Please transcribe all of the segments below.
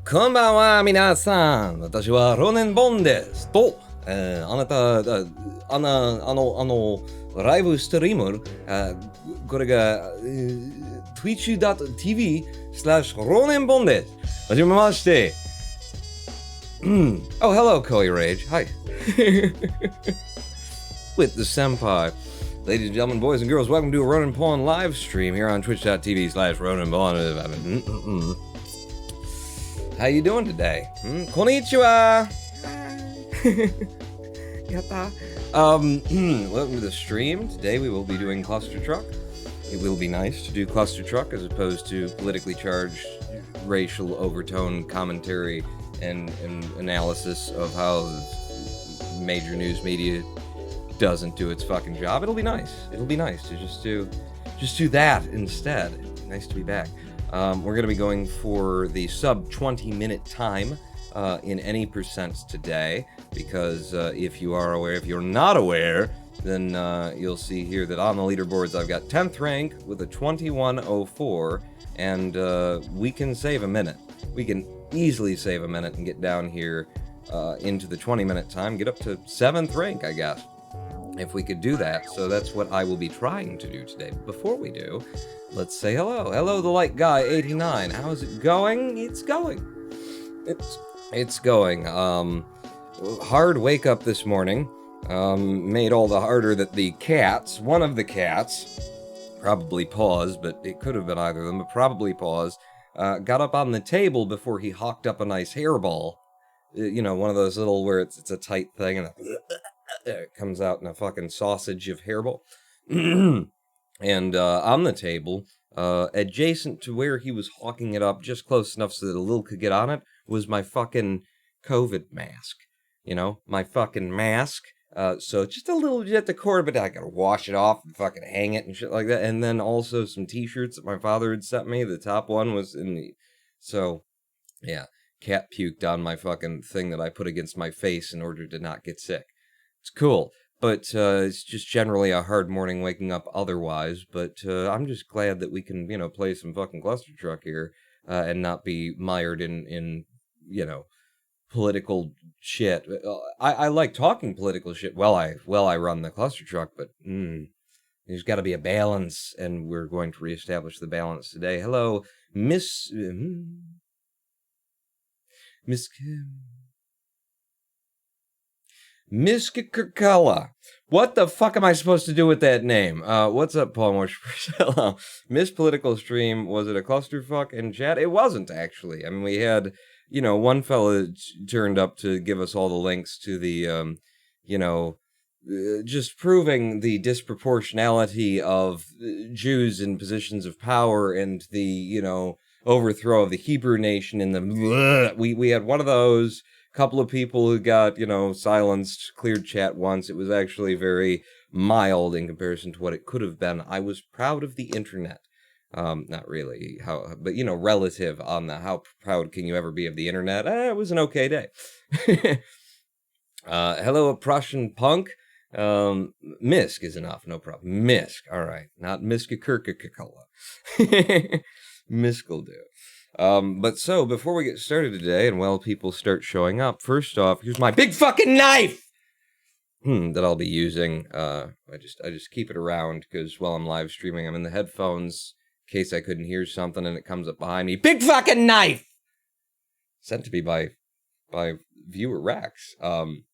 Konbanwa minasan, watashi wa Ronen Bon desu. To, anata, live streamer, これが、twitch.tv/Ronen Bon desu. はじめまして。Oh, hello, Koi Rage. Hi. With the senpai. Ladies and gentlemen, boys and girls, welcome to a Ronin Pawn live stream here on twitch.tv/Ronin Pawn. How you doing today? Konnichiwa! Yatta. Welcome to the stream. Today we will be doing Clustertruck. It will be nice to do Clustertruck as opposed to politically charged racial overtone commentary and analysis of how major news media doesn't do its fucking job. It'll be nice. It'll be nice to just do that instead. Nice to be back. We're going to be going for the sub-20 minute time in any percents today, because if you are aware, if you're not aware, then you'll see here that on the leaderboards I've got 10th rank with a 21:04, and we can save a minute. We can easily save a minute and get down here into the 20-minute time, get up to 7th rank, I guess, if we could do that. So that's what I will be trying to do today. But before we do, let's say hello. Hello, the light guy 89. How's it going? It's going. It's going. Hard wake up this morning. Made all the harder that the cats, one of the cats, probably Paws, but it could have been either of them, but probably Paws, got up on the table before he hawked up a nice hairball. You know, one of those little where it's a tight thing and it comes out in a fucking sausage of hairball. And on the table, adjacent to where he was hawking it up, just close enough so that a little could get on it, was my fucking COVID mask. You know, my fucking mask. So just a little bit at the core, but I gotta wash it off and fucking hang it and shit like that. And then also some t-shirts that my father had sent me. The top one was in the... So, yeah. Cat puked on my fucking thing that I put against my face in order to not get sick. It's cool. But it's just generally a hard morning waking up otherwise. But I'm just glad that we can, you know, play some fucking Clustertruck here and not be mired in you know, political shit. I like talking political shit while I run the Clustertruck, but there's got to be a balance, and we're going to reestablish the balance today. Hello, Miss Kirkella. What the fuck am I supposed to do with that name? What's up, Paul Morse? Hello. Miss Political Stream, was it a clusterfuck in chat? It wasn't, actually. I mean, we had, you know, one fella turned up to give us all the links to the, you know, just proving the disproportionality of Jews in positions of power and the, you know, overthrow of the Hebrew nation in the... We had one of those... Couple of people who got, you know, silenced, cleared chat once. It was actually very mild in comparison to what it could have been. I was proud of the internet. Not really, but, you know, relative on the how proud can you ever be of the internet. It was an okay day. Hello, Prussian punk. Misk is enough, no problem. Misk, all right. Not Miskakirkakala. Misk will do. But so, before we get started today, and while people start showing up, first off, here's my big fucking knife! That I'll be using. I just keep it around, because while I'm live streaming, I'm in the headphones, in case I couldn't hear something and it comes up behind me. Big fucking knife! Sent to me by viewer Rex, and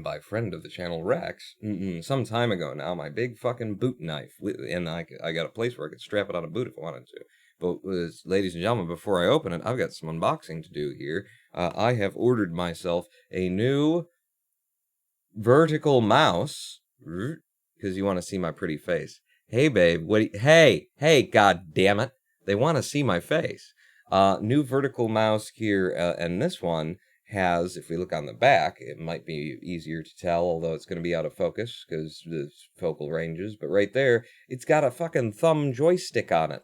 by friend of the channel Rex, some time ago now, my big fucking boot knife, and I got a place where I could strap it on a boot if I wanted to. But, ladies and gentlemen, before I open it, I've got some unboxing to do here. I have ordered myself a new vertical mouse, because you want to see my pretty face. Hey, babe, hey, god damn it. They want to see my face. New vertical mouse here, and this one has, if we look on the back, it might be easier to tell, although it's going to be out of focus because the focal ranges, but right there, it's got a fucking thumb joystick on it,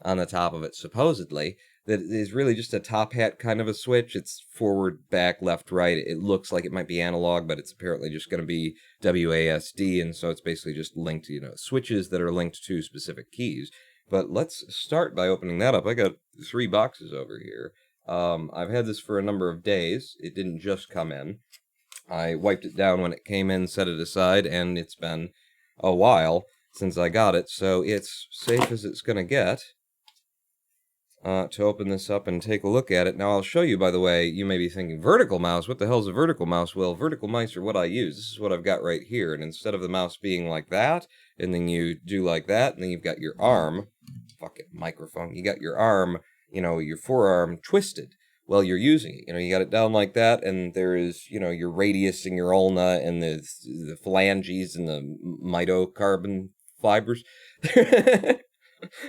on the top of it, supposedly, that is really just a top hat kind of a switch. It's forward, back, left, right. It looks like it might be analog, but it's apparently just going to be WASD, and so it's basically just linked, switches that are linked to specific keys. But let's start by opening that up. I got 3 boxes over here. I've had this for a number of days. It didn't just come in. I wiped it down when it came in, set it aside, and it's been a while since I got it, so it's safe as it's going to get to open this up and take a look at it. Now, I'll show you, by the way, you may be thinking, vertical mouse? What the hell's a vertical mouse? Well, vertical mice are what I use. This is what I've got right here, and instead of the mouse being like that, and then you do like that, and then you've got your arm, fuck it, microphone, you got your arm, your forearm twisted while you're using it. You got it down like that, and there is, your radius and your ulna and the phalanges and the mitochondrial fibers.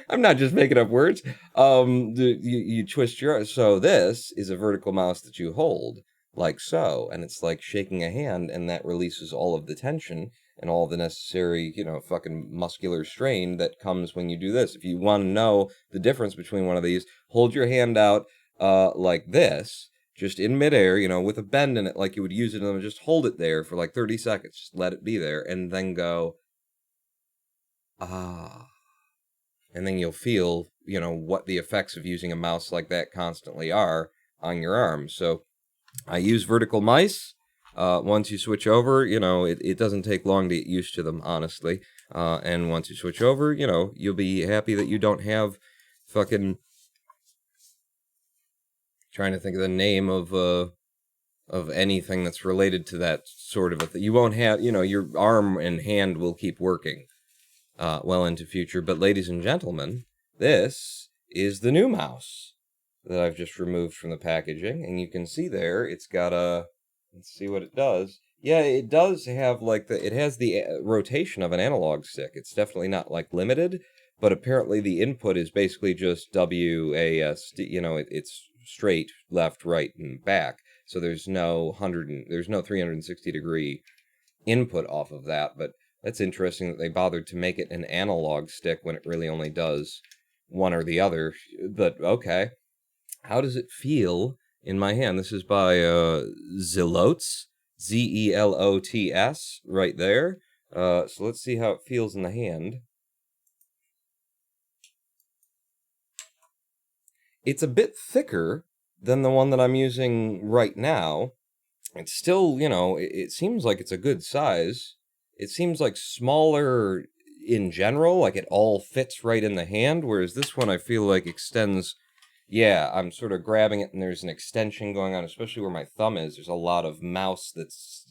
I'm not just making up words. You twist your... So this is a vertical mouse that you hold, like so, and it's like shaking a hand, and that releases all of the tension and all the necessary, fucking muscular strain that comes when you do this. If you want to know the difference between one of these, hold your hand out like this, just in midair, with a bend in it, like you would use it, and just hold it there for like 30 seconds. Just let it be there, and then go, ah. And then you'll feel, what the effects of using a mouse like that constantly are on your arm. So I use vertical mice. Once you switch over, it doesn't take long to get used to them, honestly. And once you switch over, you'll be happy that you don't have fucking... Trying to think of the name of anything that's related to that sort of a thing. You won't have, your arm and hand will keep working well into future. But ladies and gentlemen, this is the new mouse that I've just removed from the packaging. And you can see there, it's got a... Let's see what it does. Yeah, it does have it has the rotation of an analog stick. It's definitely not limited, but apparently the input is basically just WASD. It's straight, left, right, and back. So there's no 360 degree input off of that. But that's interesting that they bothered to make it an analog stick when it really only does one or the other. But okay, how does it feel in my hand? This is by Zelotes, Zelots, right there. So let's see how it feels in the hand. It's a bit thicker than the one that I'm using right now. It's still, it seems like it's a good size. It seems like smaller in general, like it all fits right in the hand, whereas this one I feel like extends... Yeah, I'm sort of grabbing it, and there's an extension going on, especially where my thumb is. There's a lot of mouse that's,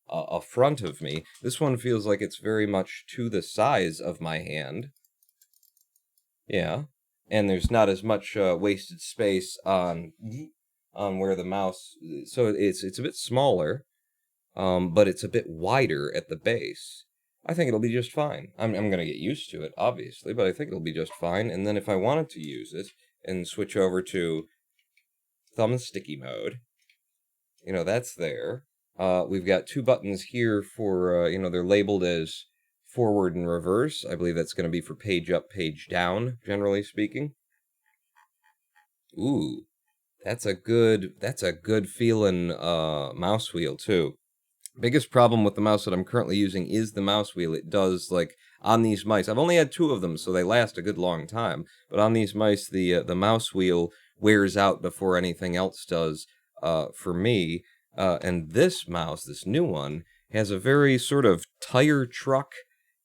a front of me. This one feels like it's very much to the size of my hand. Yeah, and there's not as much wasted space on where the mouse... So it's a bit smaller, but it's a bit wider at the base. I think it'll be just fine. I'm going to get used to it, obviously, but I think it'll be just fine. And then if I wanted to use it and switch over to thumb sticky mode, that's there. We've got 2 buttons here for, they're labeled as forward and reverse. I believe that's going to be for page up, page down, generally speaking. Ooh, that's a good feeling mouse wheel too. Biggest problem with the mouse that I'm currently using is the mouse wheel. It does, on these mice, I've only had 2 of them, so they last a good long time, but on these mice, the mouse wheel wears out before anything else does for me, and this mouse, this new one, has a very sort of tire truck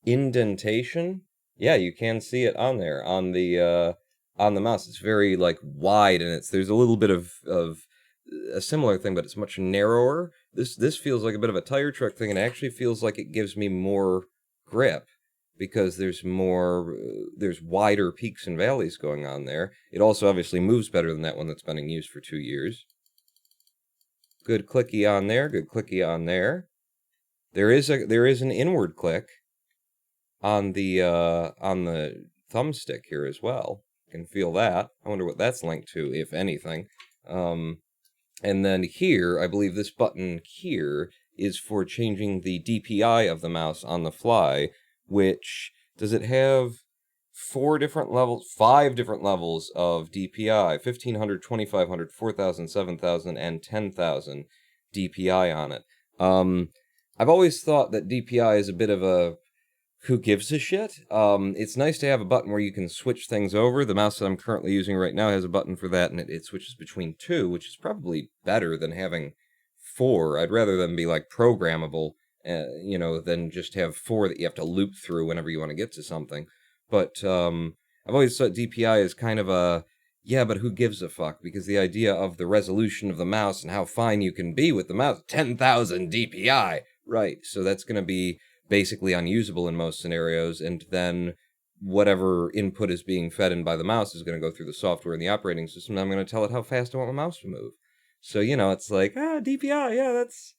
indentation. Yeah, you can see it on there, on the mouse. It's very, wide, and there's a little bit of a similar thing, but it's much narrower. This feels like a bit of a tire truck thing, and it actually feels like it gives me more grip because there's wider peaks and valleys going on there. It also obviously moves better than that one that's been in use for 2 years. Good clicky on there, good clicky on there. There is an inward click on the thumbstick here as well. You can feel that. I wonder what that's linked to, if anything. And then here, I believe this button here is for changing the DPI of the mouse on the fly, which, does it have 5 different levels of DPI, 1500, 2500, 4000, 7000, and 10,000 DPI on it. I've always thought that DPI is a bit of a who gives a shit. It's nice to have a button where you can switch things over. The mouse that I'm currently using right now has a button for that, and it switches between 2, which is probably better than having 4. I'd rather them be like programmable, than just have 4 that you have to loop through whenever you want to get to something. But I've always thought DPI is kind of a, yeah, but who gives a fuck? Because the idea of the resolution of the mouse and how fine you can be with the mouse, 10,000 DPI, right? So that's going to be basically unusable in most scenarios, and then whatever input is being fed in by the mouse is going to go through the software and the operating system, and I'm going to tell it how fast I want my mouse to move. So, it's like, DPI, yeah, that's,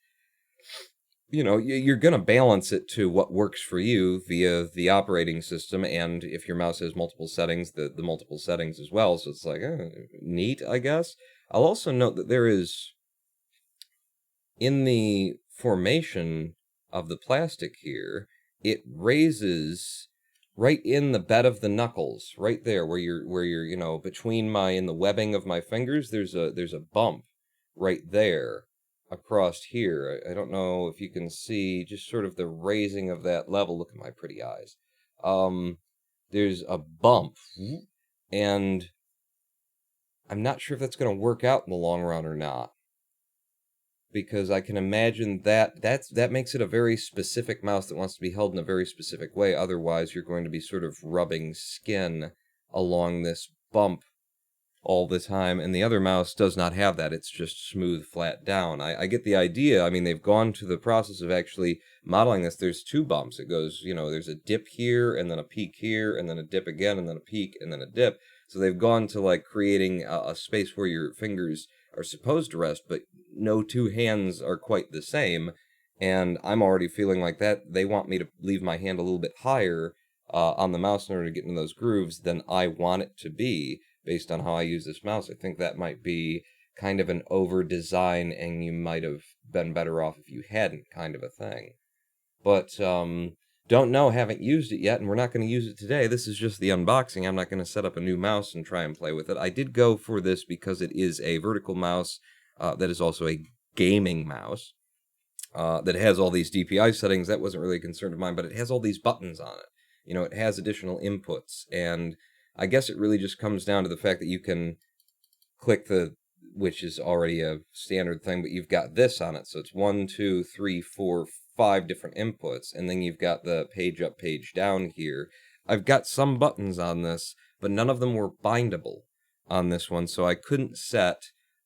you're going to balance it to what works for you via the operating system, and if your mouse has multiple settings, the multiple settings as well, so it's like, neat, I guess. I'll also note that there is, in the formation of the plastic here, it raises right in the bed of the knuckles, right there where you're between in the webbing of my fingers, there's a bump right there across here. I don't know if you can see just sort of the raising of that level. Look at my pretty eyes. There's a bump, and I'm not sure if that's going to work out in the long run or not, because I can imagine that makes it a very specific mouse that wants to be held in a very specific way. Otherwise, you're going to be sort of rubbing skin along this bump all the time, and the other mouse does not have that. It's just smooth, flat down. I get the idea. I mean, they've gone to the process of actually modeling this. There's 2 bumps. It goes, there's a dip here, and then a peak here, and then a dip again, and then a peak, and then a dip. So they've gone to, like, creating a space where your fingers are supposed to rest, but no 2 hands are quite the same, and I'm already feeling like that. They want me to leave my hand a little bit higher on the mouse in order to get into those grooves than I want it to be, based on how I use this mouse. I think that might be kind of an over-design, and you might have been better off if you hadn't, kind of a thing. But, don't know, haven't used it yet, and we're not going to use it today. This is just the unboxing. I'm not going to set up a new mouse and try and play with it. I did go for this because it is a vertical mouse that is also a gaming mouse that has all these DPI settings. That wasn't really a concern of mine, but it has all these buttons on it. It has additional inputs, and I guess it really just comes down to the fact that you can click which is already a standard thing, but you've got this on it. So it's 1, 2, 3, 4, 5 different inputs, and then you've got the page up, page down here. I've got some buttons on this, but none of them were bindable on this one, so I couldn't set,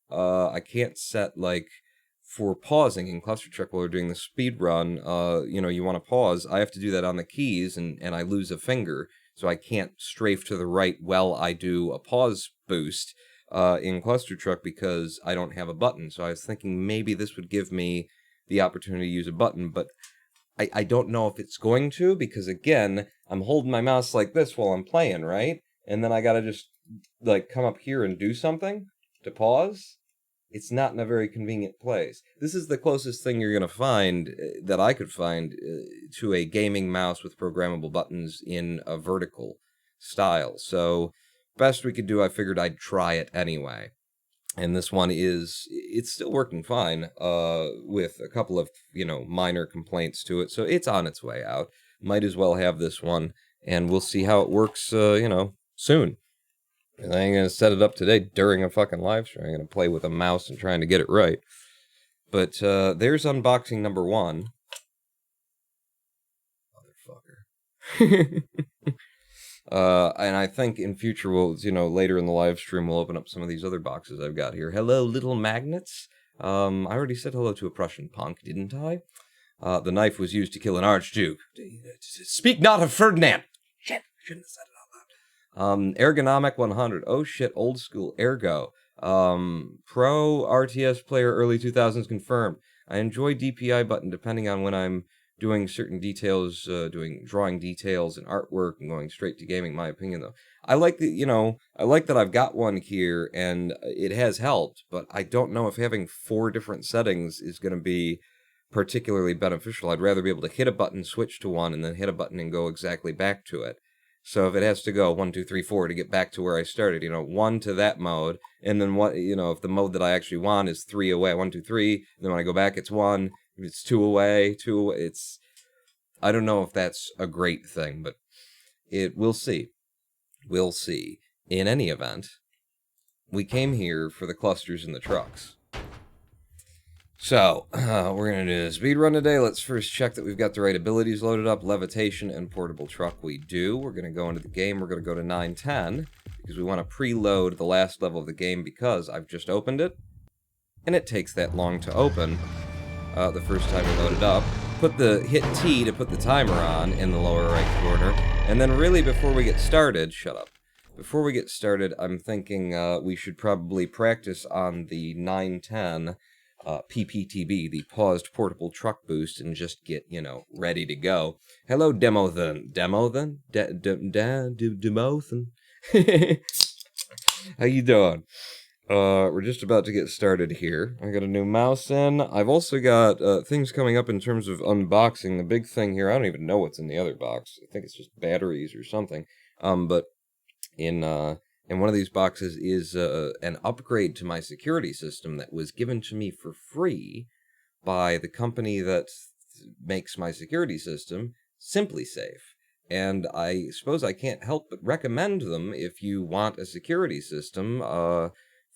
I can't set, like, for pausing in Clustertruck while we're doing the speed run, you want to pause. I have to do that on the keys, and I lose a finger, so I can't strafe to the right while I do a pause boost in Clustertruck because I don't have a button. So I was thinking maybe this would give me the opportunity to use a button, but I don't know if it's going to, because again, I'm holding my mouse like this while I'm playing, right? And then I gotta just, like, come up here and do something to pause. It's not in a very convenient place. This is the closest thing you're gonna find, that I could find, to a gaming mouse with programmable buttons in a vertical style. So, best we could do, I figured I'd try it anyway. And this one it's still working fine, with a couple of, minor complaints to it. So it's on its way out. Might as well have this one, and we'll see how it works, soon. And I ain't gonna set it up today during a fucking live stream. I'm gonna play with a mouse and trying to get it right. But, there's unboxing number 1. Motherfucker. And I think in future we'll, later in the live stream we'll open up some of these other boxes I've got here. Hello, little magnets. I already said hello to a Prussian punk, didn't I? The knife was used to kill an archduke. Speak not of Ferdinand! Shit, shouldn't have said it out loud. Ergonomic 100. Oh shit, old school Ergo. Pro RTS player early 2000s confirmed. I enjoy DPI button depending on when I'm doing certain details, drawing details and artwork and going straight to gaming. My opinion, though, I like I like that I've got one here and it has helped, but I don't know if having 4 different settings is going to be particularly beneficial. I'd rather be able to hit a button, switch to one, and then hit a button and go exactly back to it. So if it has to go 1, 2, 3, 4 to get back to where I started, 1 to that mode, and then what, if the mode that I actually want is 3 away, 1, 2, 3, and then when I go back, it's 1. If it's 2 away, 2 away, I don't know if that's a great thing, but we'll see. We'll see. In any event, we came here for the clusters and the trucks. So, we're going to do a speed run today. Let's first check that we've got the right abilities loaded up. Levitation and portable truck we do. We're going to go into the game. We're going to go to 910 because we want to preload the last level of the game because I've just opened it. And it takes that long to open the first time we load it up. Hit T to put the timer on in the lower right corner. And then really before we get started, shut up. Before we get started, I'm thinking we should probably practice on the 910 PPTB, the paused portable truck boost, and just get, ready to go. Hello, Demothan. Demothan? Demothan? How you doing? We're just about to get started here. I got a new mouse in. I've also got things coming up in terms of unboxing. The big thing here, I don't even know what's in the other box. I think it's just batteries or something. But in one of these boxes is an upgrade to my security system that was given to me for free by the company that makes my security system, SimpliSafe. And I suppose I can't help but recommend them if you want a security system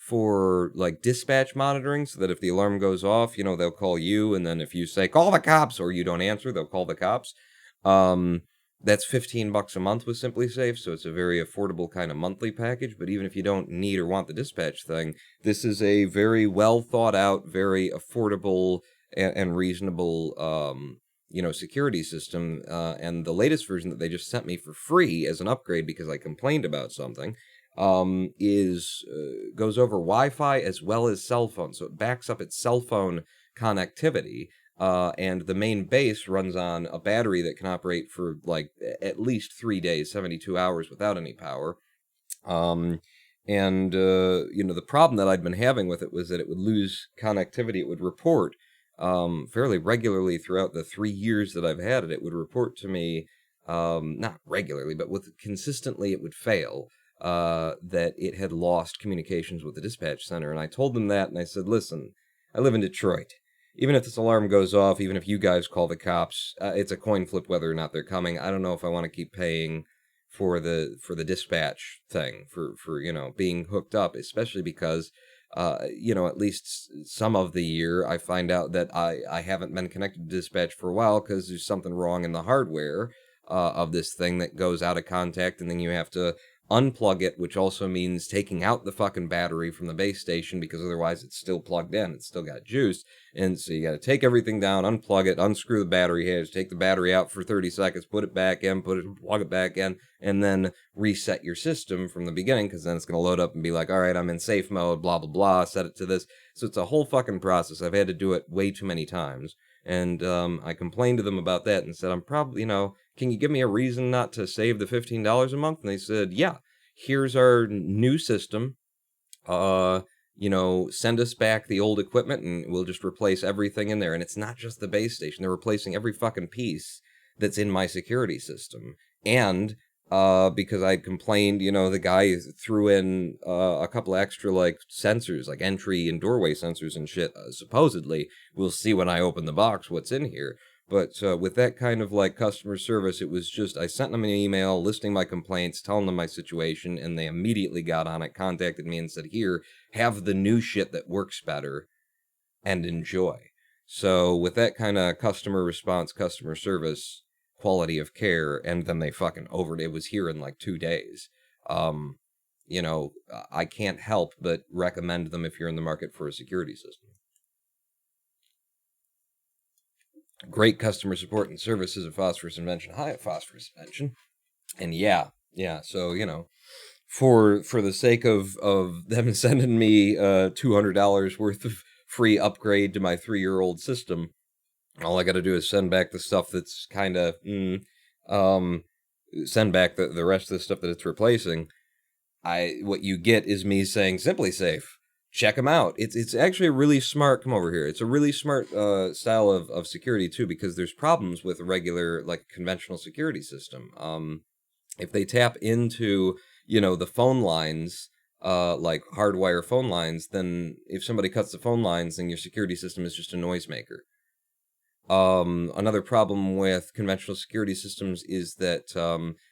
for like dispatch monitoring, so that if the alarm goes off, they'll call you, and then if you say call the cops or you don't answer, they'll call the cops. That's $15 a month with SimpliSafe, so it's a very affordable kind of monthly package. But even if you don't need or want the dispatch thing, this is a very well thought out, very affordable and reasonable security system. And the latest version that they just sent me for free as an upgrade because I complained about something goes over Wi-Fi as well as cell phone. So it backs up its cell phone connectivity. And the main base runs on a battery that can operate for like at least 3 days, 72 hours without any power. The problem that I'd been having with it was that it would lose connectivity. It would report fairly regularly throughout the 3 years that I've had it. It would report to me, not regularly, but consistently it would fail. That it had lost communications with the dispatch center. And I told them that, and I said, listen, I live in Detroit. Even if this alarm goes off, even if you guys call the cops, it's a coin flip whether or not they're coming. I don't know if I want to keep paying for the dispatch thing, for being hooked up, especially because, at least some of the year I find out that I haven't been connected to dispatch for a while because there's something wrong in the hardware of this thing that goes out of contact, and then you have to unplug it, which also means taking out the fucking battery from the base station because otherwise it's still plugged in. It's still got juice. And so you got to take everything down, unplug it, unscrew the battery heads, take the battery out for 30 seconds, put it back in, plug it back in, and then reset your system from the beginning because then it's going to load up and be like, all right, I'm in safe mode, blah, blah, blah, set it to this. So it's a whole fucking process. I've had to do it way too many times. And I complained to them about that and said, I'm probably, can you give me a reason not to save the $15 a month? And they said, yeah, here's our new system. Send us back the old equipment and we'll just replace everything in there. And it's not just the base station. They're replacing every fucking piece that's in my security system. And because I complained, the guy threw in a couple extra like sensors, like entry and doorway sensors and shit. Supposedly, we'll see when I open the box what's in here. But with that kind of like customer service, it was just I sent them an email listing my complaints, telling them my situation, and they immediately got on it, contacted me and said, here, have the new shit that works better and enjoy. So with that kind of customer response, customer service, quality of care, and then they fucking it was here in like 2 days. I can't help but recommend them if you're in the market for a security system. Great customer support and services at Phosphorus Invention. Hi at Phosphorus Invention. And yeah, so, for the sake of them sending me $200 worth of free upgrade to my 3-year-old system, All I gotta do is send back the stuff that's kind of, send back the rest of the stuff that it's replacing. What you get is me saying, simply safe. Check them out. It's actually a really smart, come over here. It's a really smart style of security, too, because there's problems with a regular, like, conventional security system. If they tap into, the phone lines, like hardwire phone lines, then if somebody cuts the phone lines, then your security system is just a noisemaker. Another problem with conventional security systems is that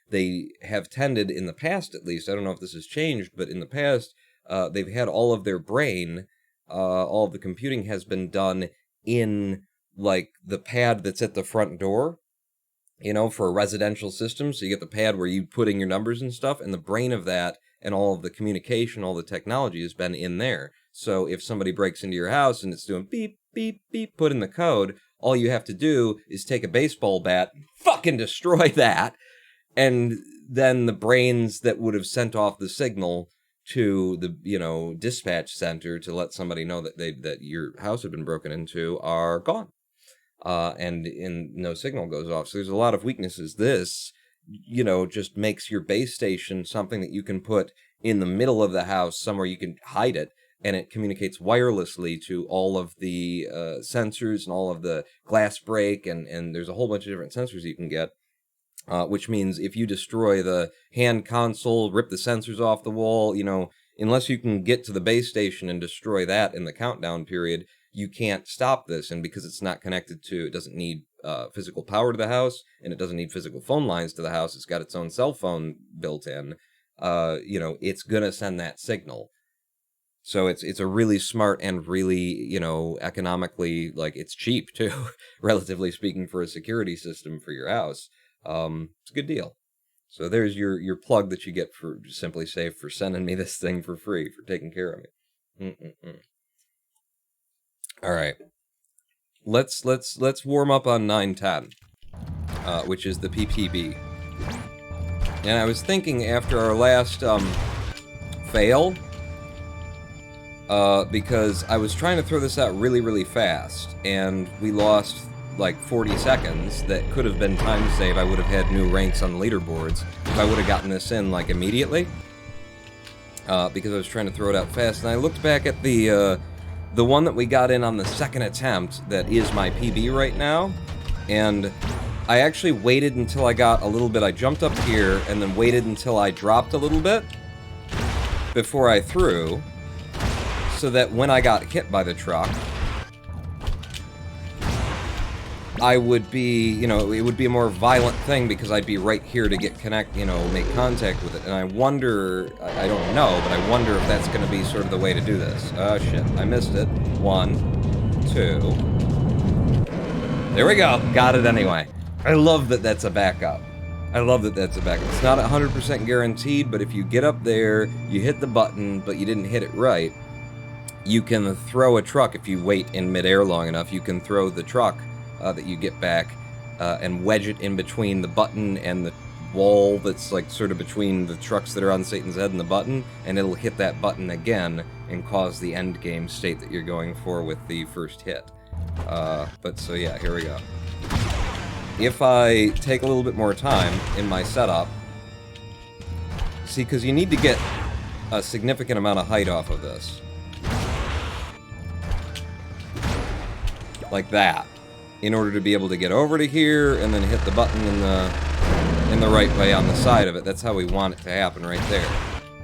they have tended, in the past at least, I don't know if this has changed, but in the past, they've had all of their brain, all of the computing has been done in, like, the pad that's at the front door, for a residential system. So you get the pad where you put in your numbers and stuff, and the brain of that and all of the communication, all the technology has been in there. So if somebody breaks into your house and it's doing beep, beep, beep, put in the code, all you have to do is take a baseball bat, fucking destroy that, and then the brains that would have sent off the signal to the, dispatch center to let somebody know that your house had been broken into are gone. And no signal goes off. So there's a lot of weaknesses. This, just makes your base station something that you can put in the middle of the house, somewhere you can hide it, and it communicates wirelessly to all of the sensors and all of the glass break, and there's a whole bunch of different sensors you can get. Which means if you destroy the hand console, rip the sensors off the wall, unless you can get to the base station and destroy that in the countdown period, you can't stop this. And because it's not connected to, it doesn't need physical power to the house, and it doesn't need physical phone lines to the house, it's got its own cell phone built in, it's gonna send that signal. So it's a really smart and really, economically, like, it's cheap too, relatively speaking, for a security system for your house. It's a good deal. So there's your plug that you get for Simply Safe for sending me this thing for free, for taking care of me. All right, let's warm up on 910, which is the PPB. And I was thinking after our last fail, because I was trying to throw this out really, really fast, and we lost like 40 seconds that could have been time save. I would have had new ranks on the leaderboards if I would have gotten this in, like, immediately, because I was trying to throw it out fast. And I looked back at the one that we got in on the second attempt that is my PB right now, and I actually waited until I got a little bit. I jumped up here and then waited until I dropped a little bit before I threw, so that when I got hit by the truck, I would be, it would be a more violent thing because I'd be right here to make contact with it. And I wonder, I don't know, but I wonder if that's going to be sort of the way to do this. Oh, shit, I missed it. 1, 2. There we go. Got it anyway. I love that that's a backup. It's not 100% guaranteed, but if you get up there, you hit the button, but you didn't hit it right, you can throw a truck. If you wait in midair long enough, you can throw the truck that you get back and wedge it in between the button and the wall that's, like, sort of between the trucks that are on Satan's head and the button, and it'll hit that button again and cause the end game state that you're going for with the first hit. But so yeah, here we go. If I take a little bit more time in my setup, see, because you need to get a significant amount of height off of this. Like that. In order to be able to get over to here and then hit the button in the right way on the side of it. That's how we want it to happen right there.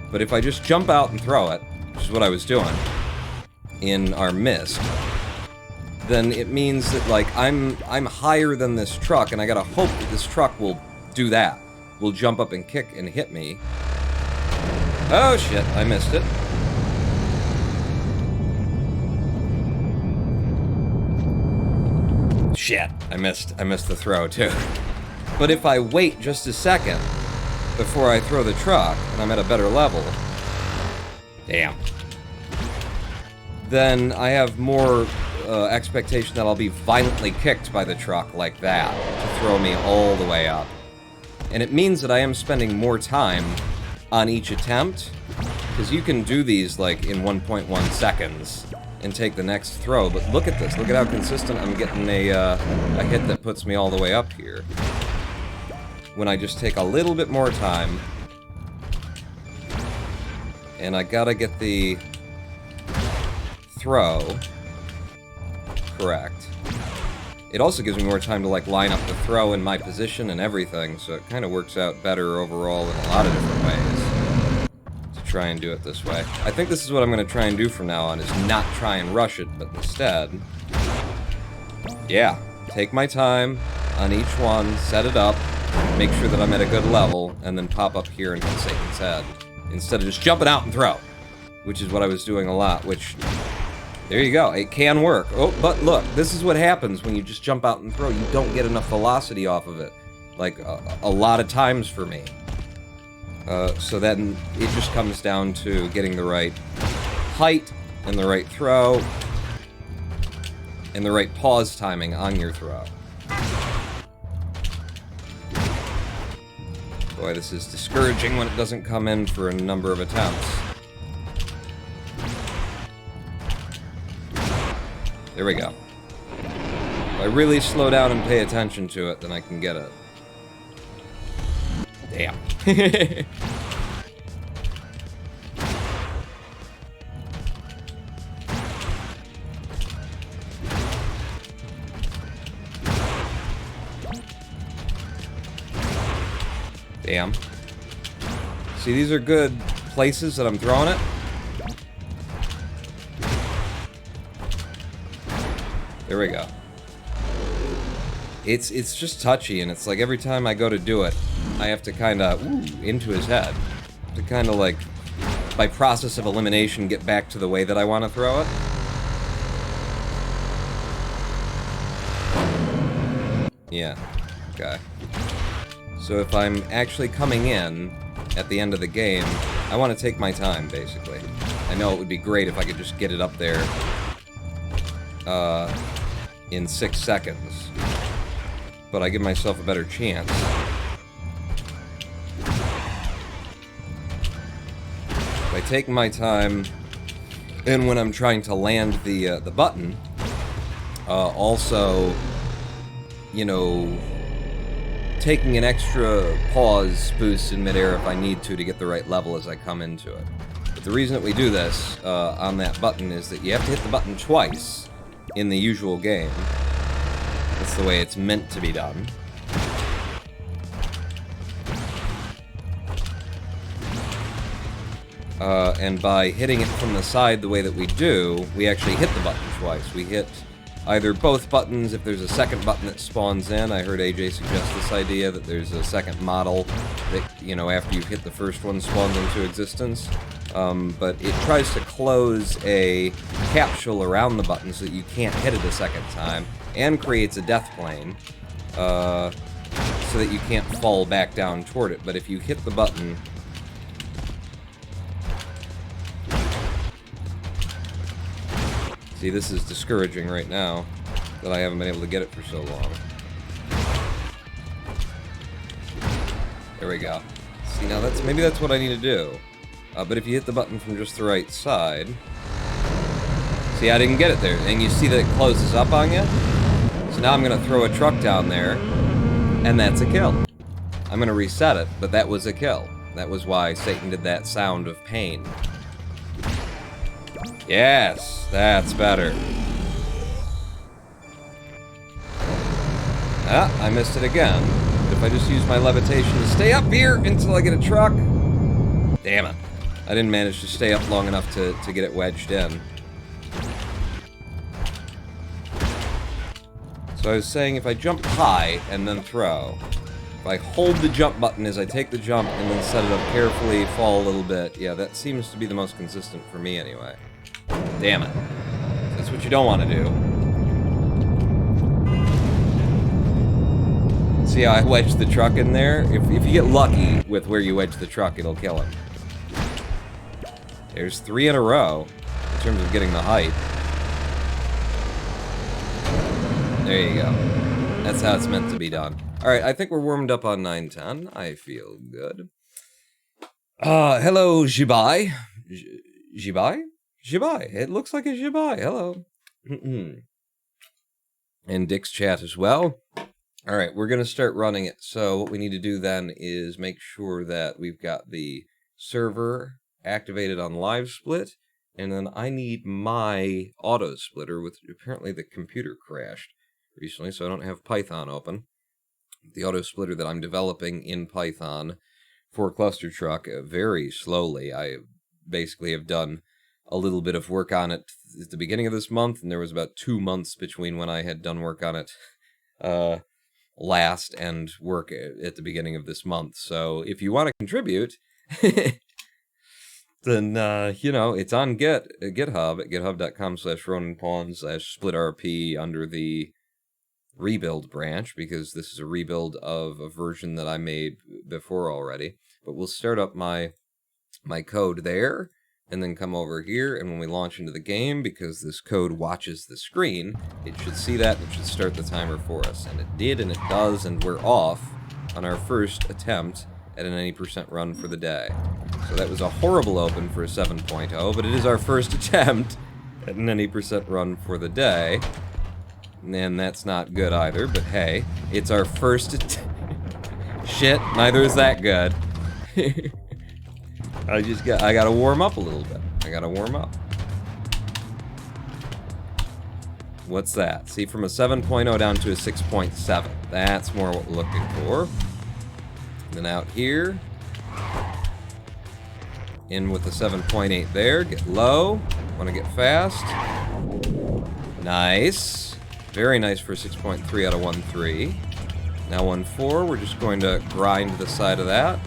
But if I just jump out and throw it, which is what I was doing in our mist, then it means that, like, I'm higher than this truck, and I gotta hope that this truck will do that. Will jump up and kick and hit me. Oh shit, I missed it. Shit, I missed the throw too. But if I wait just a second before I throw the truck, and I'm at a better level, damn, then I have more expectation that I'll be violently kicked by the truck like that to throw me all the way up. And it means that I am spending more time on each attempt, because you can do these, like, in 1.1 seconds, and take the next throw. But look at this. Look at how consistent I'm getting a hit that puts me all the way up here. When I just take a little bit more time. And I gotta get the throw correct. It also gives me more time to, like, line up the throw in my position and everything, so it kind of works out better overall in a lot of different ways to try and do it this way. I think this is what I'm going to try and do from now on, is not try and rush it, but instead, yeah, take my time on each one, set it up, make sure that I'm at a good level, and then pop up here and hit Satan's head, instead of just jumping out and throw, which is what I was doing a lot, which... There you go, it can work. Oh, but look, this is what happens when you just jump out and throw. You don't get enough velocity off of it. Like, a lot of times for me. So then it just comes down to getting the right height, and the right throw, and the right pause timing on your throw. Boy, this is discouraging when it doesn't come in for a number of attempts. There we go. If I really slow down and pay attention to it, then I can get it. Damn. Damn. See, these are good places that I'm throwing it. There we go. It's just touchy, and it's like every time I go to do it, I have to kind of, into his head. To kind of like, by process of elimination, get back to the way that I want to throw it. Yeah, okay. So if I'm actually coming in at the end of the game, I want to take my time, basically. I know it would be great if I could just get it up there in 6 seconds, but I give myself a better chance. By taking my time, and when I'm trying to land the button, also, you know, taking an extra pause boost in midair if I need to get the right level as I come into it. But the reason that we do this on that button is that you have to hit the button twice in the usual game. That's the way it's meant to be done. And by hitting it from the side the way that we do, we actually hit the button twice. We hit either both buttons. If there's a second button that spawns in, I heard AJ suggest this idea that there's a second model that, you know, after you've hit the first one, spawns into existence. But it tries to close a capsule around the button so that you can't hit it a second time, and creates a death plane, so that you can't fall back down toward it. But if you hit the button... See, this is discouraging right now, that I haven't been able to get it for so long. There we go. See, now maybe that's what I need to do. But if you hit the button from just the right side... See, I didn't get it there. And you see that it closes up on you? So now I'm going to throw a truck down there, and that's a kill. I'm going to reset it, but that was a kill. That was why Satan did that sound of pain. Yes, that's better. Ah, I missed it again. But if I just use my levitation to stay up here until I get a truck... Damn it. I didn't manage to stay up long enough to get it wedged in. So I was saying, if I jump high and then throw, if I hold the jump button as I take the jump and then set it up carefully, fall a little bit, yeah, that seems to be the most consistent for me anyway. Damn it. That's what you don't want to do. See how I wedged the truck in there? If you get lucky with where you wedge the truck, it'll kill him. There's 3 in a row, in terms of getting the height. There you go. That's how it's meant to be done. Alright, I think we're warmed up on 910. I feel good. Hello, Jibai. Jibai? Shibai. It looks like a Shibai. Hello. And Dick's chat as well. All right, we're going to start running it. So what we need to do then is make sure that we've got the server activated on live split. And then I need my auto splitter, with apparently the computer crashed recently, so I don't have Python open. The auto splitter that I'm developing in Python for Clustertruck very slowly. I basically have done a little bit of work on it at the beginning of this month, and there was about 2 months between when I had done work on it last and work at the beginning of this month. So if you want to contribute, then, it's on GitHub at github.com/RonanPawn/splitrp under the rebuild branch, because this is a rebuild of a version that I made before already. But we'll start up my code there, and then come over here, and when we launch into the game, because this code watches the screen, it should see that, and it should start the timer for us. And it did, and it does, and we're off on our first attempt at an any percent run for the day. So that was a horrible open for a 7.0, but it is our first attempt at an any percent run for the day. And that's not good either, but hey, it's our first shit, neither is that good. I gotta warm up a little bit. I gotta warm up. What's that? See, from a 7.0 down to a 6.7. That's more what we're looking for. Then out here, in with the 7.8 there, get low, want to get fast. Nice. Very nice for 6.3 out of 1.3. Now 1.4, we're just going to grind the side of that,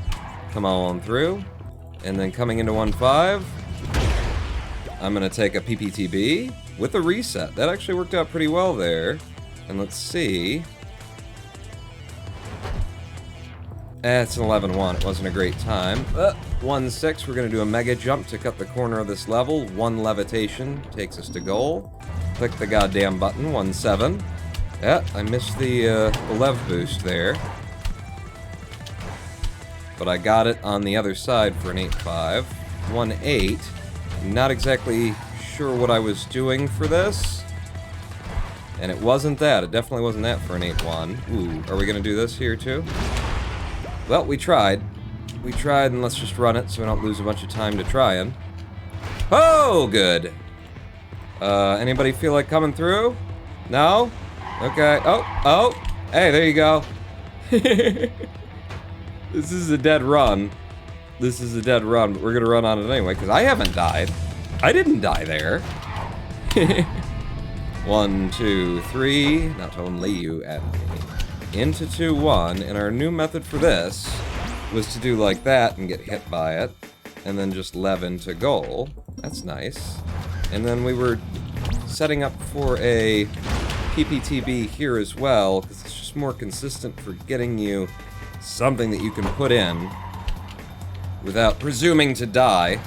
come on through, and then coming into 1.5, I'm going to take a PPTB with a reset. That actually worked out pretty well there. And let's see. It's an 11.1. It wasn't a great time. 1.6, we're going to do a mega jump to cut the corner of this level. 1 levitation takes us to goal. Click the goddamn button. 1.7. Yeah, I missed the lev boost there. But I got it on the other side for an 8.5. 1.8. Not exactly sure what I was doing for this. And it wasn't that. It definitely wasn't that for an 8.1. Ooh, are we going to do this here too? Well, we tried. We tried, and let's just run it so we don't lose a bunch of time to trying. Oh, good. Anybody feel like coming through? No? Okay. Oh. Hey, there you go. This is a dead run. This is a dead run, but we're gonna run on it anyway, because I haven't died. I didn't die there. 1, 2, 3. Not only you and me. Into 2-1, and our new method for this was to do like that and get hit by it, and then just lev into goal. That's nice. And then we were setting up for a PPTB here as well, because it's just more consistent for getting you something that you can put in without presuming to die.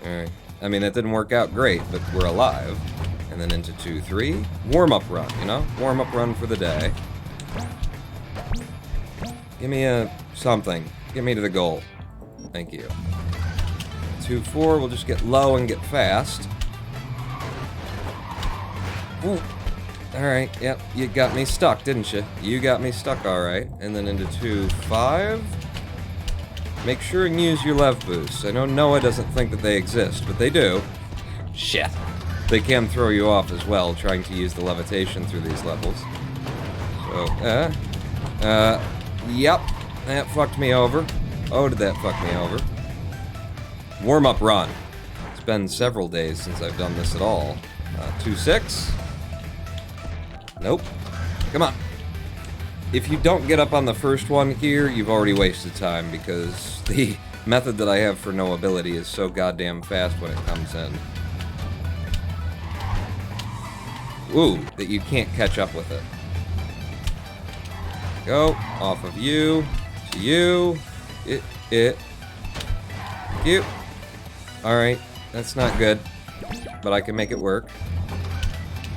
Alright. I mean, that didn't work out great, but we're alive. And then into 2-3. Warm-up run, you know? Warm-up run for the day. Give me a something. Get me to the goal. Thank you. 2-4, we'll just get low and get fast. Ooh. Alright, yep, you got me stuck, didn't you? You got me stuck, alright. And then into 2-5. Make sure and use your lev boosts. I know Noah doesn't think that they exist, but they do. Shit. They can throw you off as well, trying to use the levitation through these levels. So, yep, that fucked me over. Oh, did that fuck me over. Warm-up run. It's been several days since I've done this at all. 2-6. Nope. Come on. If you don't get up on the first one here, you've already wasted time, because the method that I have for no ability is so goddamn fast when it comes in. Ooh, that you can't catch up with it. Go, off of you, to you, you. Alright, that's not good, but I can make it work.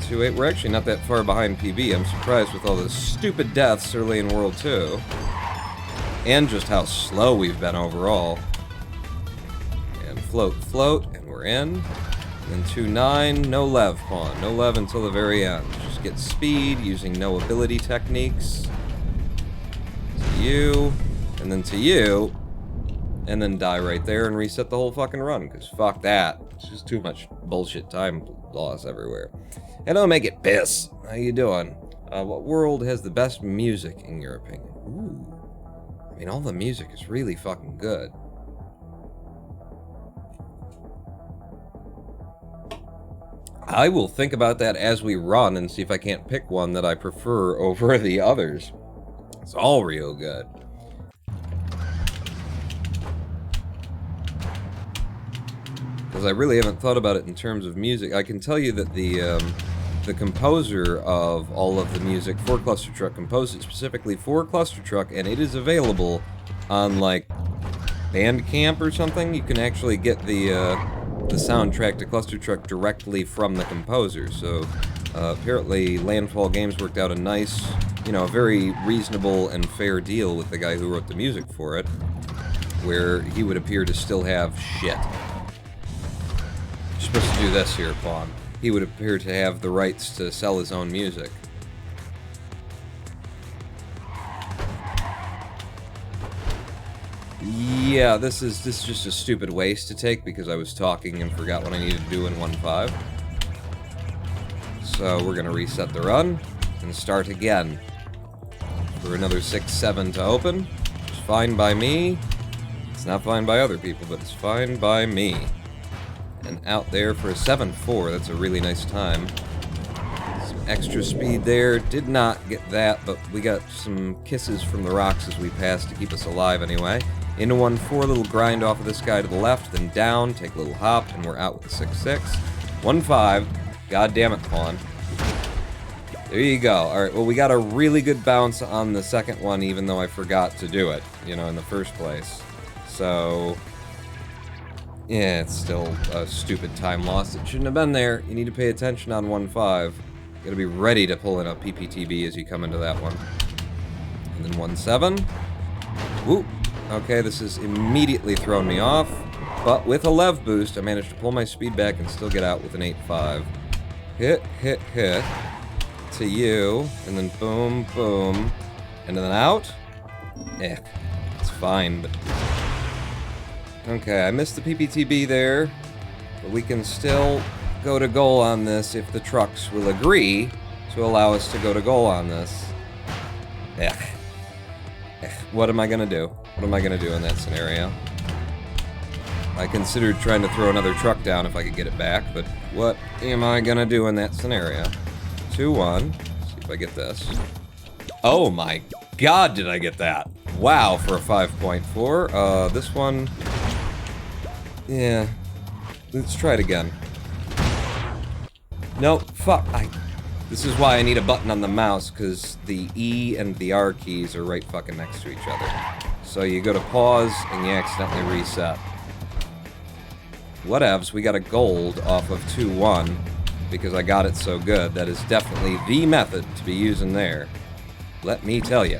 2-8, we're actually not that far behind PB. I'm surprised with all the stupid deaths early in World 2. And just how slow we've been overall. And float, and we're in. Then 2-9, no lev pawn. No lev until the very end. Just get speed using no ability techniques. To you, and then to you, and then die right there and reset the whole fucking run, because fuck that. It's just too much bullshit time loss everywhere. Hello, make it piss. How you doing? What world has the best music, in your opinion? Ooh. I mean, all the music is really fucking good. I will think about that as we run and see if I can't pick one that I prefer over the others. It's all real good. Because I really haven't thought about it in terms of music. I can tell you that the composer of all of the music for Clustertruck composed it specifically for Clustertruck, and it is available on, like, Bandcamp or something. You can actually get the soundtrack to Clustertruck directly from the composer. So apparently Landfall Games worked out a nice, you know, a very reasonable and fair deal with the guy who wrote the music for it, where he would appear to still have shit. You're supposed to do this here, Pawn. He would appear to have the rights to sell his own music. Yeah, this is just a stupid waste to take because I was talking and forgot what I needed to do in 1-5. So we're gonna reset the run and start again for another 6-7 to open. It's fine by me. It's not fine by other people, but it's fine by me. And out there for a 7-4, that's a really nice time. Some extra speed there, did not get that, but we got some kisses from the rocks as we passed to keep us alive anyway. Into 1-4, little grind off of this guy to the left, then down, take a little hop, and we're out with the 6-6. 1-5, god damn it, Pawn. There you go. Alright, well we got a really good bounce on the second one, even though I forgot to do it, you know, in the first place. So yeah, it's still a stupid time loss. It shouldn't have been there. You need to pay attention on 1-5. You gotta be ready to pull in a PPTB as you come into that one. And then 1-7. Whoop. Okay, this has immediately thrown me off. But with a lev boost, I managed to pull my speed back and still get out with an 8-5. Hit, hit, hit. To you. And then boom, boom. And then out. Eh. It's fine, but... Okay, I missed the PPTB there, but we can still go to goal on this if the trucks will agree to allow us to go to goal on this. Ugh. Ugh. What am I gonna do? What am I gonna do in that scenario? I considered trying to throw another truck down if I could get it back, but what am I gonna do in that scenario? 2-1. See if I get this. Oh my god, did I get that? Wow, for a 5.4. This one... Yeah. Let's try it again. Nope, fuck. This is why I need a button on the mouse, because the E and the R keys are right fucking next to each other. So you go to pause, and you accidentally reset. Whatevs, we got a gold off of 2-1, because I got it so good. That is definitely the method to be using there. Let me tell you.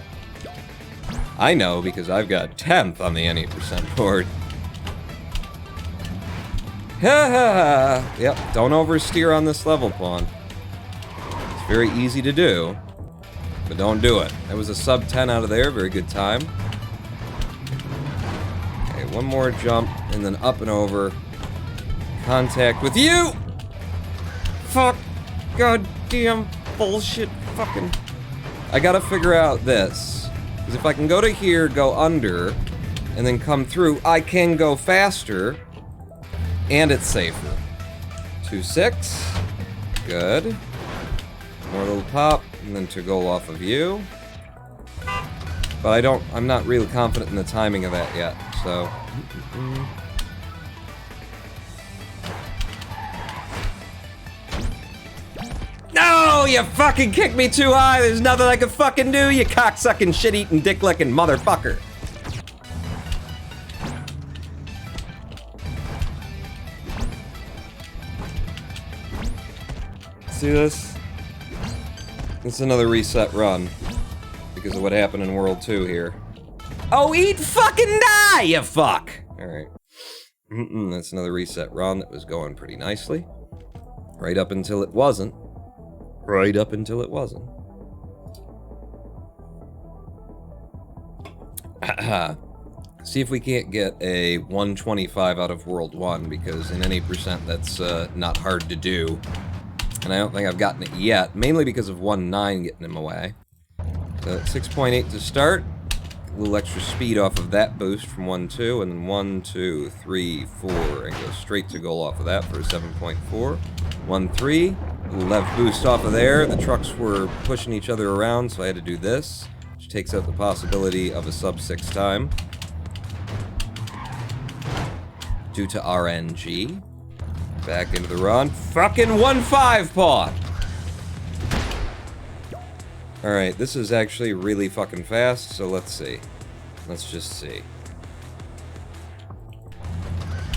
I know, because I've got 10th on the Any % board. Ha ha! Yep, don't oversteer on this level, Pawn. It's very easy to do, but don't do it. That was a sub-10 out of there, very good time. Okay, one more jump, and then up and over. Contact with you! Fuck! Goddamn bullshit fucking... I gotta figure out this. Because if I can go to here, go under, and then come through, I can go faster. And it's safer. 2-6. Good. More little pop, and then to go off of you. But I'm not really confident in the timing of that yet, so. No! You fucking kicked me too high! There's nothing I can fucking do, you cocksucking, shit-eating, dick-licking motherfucker! See this? It's another reset run because of what happened in World 2 here. Oh, eat fucking die, you fuck! Alright. That's another reset run that was going pretty nicely. Right up until it wasn't. Right up until it wasn't. See if we can't get a 125 out of World 1, because in any percent that's not hard to do. And I don't think I've gotten it yet, mainly because of 1.9 getting him away. So 6.8 to start. A little extra speed off of that boost from 1.2, and then 1, 2, 3, 4, and go straight to goal off of that for a 7.4. 1.3, a little left boost off of there. The trucks were pushing each other around, so I had to do this, which takes out the possibility of a sub-6 time. Due to RNG. Back into the run. Fucking 1.5 pawn! Alright, this is actually really fucking fast, so let's see. Let's just see.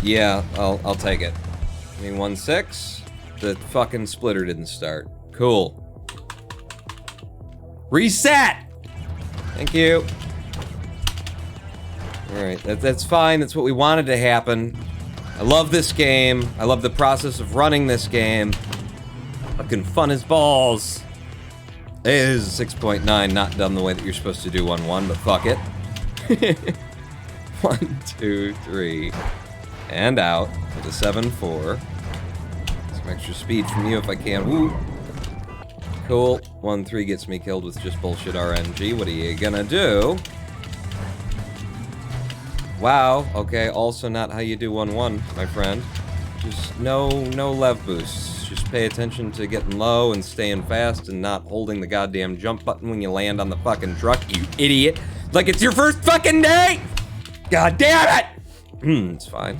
Yeah, I'll take it. I mean, 1.6. The fucking splitter didn't start. Cool. Reset! Thank you. Alright, that's fine. That's what we wanted to happen. I love this game. I love the process of running this game. Fucking fun as balls. It is a 6.9, not done the way that you're supposed to do 1.1, but fuck it. 1, 2, 3. And out with a 7.4. Some extra speed from you if I can. Woo. Cool. 1.3 gets me killed with just bullshit RNG. What are you gonna do? Wow, okay, also not how you do 1.1, my friend. Just no lev boosts. Just pay attention to getting low and staying fast and not holding the goddamn jump button when you land on the fucking truck, you idiot. Like it's your first fucking day! God damn it! It's fine.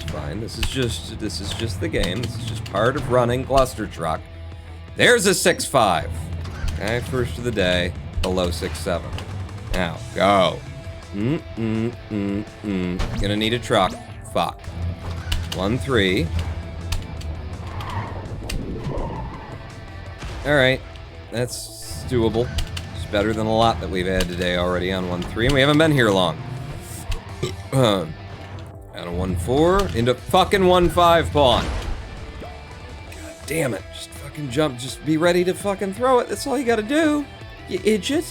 It's fine. This is just the game. This is just part of running Clustertruck. There's a 6.5. Okay, first of the day, below 6.7. Now, go. Gonna need a truck. Fuck. 1.3. Alright. That's doable. It's better than a lot that we've had today already on 1.3, and we haven't been here long. Out of 1.4 into fucking 1.5 pawn. God damn it. Just fucking jump. Just be ready to fucking throw it. That's all you gotta do. You idiot.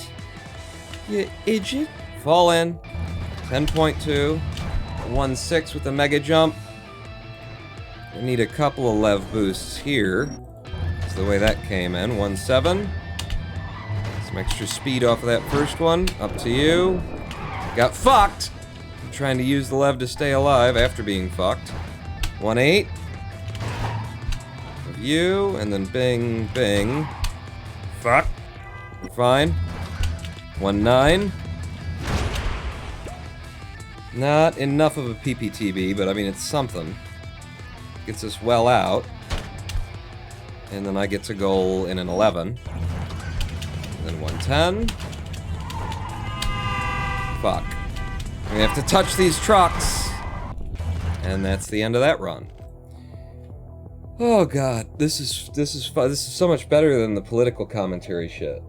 You idiot. Fall in. 10.2. 1.6 with a mega jump. I need a couple of lev boosts here. That's the way that came in. 1.7. Some extra speed off of that first one. Up to you. Got fucked. I'm trying to use the lev to stay alive after being fucked. 1.8. Of you. And then bing, bing. Fuck. We're fine. 1.9. Not enough of a PPTB, but I mean, it's something. Gets us well out. And then I get to goal in an 11. And then 1.10. Fuck. We have to touch these trucks. And that's the end of that run. Oh god, this is fun. This is so much better than the political commentary shit.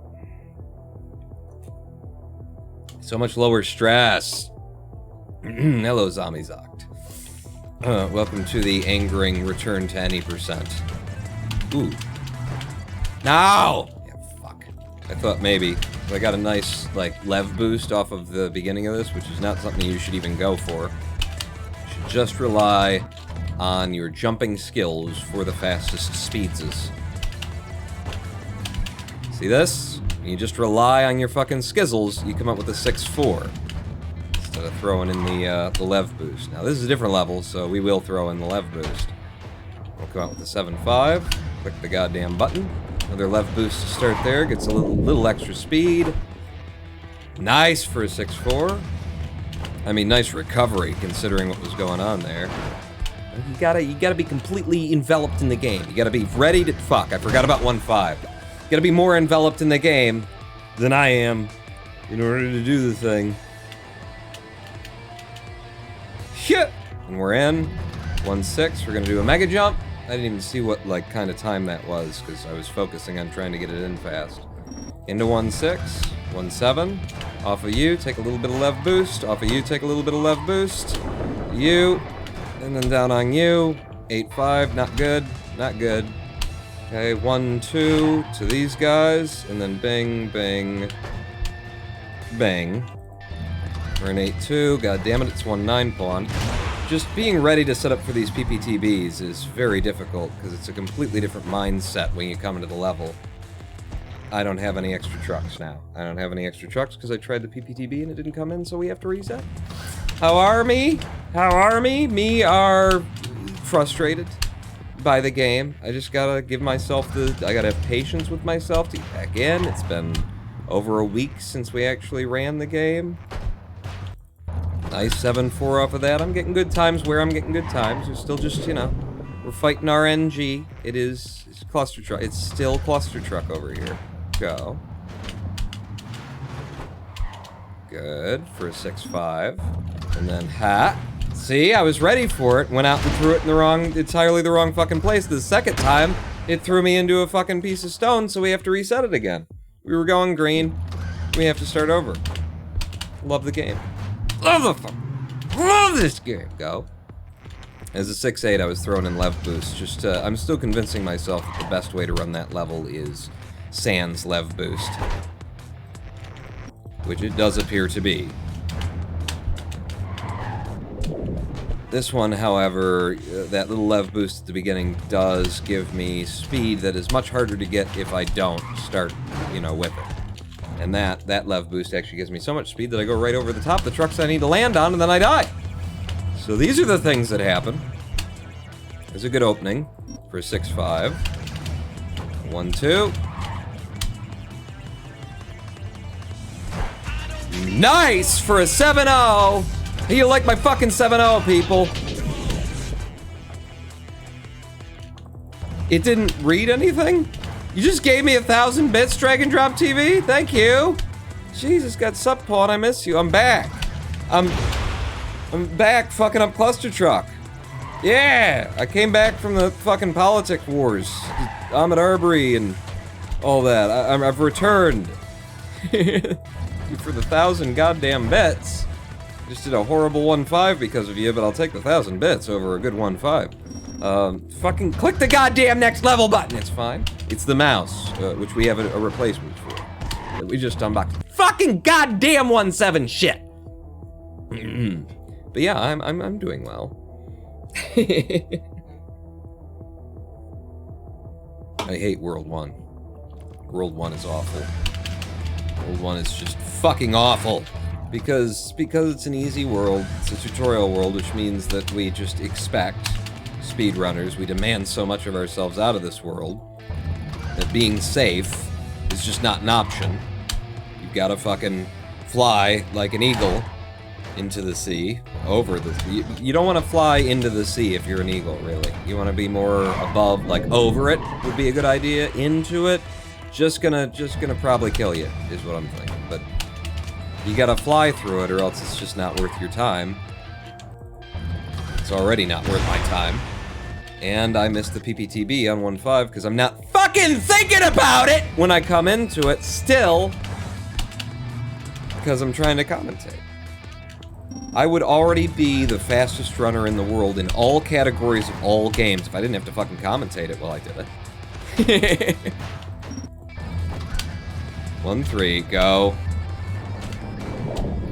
So much lower stress. Hello, Zombie Zoct. Welcome to the angering return to any percent. Ooh. No! Yeah, fuck. I thought maybe. But I got a nice, like, lev boost off of the beginning of this, which is not something you should even go for. You should just rely on your jumping skills for the fastest speeds. See this? When you just rely on your fucking skizzles, you come up with a 6.4. Instead of throwing in the lev boost. Now, this is a different level, so we will throw in the lev boost. We'll come out with a 7.5. Click the goddamn button. Another lev boost to start there. Gets a little extra speed. Nice for a 6.4. I mean, nice recovery, considering what was going on there. You gotta be completely enveloped in the game. You gotta be ready to... Fuck, I forgot about 1.5. You gotta be more enveloped in the game than I am in order to do the thing. Shit! And we're in. 1.6. We're gonna do a mega jump. I didn't even see what, like, kind of time that was, because I was focusing on trying to get it in fast. Into 1.6. 1.7. Off of you, take a little bit of lev boost. Off of you, take a little bit of lev boost. You, and then down on you. 8-5, not good, not good. Okay, 1-2 to these guys, and then bang, bang, bang. We're an 8-2, god damn it, it's 1-9 pawn. Just being ready to set up for these PPTBs is very difficult, because it's a completely different mindset when you come into the level. I don't have any extra trucks now. I don't have any extra trucks because I tried the PPTB and it didn't come in, so we have to reset. How are me? How are me? Me are frustrated by the game. I just gotta give myself I gotta have patience with myself to get back in. It's been over a week since we actually ran the game. Nice 7-4 off of that. I'm getting good times where I'm getting good times. We're still just, you know, we're fighting RNG. It's Clustertruck. It's still Clustertruck over here. Go. Good for a 6-5. And then ha. See, I was ready for it. Went out and threw it in the entirely the wrong fucking place. The second time, it threw me into a fucking piece of stone, so we have to reset it again. We were going green. We have to start over. Love the game. Love this game. Go. As a 6-8, I was throwing in Lev Boost. Just, I'm still convincing myself that the best way to run that level is sans Lev Boost. Which it does appear to be. This one, however, that little Lev Boost at the beginning does give me speed that is much harder to get if I don't start, you know, with it. And that Lev Boost actually gives me so much speed that I go right over the top of the trucks I need to land on, and then I die. So these are the things that happen. There's a good opening for a 6-5. 1-2. Nice for a 7-0. Hey, you like my fucking 7-0, people? It didn't read anything? You just gave me 1,000 bits, drag and drop TV? Thank you. Jesus, got sub pawn, I miss you. I'm back. I'm back fucking up Clustertruck. Yeah, I came back from the fucking politics wars. Ahmed Arbery and all that. I've returned. For the 1,000 goddamn bits. Just did a horrible 1-5 because of you, but I'll take the 1,000 bits over a good 1-5. Fucking click the goddamn next level button. It's fine. It's the mouse, which we have a replacement for. That we just unboxed. Fucking goddamn 1-7 shit. But yeah, I'm doing well. I hate World 1. World 1 is awful. World 1 is just fucking awful. Because it's an easy world, it's a tutorial world, which means that we just expect speedrunners, we demand so much of ourselves out of this world, that being safe is just not an option. You've gotta fucking fly like an eagle into the sea, over the sea. You don't want to fly into the sea if you're an eagle, really. You want to be more above, like over it would be a good idea. Into it, just gonna probably kill you, is what I'm thinking. But you gotta fly through it or else it's just not worth your time. It's already not worth my time. And I missed the PPTB on 1-5 because I'm not fucking thinking about it when I come into it still. Because I'm trying to commentate. I would already be the fastest runner in the world in all categories of all games if I didn't have to fucking commentate it while I did it. 1-3, go.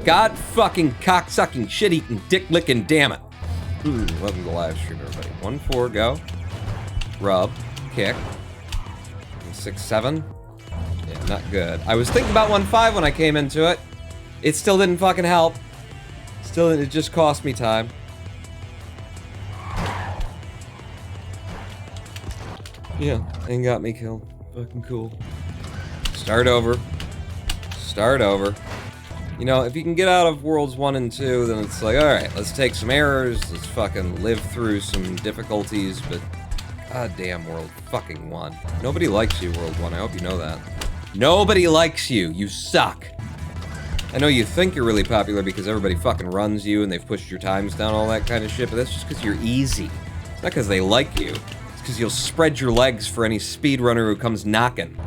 God fucking cocksucking, shit-eating, dick-licking, damn it. Welcome to the live stream, everybody. 1-4, go. Rub, kick. 6-7. Yeah, not good. I was thinking about 1-5 when I came into it. It still didn't fucking help. Still, it just cost me time. Yeah, and got me killed. Fucking cool. Start over. Start over. You know, if you can get out of Worlds 1 and 2, then it's like, alright, let's take some errors, let's fucking live through some difficulties, but goddamn World fucking 1. Nobody likes you, World 1, I hope you know that. Nobody likes you, you suck. I know you think you're really popular because everybody fucking runs you and they've pushed your times down, all that kind of shit, but that's just because you're easy. It's not because they like you, it's because you'll spread your legs for any speedrunner who comes knocking,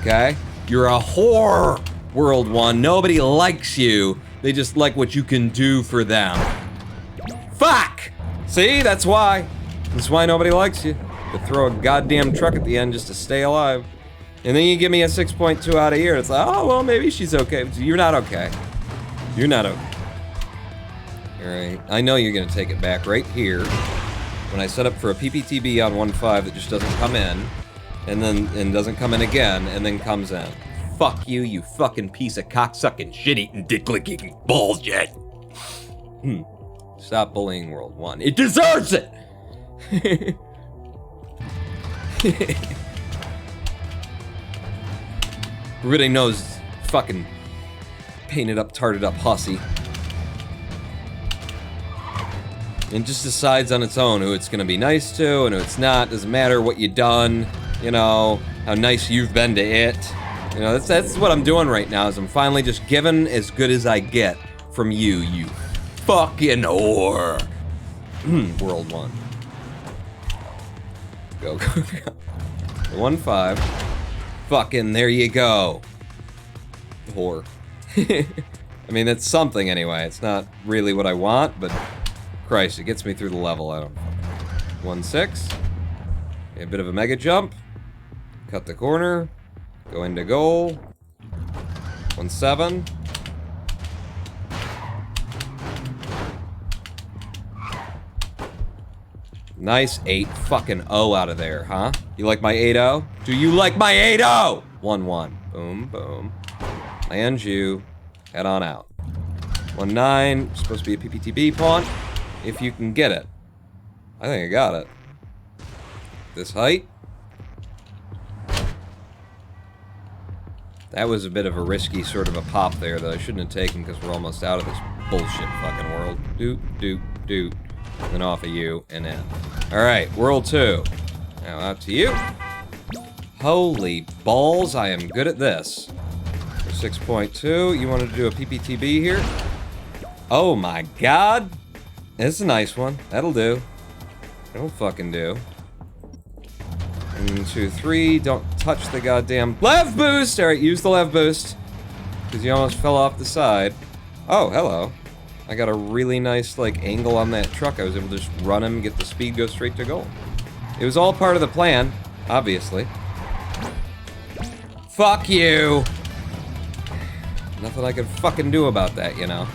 okay? You're a whore! World 1, nobody likes you. They just like what you can do for them. Fuck! See, that's why. That's why nobody likes you. To throw a goddamn truck at the end just to stay alive. And then you give me a 6.2 out of here. It's like, oh, well, maybe she's okay. You're not okay. You're not okay. Alright, I know you're gonna take it back right here. When I set up for a PPTB on 1.5 that just doesn't come in, and doesn't come in again, and then comes in. Fuck you, you fucking piece of cocksucking, shit-eating, dick-licking bullshit. Stop bullying World 1. It deserves it! Everybody knows fucking painted up, tarted up hussy. And just decides on its own who it's gonna be nice to and who it's not. Doesn't matter what you done, you know, how nice you've been to it. You know, that's what I'm doing right now, is I'm finally just giving as good as I get from you, you fucking whore. World 1. Go, go, go. 1.5. Fucking, there you go. Whore. I mean, it's something anyway. It's not really what I want, but Christ, it gets me through the level. I don't. 1.6. A bit of a mega jump. Cut the corner. Go into goal. 1.7. Nice 8 fucking O out of there, huh? You like my 8-0? Do you like my 8-0? 1-1. Boom, boom. Land you. Head on out. 1-9. Supposed to be a PPTB pawn. If you can get it. I think I got it. This height. That was a bit of a risky sort of a pop there that I shouldn't have taken because we're almost out of this bullshit fucking world. Doot, doot, doot. Then off of you and in. Alright, World 2. Now out to you. Holy balls, I am good at this. 6.2, you wanted to do a PPTB here? Oh my god! This is a nice one. That'll do. That'll fucking do. 1, 2, 3, don't touch the goddamn lev boost! Alright, use the lev boost. Because you almost fell off the side. Oh, hello. I got a really nice, like, angle on that truck. I was able to just run him, get the speed, go straight to goal. It was all part of the plan, obviously. Fuck you! Nothing I could fucking do about that, you know.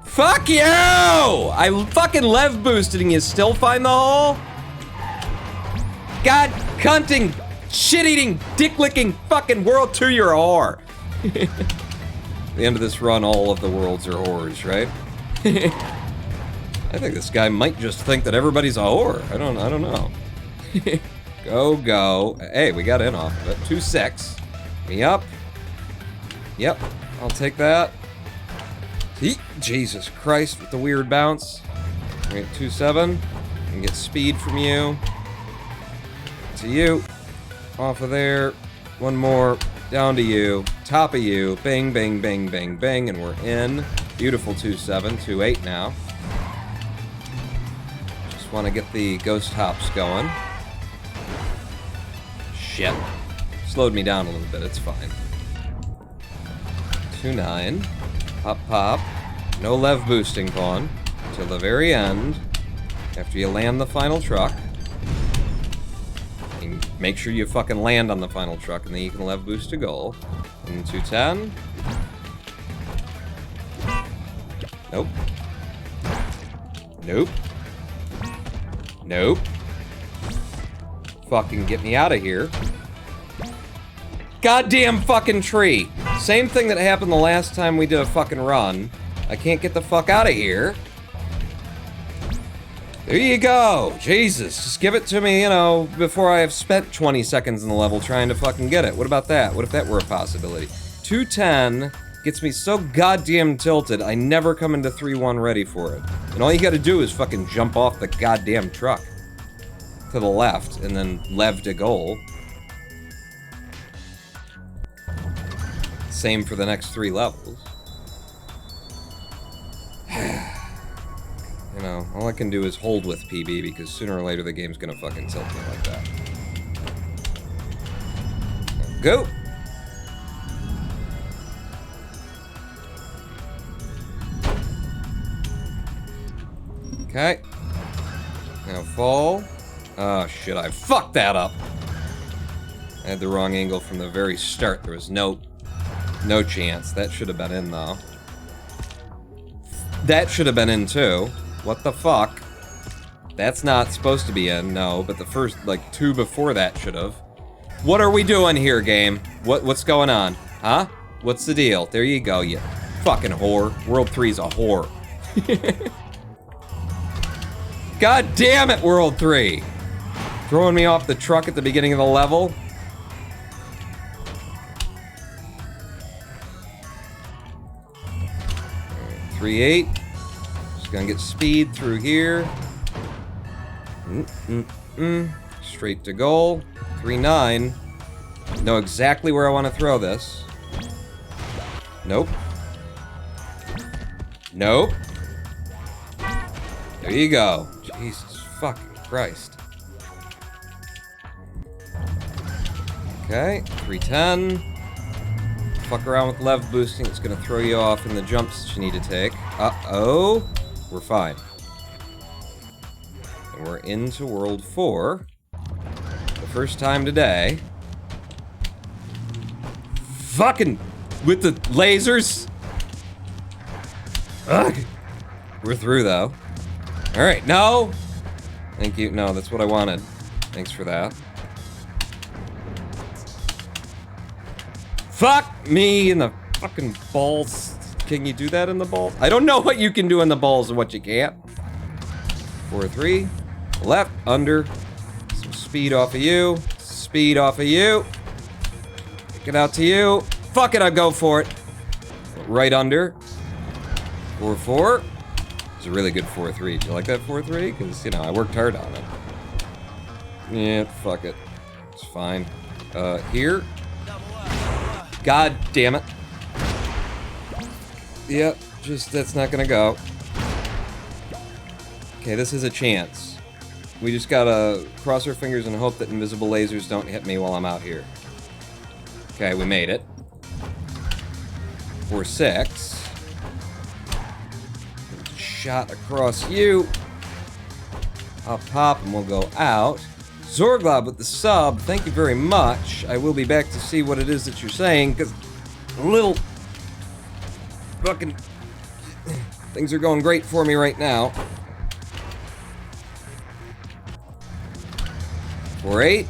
Fuck you! I fucking lev boosted and you still find the hole? God, cunting, shit-eating, dick-licking fucking World 2, you're a whore. The end of this run, all of the worlds are whores, right? I think this guy might just think that everybody's a whore. I don't know. Go, go. Hey, we got in off of it. 2-6. Me up. Yep, I'll take that. Jesus Christ, with the weird bounce. We're at 2-7. And get speed from you. To you. Off of there. One more. Down to you. Top of you. Bang, bang, bang, bang, bang. And we're in. Beautiful 2-7. 2-8 now. Just want to get the ghost hops going. Shit. Slowed me down a little bit. It's fine. 2-9. Pop, pop. No lev boosting pawn. Till the very end. After you land the final truck. And make sure you fucking land on the final truck, and then you can lev boost to goal. And 2-10. Nope. Nope. Nope. Fucking get me out of here. Goddamn fucking tree. Same thing that happened the last time we did a fucking run. I can't get the fuck out of here. There you go. Jesus, just give it to me, you know, before I have spent 20 seconds in the level trying to fucking get it. What about that? What if that were a possibility? 2-10 gets me so goddamn tilted, I never come into 3-1 ready for it. And all you gotta do is fucking jump off the goddamn truck. To the left, and then lev to goal. Same for the next 3 levels. You know, all I can do is hold with PB, because sooner or later the game's gonna fucking tilt me like that. Go! Okay. Now fall. Oh shit, I fucked that up. I had the wrong angle from the very start. There was no chance. That should have been in though. That should have been in too. What the fuck? That's not supposed to be in, no, but the first, like, 2 before that should have. What are we doing here, game? What's going on? Huh? What's the deal? There you go, you fucking whore. World 3's a whore. God damn it, World 3! Throwing me off the truck at the beginning of the level. Alright, 3-8. Just gonna get speed through here. Straight to goal. 3-9. Know exactly where I want to throw this. Nope. Nope. There you go. Jesus fucking Christ. Okay, 3-10. Fuck around with lev boosting. It's gonna throw you off in the jumps that you need to take. Uh-oh. We're fine. And we're into World 4. The first time today. Fucking with the lasers. Ugh. We're through though. Alright, no! Thank you. No, that's what I wanted. Thanks for that. Fuck me in the fucking balls. Can you do that in the balls? I don't know what you can do in the balls and what you can't. 4-3. Left, under. Some speed off of you. Speed off of you. Kick it out to you. Fuck it, I'll go for it. Right under. 4-4. It's a really good 4-3. Do you like that 4-3? Because, you know, I worked hard on it. Yeah, fuck it. It's fine. Here. God damn it. Yep, just, that's not gonna go. Okay, this is a chance. We just gotta cross our fingers and hope that invisible lasers don't hit me while I'm out here. Okay, we made it. 4-6. Shot across you. I'll pop and we'll go out. Zorglob with the sub, thank you very much. I will be back to see what it is that you're saying, because a little fucking things are going great for me right now. 4-8.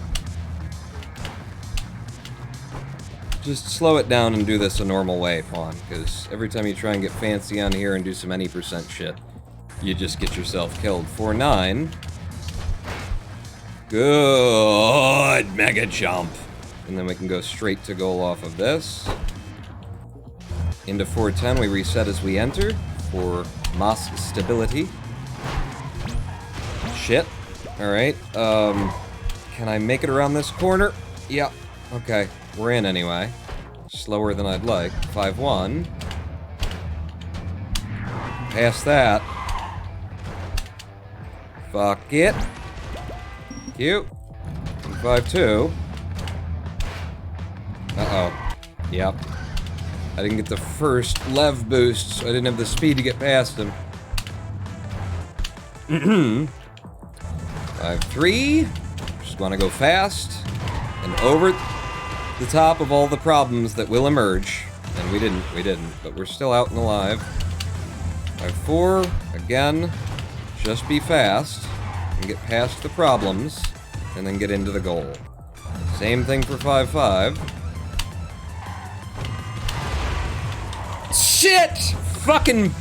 Just slow it down and do this a normal way, Fawn, because every time you try and get fancy on here and do some any percent shit, you just get yourself killed. 4-9. Good mega jump. And then we can go straight to goal off of this. Into 4-10, we reset as we enter for mass stability. Shit. Alright, can I make it around this corner? Yep. Okay, we're in anyway. Slower than I'd like. 5-1. Past that. Fuck it. Cute. 5-2. Uh-oh. Yep. I didn't get the first lev boost, so I didn't have the speed to get past him. 5-3. Just want to go fast and over the top of all the problems that will emerge. And we didn't, but we're still out and alive. 5-4. Again, just be fast and get past the problems and then get into the goal. Same thing for 5-5. Shit! Fucking...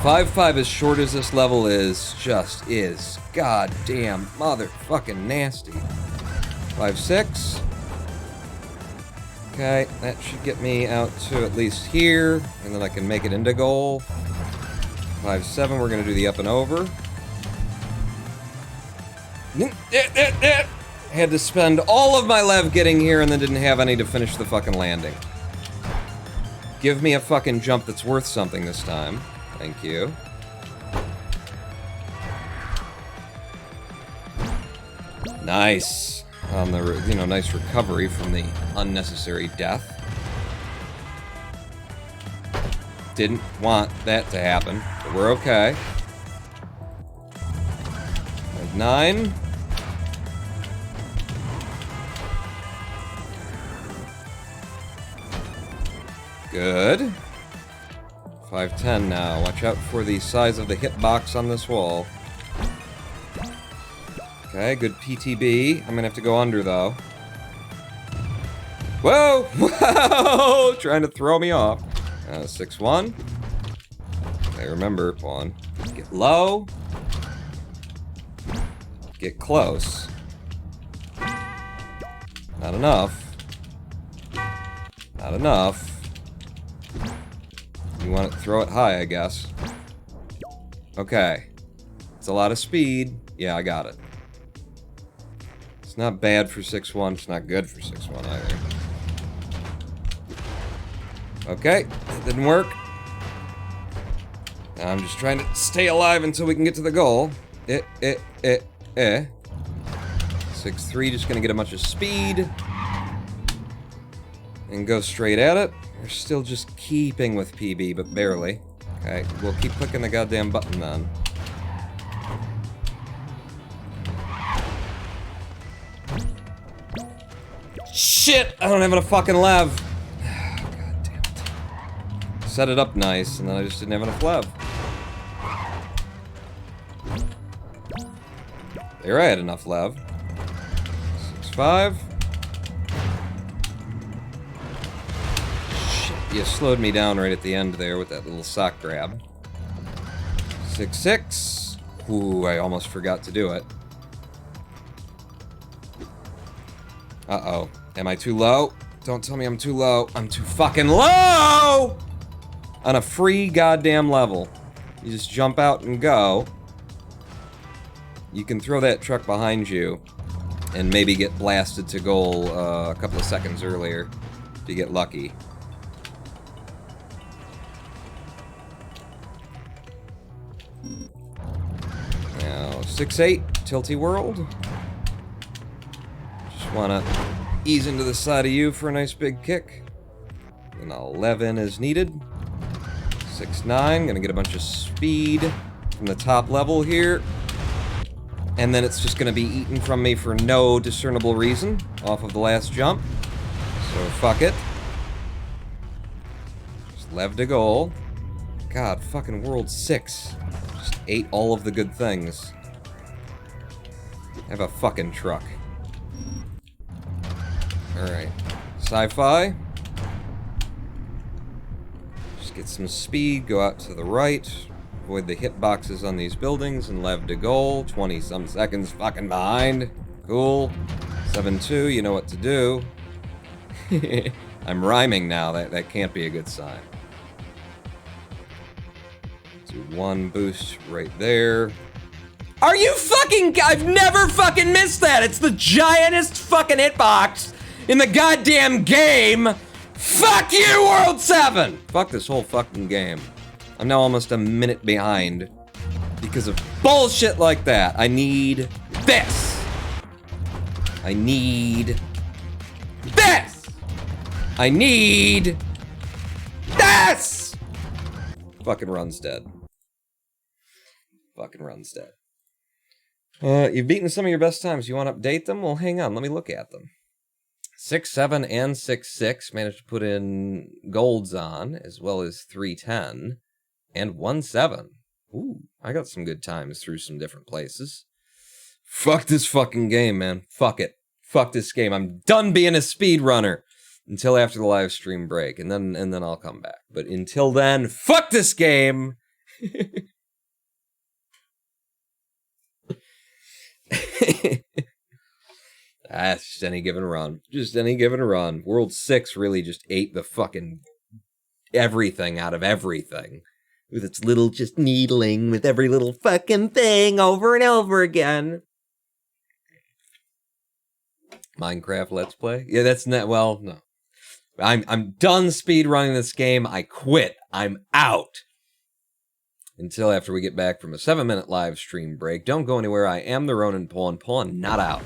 5-5, as short as this level is, just is goddamn motherfucking nasty. 5-6. Okay, that should get me out to at least here, and then I can make it into goal. 5-7, we're gonna do the up and over. Had to spend all of my lev getting here and then didn't have any to finish the fucking landing. Give me a fucking jump that's worth something this time. Thank you. Nice. On the, you know, nice recovery from the unnecessary death. Didn't want that to happen, but we're okay. 9. Good. 510 now. Watch out for the size of the hitbox on this wall. Okay, good PTB. I'm gonna have to go under, though. Whoa! Whoa! Trying to throw me off. 6-1. Okay, remember, pawn. Get low. Get close. Not enough. Not enough. You want to throw it high, I guess. Okay. It's a lot of speed. Yeah, I got it. It's not bad for 6-1. It's not good for 6-1 either. Okay. That didn't work. Now I'm just trying to stay alive until we can get to the goal. 6-3, just gonna get a bunch of speed. And go straight at it. We're still just keeping with PB, but barely. Okay, we'll keep clicking the goddamn button then. Shit! I don't have enough fucking lev. God damn it. Set it up nice, and then I just didn't have enough lev. There I had enough lev. 6-5. You slowed me down right at the end there with that little sock grab. 6-6. Ooh, I almost forgot to do it. Uh-oh. Am I too low? Don't tell me I'm too low. I'm too fucking low! On a free goddamn level. You just jump out and go. You can throw that truck behind you and maybe get blasted to goal a couple of seconds earlier if you get lucky. Now, 6-8, Tilty World. Just wanna ease into the side of you for a nice big kick. And 11 is needed. 6-9, gonna get a bunch of speed from the top level here. And then it's just gonna be eaten from me for no discernible reason off of the last jump. So fuck it. Just lev to goal. God, fucking World 6. Just ate all of the good things. Have a fucking truck. Alright. Sci-fi. Just get some speed, go out to the right. Avoid the hitboxes on these buildings and lev to goal. 20-some seconds fucking behind. Cool. 7-2, you know what to do. I'm rhyming now, that can't be a good sign. Do one boost right there. Are you fucking... I've never fucking missed that! It's the giantest fucking hitbox in the goddamn game! Fuck you, World 7! Fuck this whole fucking game. I'm now almost a minute behind because of bullshit like that. I need this! I need this! I need this! Fucking run's dead. Fucking run's dead. You've beaten some of your best times. You want to update them? Well, hang on. Let me look at them. 6-7 and 6-6 managed to put in golds on, as well as 3-10 and 1-7. Ooh, I got some good times through some different places. Fuck this fucking game, man. Fuck it. Fuck this game. I'm done being a speedrunner until after the live stream break, and then I'll come back. But until then, fuck this game. That's just any given run. Just any given run. World 6 really just ate the fucking everything out of everything. With its little just needling with every little fucking thing over and over again. Minecraft Let's Play? Yeah, that's not, well, no. I'm done speedrunning this game. I quit. I'm out. Until after we get back from a 7-minute live stream break. Don't go anywhere. I am the Ronin Pawn, not out.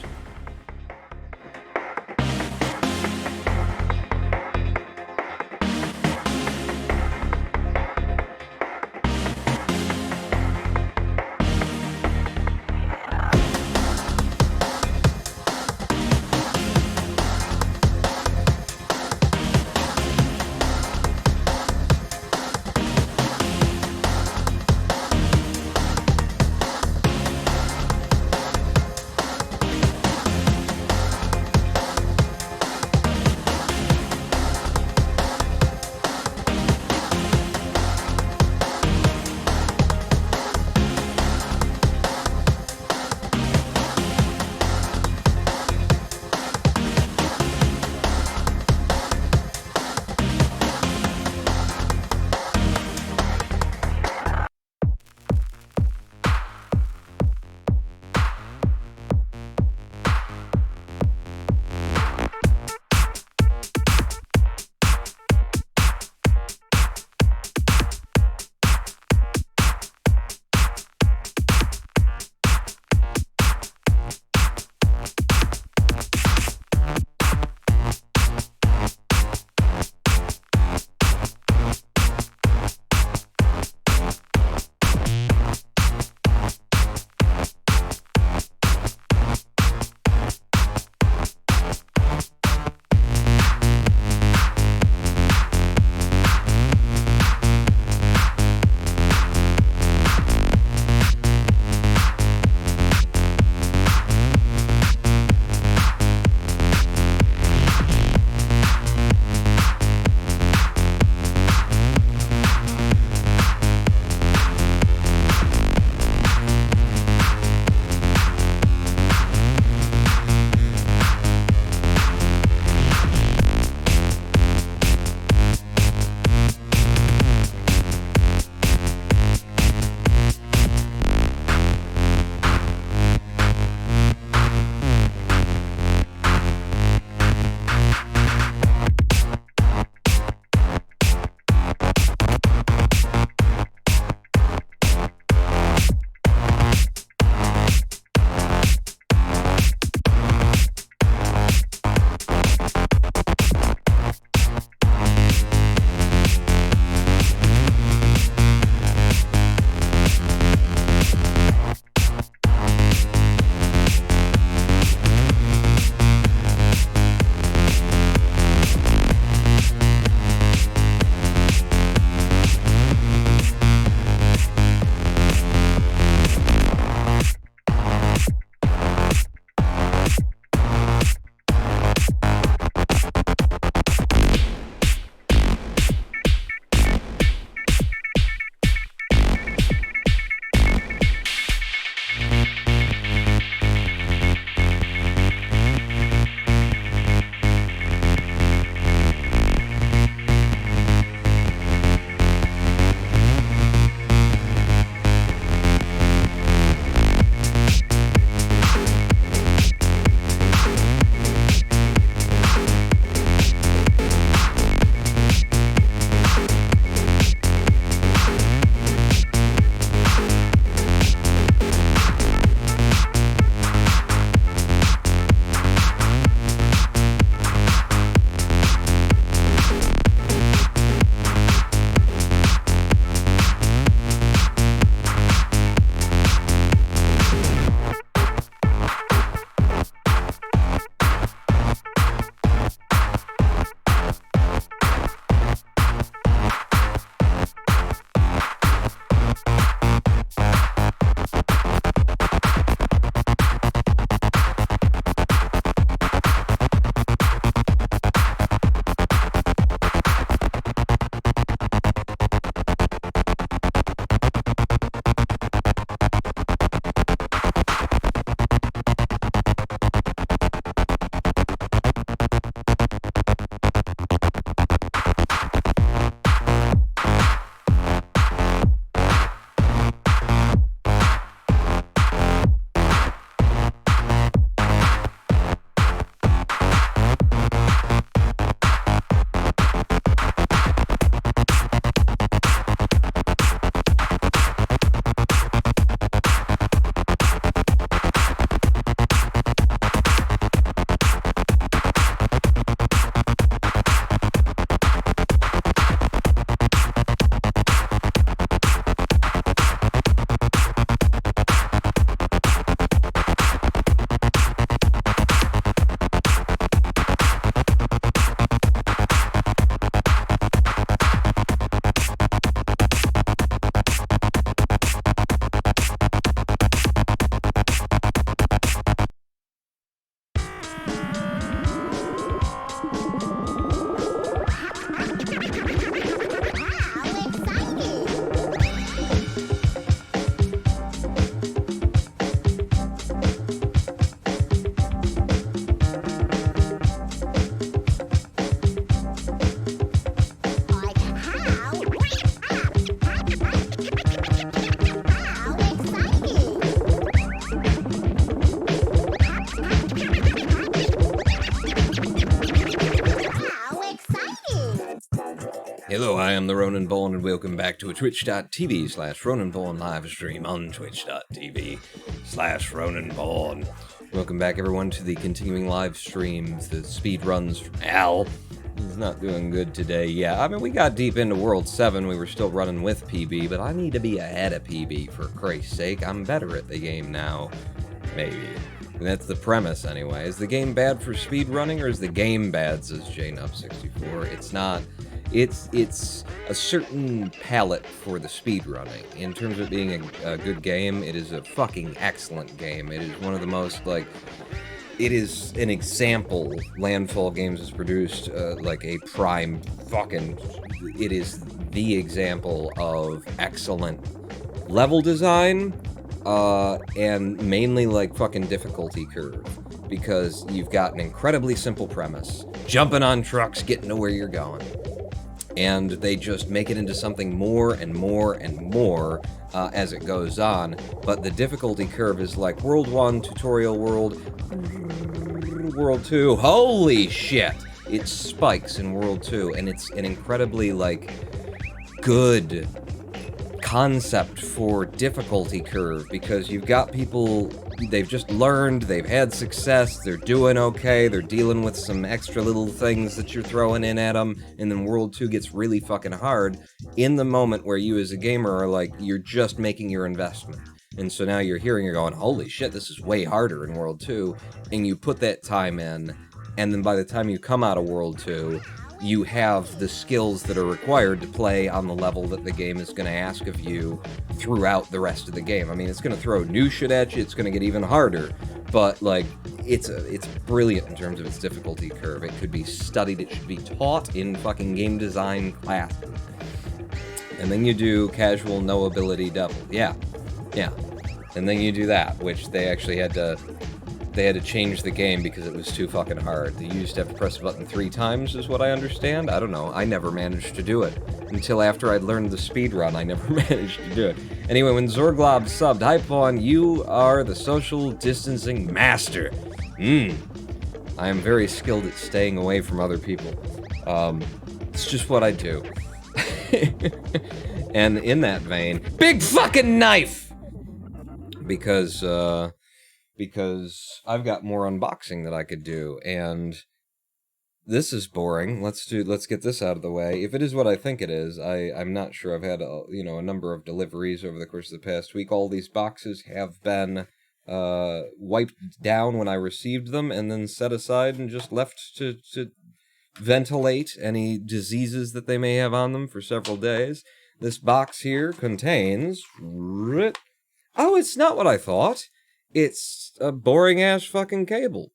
Hello, I am the Ronan Bowen, and welcome back to a twitch.tv/Ronan Bowen live stream on twitch.tv/Ronan Bowen. Welcome back, everyone, to the continuing live streams, the speed runs from Al. He's not doing good today. Yeah, I mean, we got deep into World 7. We were still running with PB, but I need to be ahead of PB, for Christ's sake. I'm better at the game now. Maybe. And that's the premise, anyway. Is the game bad for speedrunning, or is the game bad, says JNUP64? It's not. It's a certain palette for the speedrunning. In terms of being a good game, it is a fucking excellent game. It is one of the most, like... It is an example Landfall Games has produced, like a prime fucking... It is the example of excellent level design, and mainly, like, fucking difficulty curve. Because you've got an incredibly simple premise. Jumping on trucks, getting to where you're going. And they just make it into something more and more and more as it goes on. But the difficulty curve is like World 1, Tutorial World, World 2. Holy shit! It spikes in World 2, and it's an incredibly, like, good concept for difficulty curve, because you've got people, they've just learned, they've had success, they're doing okay, they're dealing with some extra little things that you're throwing in at them, and then World 2 gets really fucking hard in the moment where you as a gamer are like, you're just making your investment. And so now you're hearing, you're going, holy shit, this is way harder in World 2, and you put that time in, and then by the time you come out of World 2, you have the skills that are required to play on the level that the game is going to ask of you throughout the rest of the game. I mean, it's going to throw new shit at you, it's going to get even harder, but, like, it's brilliant in terms of its difficulty curve. It could be studied, it should be taught in fucking game design classes. And then you do casual, no ability devil. Yeah. And then you do that, which they actually had to change the game because it was too fucking hard. You used to have to press a button 3 times, is what I understand. I don't know. I never managed to do it. Until after I'd learned the speedrun, I never managed to do it. Anyway, when Zorglob subbed, hi Pawn, you are the social distancing master. I am very skilled at staying away from other people. It's just what I do. And in that vein, big fucking knife! Because I've got more unboxing that I could do, and this is boring. Let's get this out of the way. If it is what I think it is, I'm not sure. I've had a number of deliveries over the course of the past week. All these boxes have been wiped down when I received them, and then set aside and just left to ventilate any diseases that they may have on them for several days. This box here contains... Oh, it's not what I thought. It's a boring-ass fucking cable.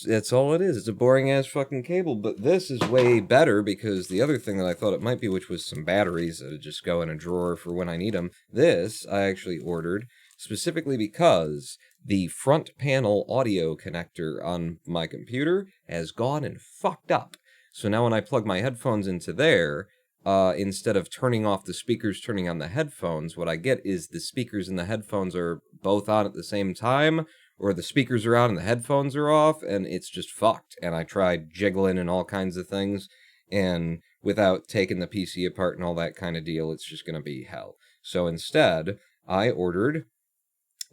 That's all it is. It's a boring-ass fucking cable, but this is way better because the other thing that I thought it might be, which was some batteries that would just go in a drawer for when I need them, this I actually ordered specifically because the front panel audio connector on my computer has gone and fucked up. So now when I plug my headphones into there, instead of turning off the speakers, turning on the headphones, what I get is the speakers and the headphones are both on at the same time, or the speakers are on and the headphones are off, and it's just fucked. And I tried jiggling and all kinds of things, and without taking the PC apart and all that kind of deal, it's just going to be hell. So instead, I ordered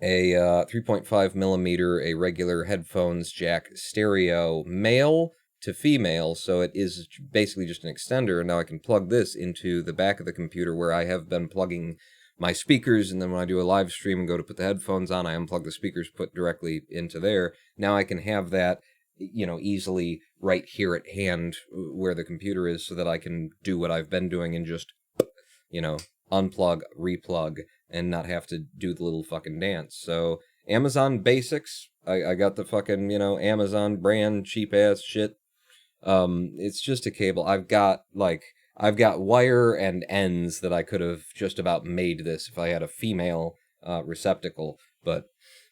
a 3.5 millimeter, a regular headphones jack stereo male to female, so it is basically just an extender, and now I can plug this into the back of the computer where I have been plugging my speakers, and then when I do a live stream and go to put the headphones on, I unplug the speakers, put directly into there. Now I can have that, easily right here at hand where the computer is, so that I can do what I've been doing and just, unplug, replug, and not have to do the little fucking dance. So, Amazon Basics, I got the fucking, Amazon brand cheap-ass shit. It's just a cable. I've got wire and ends that I could have just about made this if I had a female receptacle, but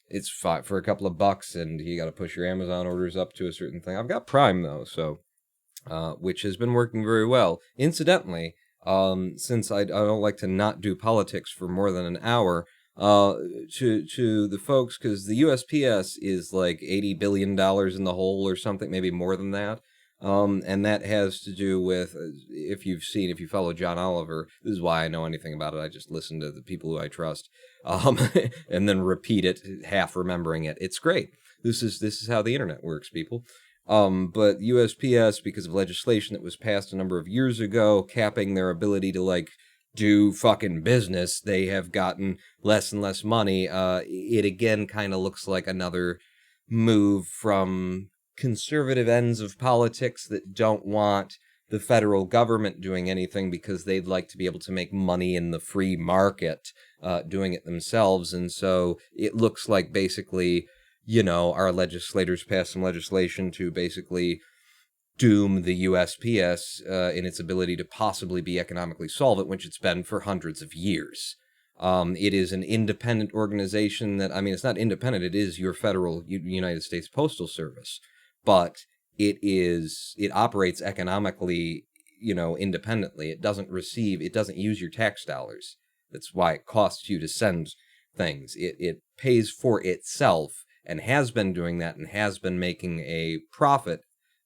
it's fine for a couple of bucks, and you gotta push your Amazon orders up to a certain thing. I've got Prime though, so which has been working very well. Incidentally, since I don't like to not do politics for more than an hour, to the folks, because the USPS is like $80 billion in the hole or something, maybe more than that. And that has to do with, if you follow John Oliver, this is why I know anything about it. I just listen to the people who I trust, and then repeat it, half remembering it. It's great. This is how the internet works, people. But USPS, because of legislation that was passed a number of years ago, capping their ability to, like, do fucking business, they have gotten less and less money. It again kind of looks like another move from conservative ends of politics that don't want the federal government doing anything because they'd like to be able to make money in the free market, doing it themselves. And so it looks like basically, our legislators passed some legislation to basically doom the USPS in its ability to possibly be economically solvent, which it's been for hundreds of years. It is an independent organization that, it's not independent, it is your federal United States Postal Service, but it operates economically, independently. It doesn't use your tax dollars. That's why it costs you to send things. It pays for itself and has been doing that and has been making a profit,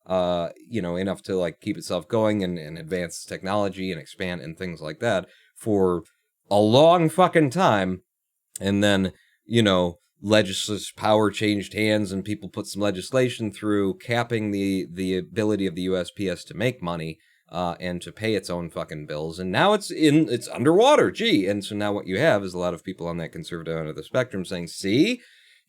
enough to, like, keep itself going and advance technology and expand and things like that for a long fucking time. And then, legislative power changed hands and people put some legislation through capping the ability of the USPS to make money, and to pay its own fucking bills. And now it's underwater. Gee. And so now what you have is a lot of people on that conservative end of the spectrum saying, see,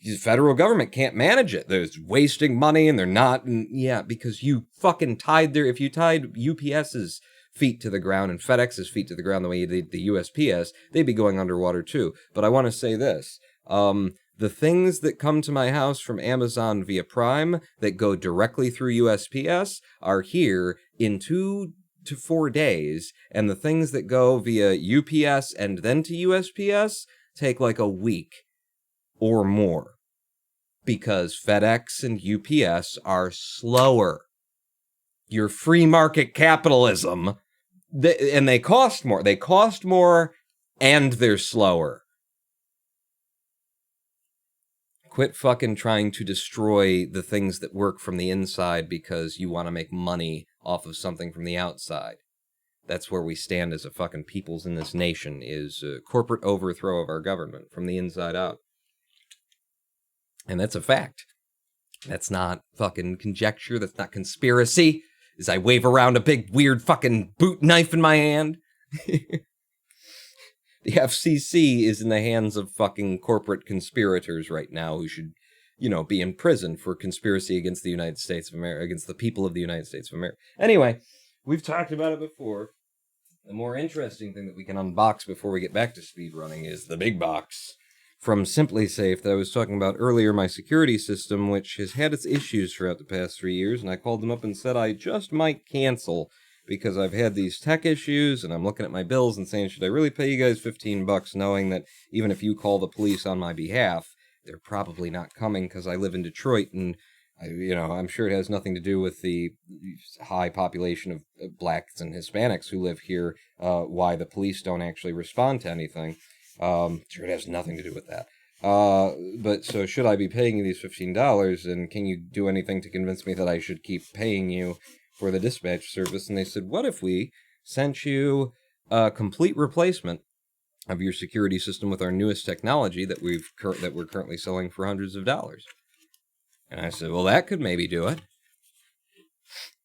the federal government can't manage it. They're wasting money and they're not. And yeah, because you fucking if you tied UPS's feet to the ground and FedEx's feet to the ground the way you did the USPS, they'd be going underwater too. But I want to say this. The things that come to my house from Amazon via Prime that go directly through USPS are here in 2 to 4 days. And the things that go via UPS and then to USPS take like a week or more, because FedEx and UPS are slower. Your free market capitalism, and they cost more. They cost more, and they're slower. Quit fucking trying to destroy the things that work from the inside because you want to make money off of something from the outside. That's where we stand as a fucking peoples in this nation, is a corporate overthrow of our government from the inside out. And that's a fact. That's not fucking conjecture. That's not conspiracy. As I wave around a big, weird fucking boot knife in my hand. The FCC is in the hands of fucking corporate conspirators right now who should, be in prison for conspiracy against the United States of America, against the people of the United States of America. Anyway, we've talked about it before. The more interesting thing that we can unbox before we get back to speedrunning is the big box from SimpliSafe that I was talking about earlier, my security system, which has had its issues throughout the past 3 years, and I called them up and said I just might cancel because I've had these tech issues, and I'm looking at my bills and saying, should I really pay you guys $15, knowing that even if you call the police on my behalf, they're probably not coming because I live in Detroit, and I'm sure it has nothing to do with the high population of blacks and Hispanics who live here, why the police don't actually respond to anything. Sure, it has nothing to do with that. But so should I be paying you these $15, and can you do anything to convince me that I should keep paying you for the dispatch service? And they said, what if we sent you a complete replacement of your security system with our newest technology that we're currently selling for hundreds of dollars? And I said, well, that could maybe do it.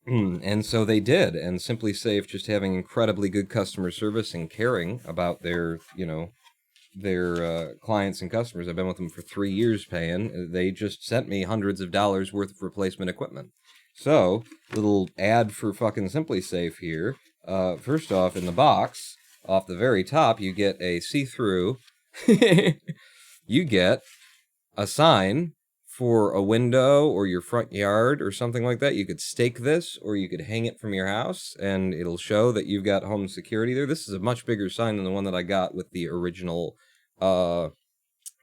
And so they did, and SimpliSafe, just having incredibly good customer service and caring about their clients and customers. I've been with them for 3 years paying. They just sent me hundreds of dollars worth of replacement equipment. So, little ad for fucking SimpliSafe here. First off, in the box, off the very top, you get a see-through. You get a sign for a window or your front yard or something like that. You could stake this, or you could hang it from your house, and it'll show that you've got home security there. This is a much bigger sign than the one that I got with the original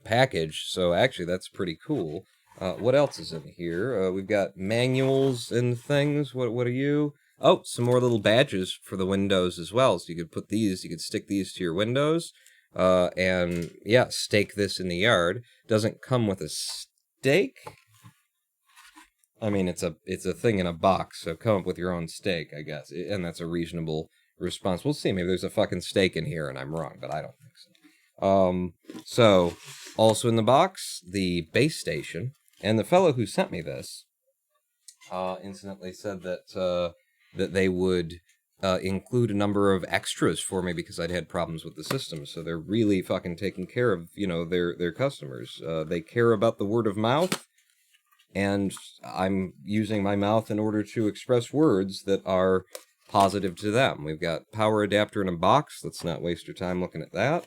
package, so actually that's pretty cool. What else is in here? We've got manuals and things. What are you? Oh, some more little badges for the windows as well. So you could stick these to your windows, and yeah, stake this in the yard. Doesn't come with a stake. I mean, it's a thing in a box, so come up with your own steak, I guess. And that's a reasonable response. We'll see. Maybe there's a fucking steak in here and I'm wrong, but I don't think so. So, also in the box, the base station. And the fellow who sent me this, incidentally said that they would include a number of extras for me because I'd had problems with the system. So they're really fucking taking care of, their customers. They care about the word of mouth. And I'm using my mouth in order to express words that are positive to them. We've got power adapter in a box. Let's not waste your time looking at that.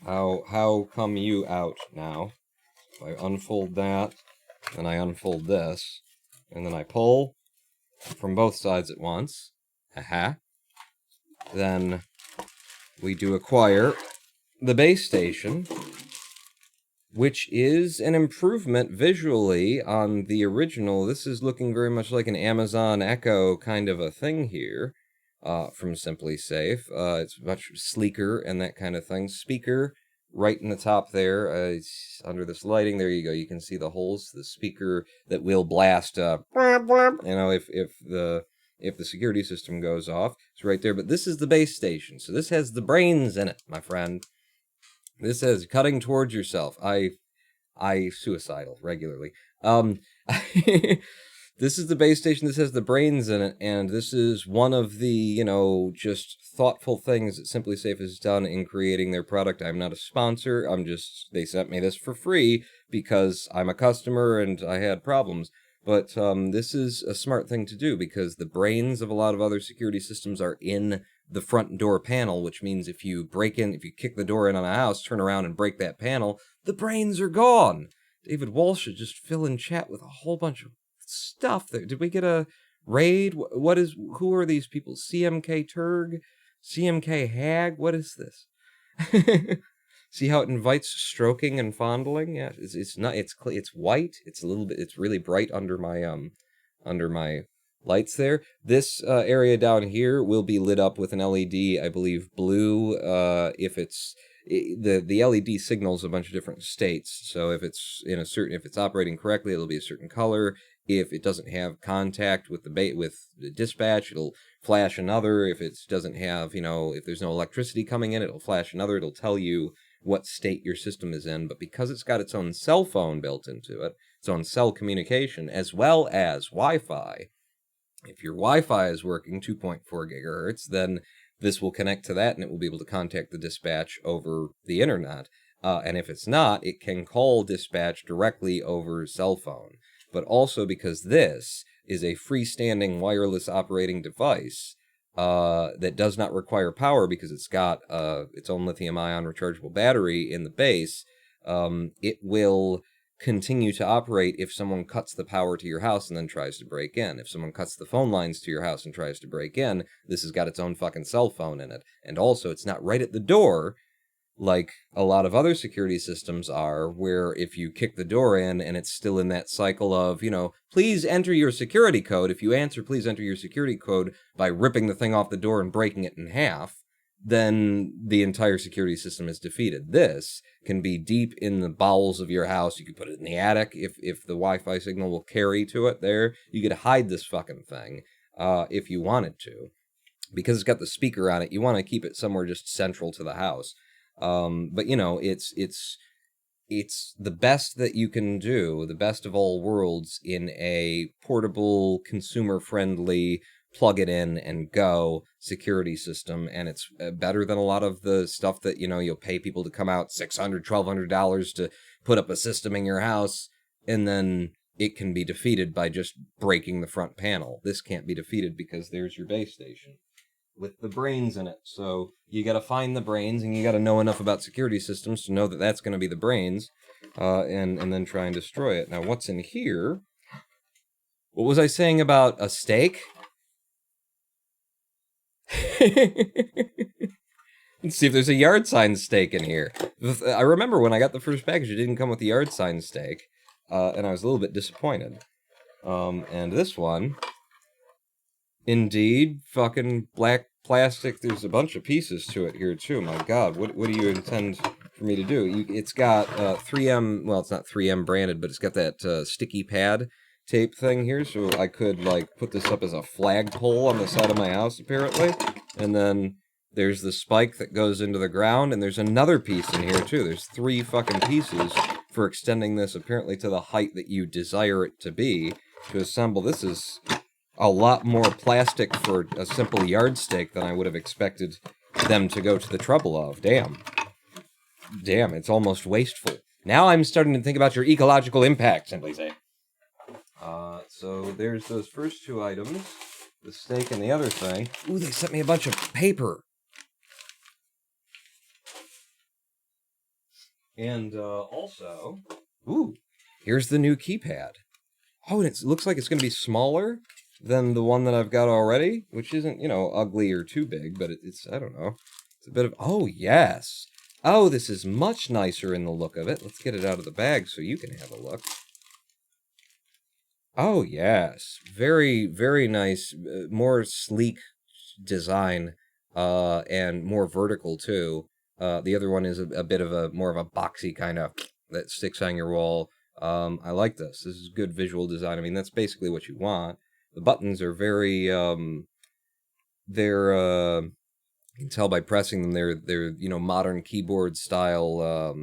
How come you out now? If I unfold that, then I unfold this, and then I pull from both sides at once. Aha. Then we do acquire the base station, which is an improvement visually on the original. This is looking very much like an Amazon Echo kind of a thing here, from Simply Safe. It's much sleeker and that kind of thing. Speaker right in the top there, it's under this lighting. There you go. You can see the holes. The speaker that will blast, if the security system goes off. It's right there. But this is the base station, so this has the brains in it, my friend. This says cutting towards yourself. I suicidal regularly. This is the base station. This has the brains in it, and this is one of the, just thoughtful things that Simply Safe has done in creating their product. I'm not a sponsor. They sent me this for free because I'm a customer and I had problems. But this is a smart thing to do because the brains of a lot of other security systems are in the front door panel, which means if you kick the door in on a house, turn around and break that panel, the brains are gone. David Walsh should just fill in chat with a whole bunch of stuff there. Did we get a raid? Who are these people? CMK Turg? CMK Hag? What is this? See how it invites stroking and fondling? Yeah, it's white. It's really bright under my lights there. This area down here will be lit up with an LED, I believe blue. The LED signals a bunch of different states. So if it's operating correctly, it'll be a certain color. If it doesn't have contact with the dispatch, it'll flash another. If it doesn't have, if there's no electricity coming in, it'll flash another. It'll tell you what state your system is in. But because it's got its own cell phone built into it, its own cell communication, as well as Wi-Fi, if your Wi-Fi is working 2.4 gigahertz, then this will connect to that and it will be able to contact the dispatch over the internet. And if it's not, it can call dispatch directly over cell phone. But also because this is a freestanding wireless operating device that does not require power because it's got its own lithium-ion rechargeable battery in the base, it will continue to operate if someone cuts the power to your house and then tries to break in. If someone cuts the phone lines to your house and tries to break in, this has got its own fucking cell phone in it. And also, it's not right at the door like a lot of other security systems are, where if you kick the door in and it's still in that cycle of, please enter your security code. If you answer, please enter your security code by ripping the thing off the door and breaking it in half, then the entire security system is defeated. This can be deep in the bowels of your house. You could put it in the attic if the Wi-Fi signal will carry to it there. You could hide this fucking thing if you wanted to. Because it's got the speaker on it, you want to keep it somewhere just central to the house. But it's the best that you can do, the best of all worlds in a portable, consumer-friendly, plug it in and go security system, and it's better than a lot of the stuff that, you'll pay people to come out $600, $1,200 to put up a system in your house, and then it can be defeated by just breaking the front panel. This can't be defeated because there's your base station with the brains in it. So you got to find the brains, and you got to know enough about security systems to know that that's going to be the brains, and then try and destroy it. Now, what's in here? What was I saying about a steak? Let's see if there's a yard sign steak in here. I remember when I got the first package, it didn't come with the yard sign steak, and I was a little bit disappointed. And this one, indeed, fucking black plastic. There's a bunch of pieces to it here too. My God, what do you intend for me to do. It's got 3M, well, it's not 3M branded, but it's got that sticky pad tape thing here, so I could, like, put this up as a flagpole on the side of my house, apparently. And then there's the spike that goes into the ground, and there's another piece in here, too. There's 3 fucking pieces for extending this, apparently, to the height that you desire it to be to assemble. This is a lot more plastic for a simple yardstick than I would have expected them to go to the trouble of. Damn. Damn, it's almost wasteful. Now I'm starting to think about your ecological impact, simply say. So there's those first 2 items, the steak and the other thing. Ooh, they sent me a bunch of paper. And also, ooh, here's the new keypad. Oh, and it looks like it's going to be smaller than the one that I've got already, which isn't, you know, ugly or too big, but it's, I don't know. It's a bit of, oh, yes. Oh, this is much nicer in the look of it. Let's get it out of the bag so you can have a look. Oh, yes. Very, very nice. More sleek design, and more vertical, too. The other one is a bit of a, more of a boxy kind of, that sticks on your wall. I like this. This is good visual design. I mean, that's basically what you want. The buttons are very, they're, you can tell by pressing them, they're you know, modern keyboard style,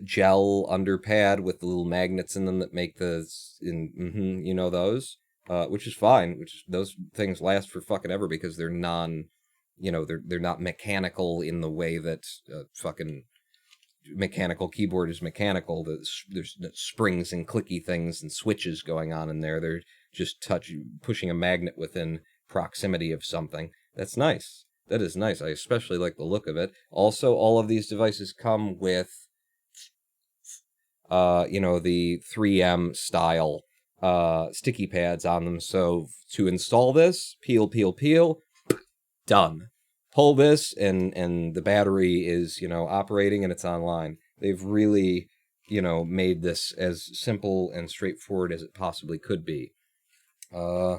gel underpad with the little magnets in them that make the, you know those, which is fine. Those things last for fucking ever because they're you know, they're not mechanical in the way that fucking mechanical keyboard is mechanical. There's springs and clicky things and switches going on in there. They're just pushing a magnet within proximity of something. That's nice. That is nice. I especially like the look of it. Also, all of these devices come with, you know, the 3M style sticky pads on them. So to install this, peel, done. Pull this, and the battery is, you know, operating and it's online. They've really, you know, made this as simple and straightforward as it possibly could be. I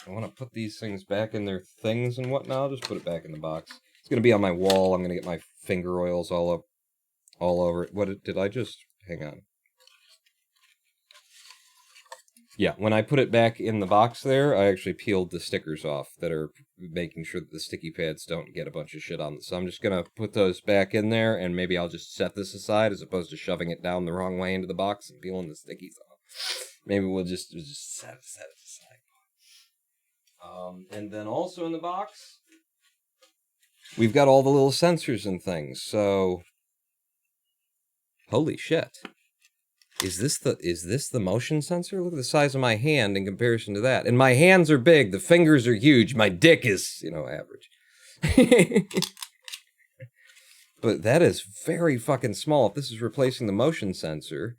want to put these things back in their things and whatnot. I'll just put it back in the box. It's going to be on my wall. I'm going to get my finger oils all over it. What did I just... Hang on. Yeah, when I put it back in the box there, I actually peeled the stickers off that are making sure that the sticky pads don't get a bunch of shit on them. So I'm just going to put those back in there, and maybe I'll just set this aside as opposed to shoving it down the wrong way into the box and peeling the stickies off. Maybe we'll just set it aside. And then also in the box, we've got all the little sensors and things. So, holy shit. Is this the motion sensor? Look at the size of my hand in comparison to that. And my hands are big, the fingers are huge, my dick is, you know, average. But that is very fucking small. If this is replacing the motion sensor,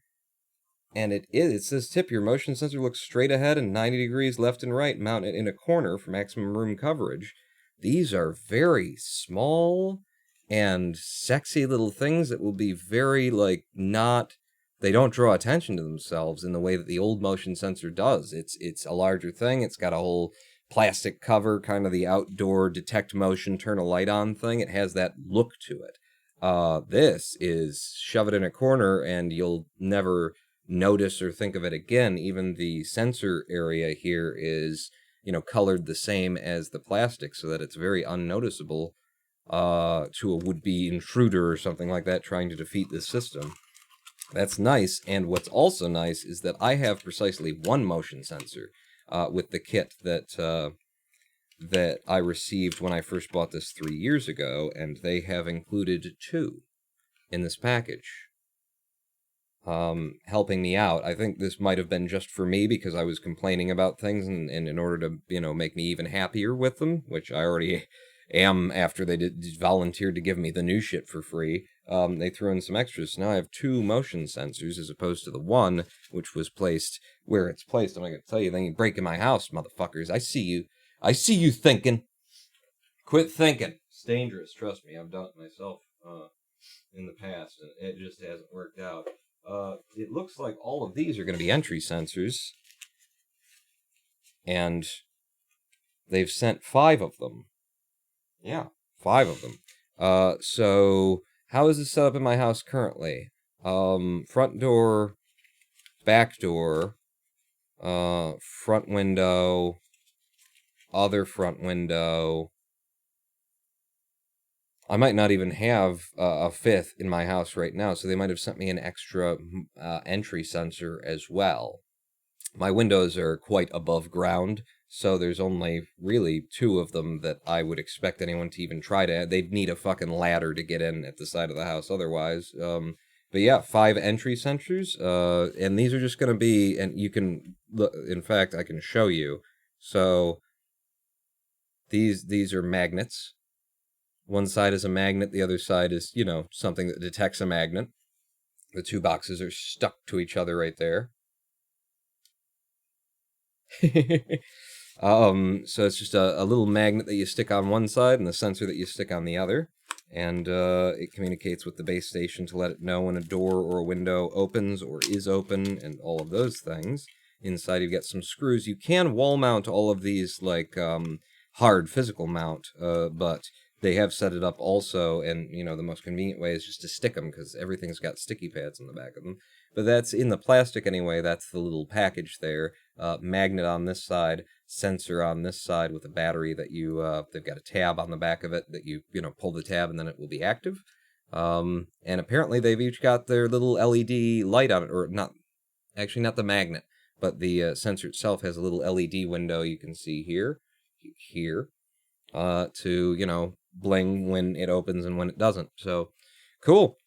and it says tip your motion sensor looks straight ahead and 90 degrees left and right, mount it in a corner for maximum room coverage. These are very small and sexy little things that will be very, like, they don't draw attention to themselves in the way that the old motion sensor does. It's a larger thing. It's got a whole plastic cover, kind of the outdoor detect motion, turn a light on thing. It has that look to it. This is shove it in a corner and you'll never notice or think of it again. Even the sensor area here is, you know, colored the same as the plastic so that it's very unnoticeable to a would-be intruder or something like that trying to defeat this system. That's nice, and what's also nice is that I have precisely one motion sensor with the kit that I received when I first bought this 3 years ago, and they have included 2 in this package. Helping me out. I think this might have been just for me because I was complaining about things, and in order to, you know, make me even happier with them, which I already am after they volunteered to give me the new shit for free, they threw in some extras. So now I have 2 motion sensors as opposed to the one which was placed where it's placed. I'm not going to tell you, they ain't breaking my house, motherfuckers. I see you thinking. Quit thinking. It's dangerous, trust me. I've done it myself in the past, and it just hasn't worked out. It looks like all of these are going to be entry sensors, and they've sent 5 of them. Yeah, 5 of them. So how is this set up in my house currently? Front door, back door, front window, other front window. I might not even have a fifth in my house right now, so they might have sent me an extra entry sensor as well. My windows are quite above ground, so there's only really 2 of them that I would expect anyone to even try to. They'd need a fucking ladder to get in at the side of the house otherwise. But yeah, 5 entry sensors, and these are just going to be, and you can, look, in fact, I can show you. So these are magnets. One side is a magnet, the other side is, you know, something that detects a magnet. The 2 boxes are stuck to each other right there. So it's just a little magnet that you stick on one side and the sensor that you stick on the other. And it communicates with the base station to let it know when a door or a window opens or is open and all of those things. Inside you've got some screws. You can wall mount all of these like hard physical mount, but they have set it up also, and, you know, the most convenient way is just to stick them, because everything's got sticky pads on the back of them. But that's in the plastic anyway, that's the little package there. Magnet on this side, sensor on this side with a battery that you, they've got a tab on the back of it that you pull the tab and then it will be active. And apparently they've each got their little LED light on it, or not, actually not the magnet, but the sensor itself has a little LED window you can see here, to, bling when it opens and when it doesn't. So, cool.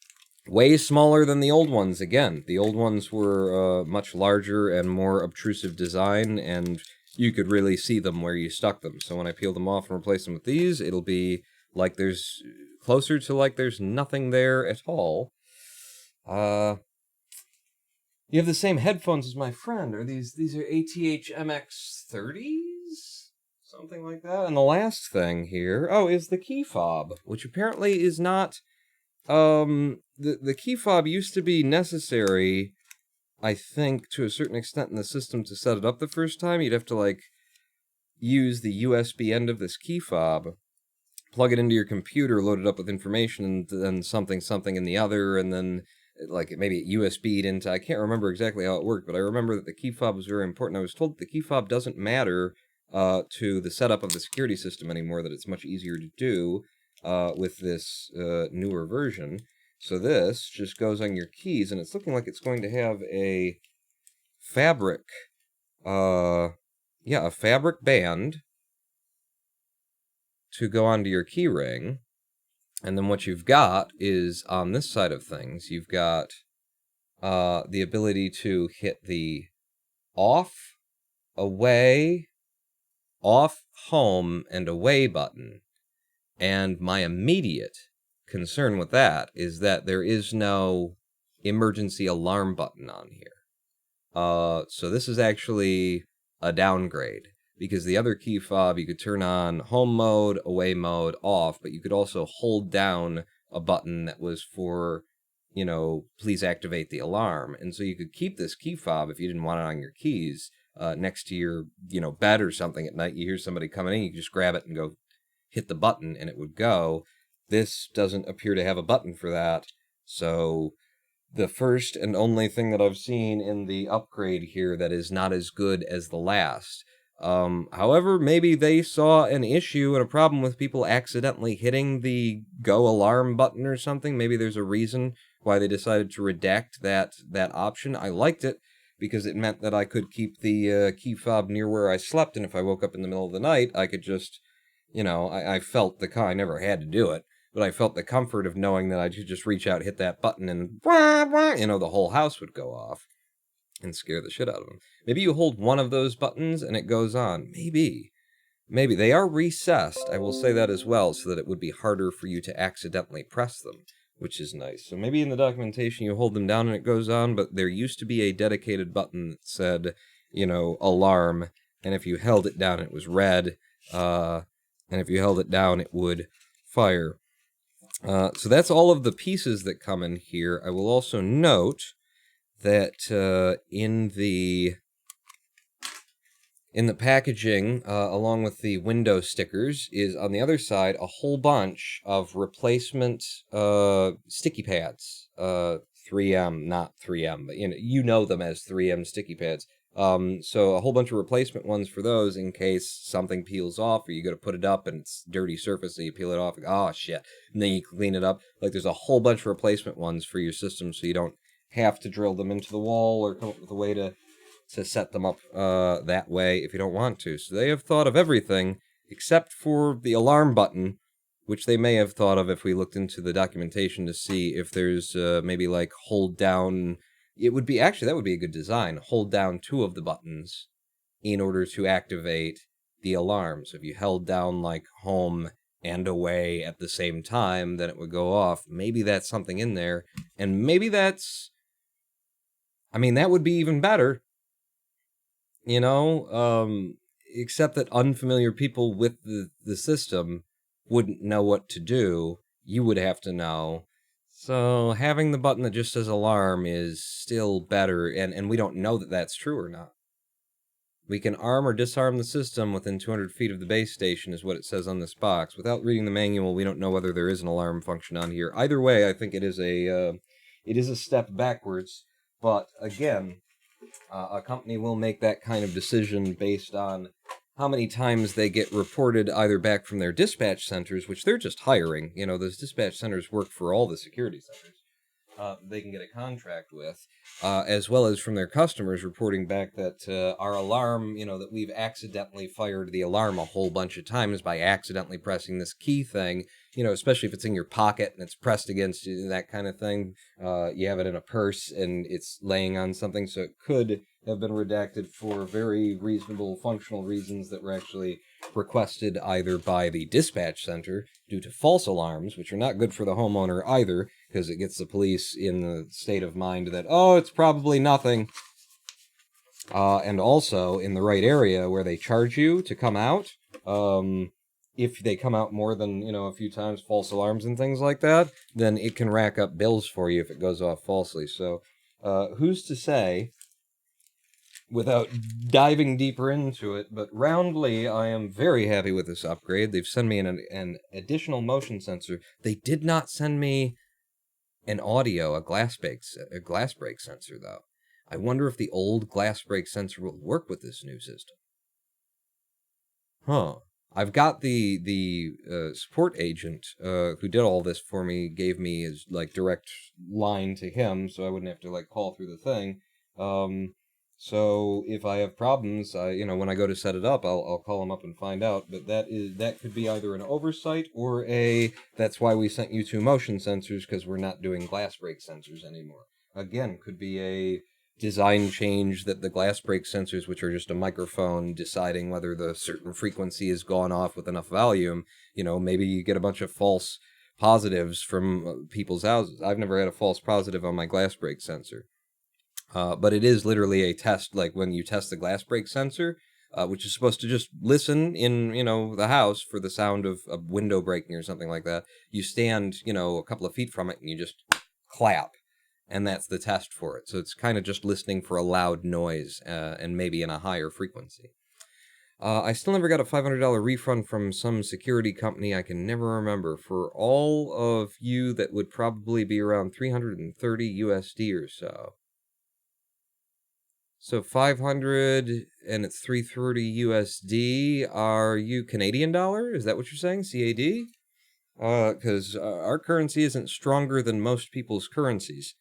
Way smaller than the old ones, again. The old ones were much larger and more obtrusive design, and you could really see them where you stuck them. So when I peel them off and replace them with these, it'll be like there's closer to like there's nothing there at all. You have the same headphones as my friend. Are these are ATH MX30s? Something like that. And the last thing here, is the key fob, which apparently is not, the key fob used to be necessary, I think, to a certain extent in the system to set it up the first time. You'd have to, like, use the USB end of this key fob, plug it into your computer, load it up with information, and then something in the other, and then, like, maybe it USB'd into, I can't remember exactly how it worked, but I remember that the key fob was very important. I was told that the key fob doesn't matter to the setup of the security system anymore, that it's much easier to do with this newer version. So this just goes on your keys, and it's looking like it's going to have a fabric, a fabric band to go onto your key ring. And then what you've got is, on this side of things, you've got the ability to hit the off, away, off, home, and away button. And my immediate concern with that is that there is no emergency alarm button on here. So this is actually a downgrade, because the other key fob, you could turn on home mode, away mode, off, but you could also hold down a button that was for, please activate the alarm. And so you could keep this key fob if you didn't want it on your keys, next to your, bed or something at night. You hear somebody coming in, you can just grab it and go hit the button and it would go. This doesn't appear to have a button for that. So the first and only thing that I've seen in the upgrade here that is not as good as the last. However, maybe they saw an issue and a problem with people accidentally hitting the go alarm button or something. Maybe there's a reason why they decided to redact that option. I liked it because it meant that I could keep the key fob near where I slept, and if I woke up in the middle of the night, I could just, I felt I never had to do it, but I felt the comfort of knowing that I could just reach out, hit that button, and, the whole house would go off and scare the shit out of them. Maybe you hold one of those buttons and it goes on. Maybe. They are recessed, I will say that as well, so that it would be harder for you to accidentally press them, which is nice. So maybe in the documentation you hold them down and it goes on, but there used to be a dedicated button that said, alarm, and if you held it down it was red, and if you held it down it would fire. So that's all of the pieces that come in here. I will also note that in the In the packaging, along with the window stickers, is on the other side a whole bunch of replacement sticky pads. 3M, not 3M, but you know them as 3M sticky pads. So a whole bunch of replacement ones for those in case something peels off, or you go to put it up and it's dirty surface, so you peel it off. Oh shit! And then you clean it up. Like there's a whole bunch of replacement ones for your system, so you don't have to drill them into the wall or come up with a way to set them up that way if you don't want to. So they have thought of everything except for the alarm button, which they may have thought of if we looked into the documentation to see if there's maybe like hold down. It would be actually, that would be a good design. Hold down two of the buttons in order to activate the alarm. So if you held down like home and away at the same time, then it would go off. Maybe that's something in there. And maybe that's, I mean, that would be even better. You know, except that unfamiliar people with the system wouldn't know what to do. You would have to know. So having the button that just says alarm is still better, and we don't know that that's true or not. We can arm or disarm the system within 200 feet of the base station is what it says on this box. Without reading the manual, we don't know whether there is an alarm function on here. Either way, I think it is a step backwards, but again, a company will make that kind of decision based on how many times they get reported either back from their dispatch centers, which they're just hiring. You know, those dispatch centers work for all the security centers. They can get a contract with, as well as from their customers reporting back that our alarm, you know, that we've accidentally fired the alarm a whole bunch of times by accidentally pressing this key thing, you know, especially if it's in your pocket and it's pressed against you, that kind of thing. You have it in a purse and it's laying on something, so it could have been redacted for very reasonable functional reasons that were actually requested either by the dispatch center due to false alarms, which are not good for the homeowner either, because it gets the police in the state of mind that, oh, it's probably nothing. And also in the right area where they charge you to come out. If they come out more than, you know, a few times, false alarms and things like that, then it can rack up bills for you if it goes off falsely. So who's to say, without diving deeper into it, but roundly, I am very happy with this upgrade. They've sent me an additional motion sensor. They did not send me an audio, a glass break sensor, though. I wonder if the old glass break sensor will work with this new system. Huh. I've got the support agent who did all this for me, gave me his like direct line to him, so I wouldn't have to like call through the thing. So if I have problems, you know, when I go to set it up, I'll call him up and find out. But that could be either an oversight or that's why we sent you two motion sensors, because we're not doing glass break sensors anymore. Again, could be a design change that the glass break sensors, which are just a microphone deciding whether the certain frequency has gone off with enough volume, you know, maybe you get a bunch of false positives from people's houses. I've never had a false positive on my glass break sensor. But it is literally a test, like when you test the glass break sensor, which is supposed to just listen in, you know, the house for the sound of a window breaking or something like that. You stand, you know, a couple of feet from it and you just clap. And that's the test for it. So it's kind of just listening for a loud noise and maybe in a higher frequency. I still never got a $500 refund from some security company I can never remember. For all of you, that would probably be around 330 USD or so. So 500 and it's 330 USD. Are you Canadian dollar? Is that what you're saying? CAD? Because our currency isn't stronger than most people's currencies.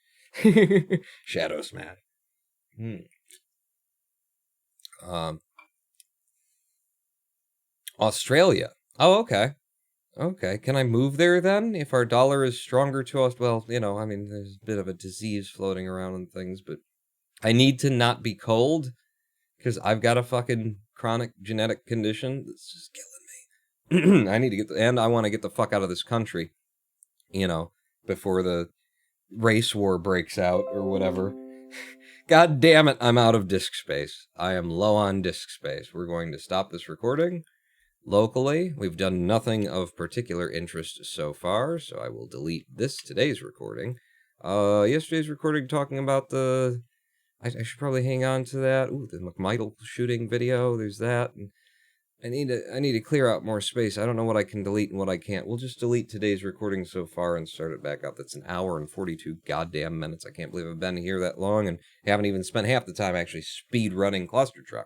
Shadow Smash. Australia. Oh, okay. Okay. Can I move there then? If our dollar is stronger to us? Well, you know, I mean, there's a bit of a disease floating around and things, but I need to not be cold because I've got a fucking chronic genetic condition that's just killing me. I need to and I want to get the fuck out of this country, you know, before the race war breaks out or whatever. God damn it, I'm out of disk space. I am low on disk space. We're going to stop this recording locally. We've done nothing of particular interest so far, so I will delete today's recording. Yesterday's recording talking about the I should probably hang on to that. Ooh, the McMichael shooting video, there's that. And I need to clear out more space. I don't know what I can delete and what I can't. We'll just delete today's recording so far and start it back up. That's an hour and 42 goddamn minutes. I can't believe I've been here that long and haven't even spent half the time actually speed running Clustertruck.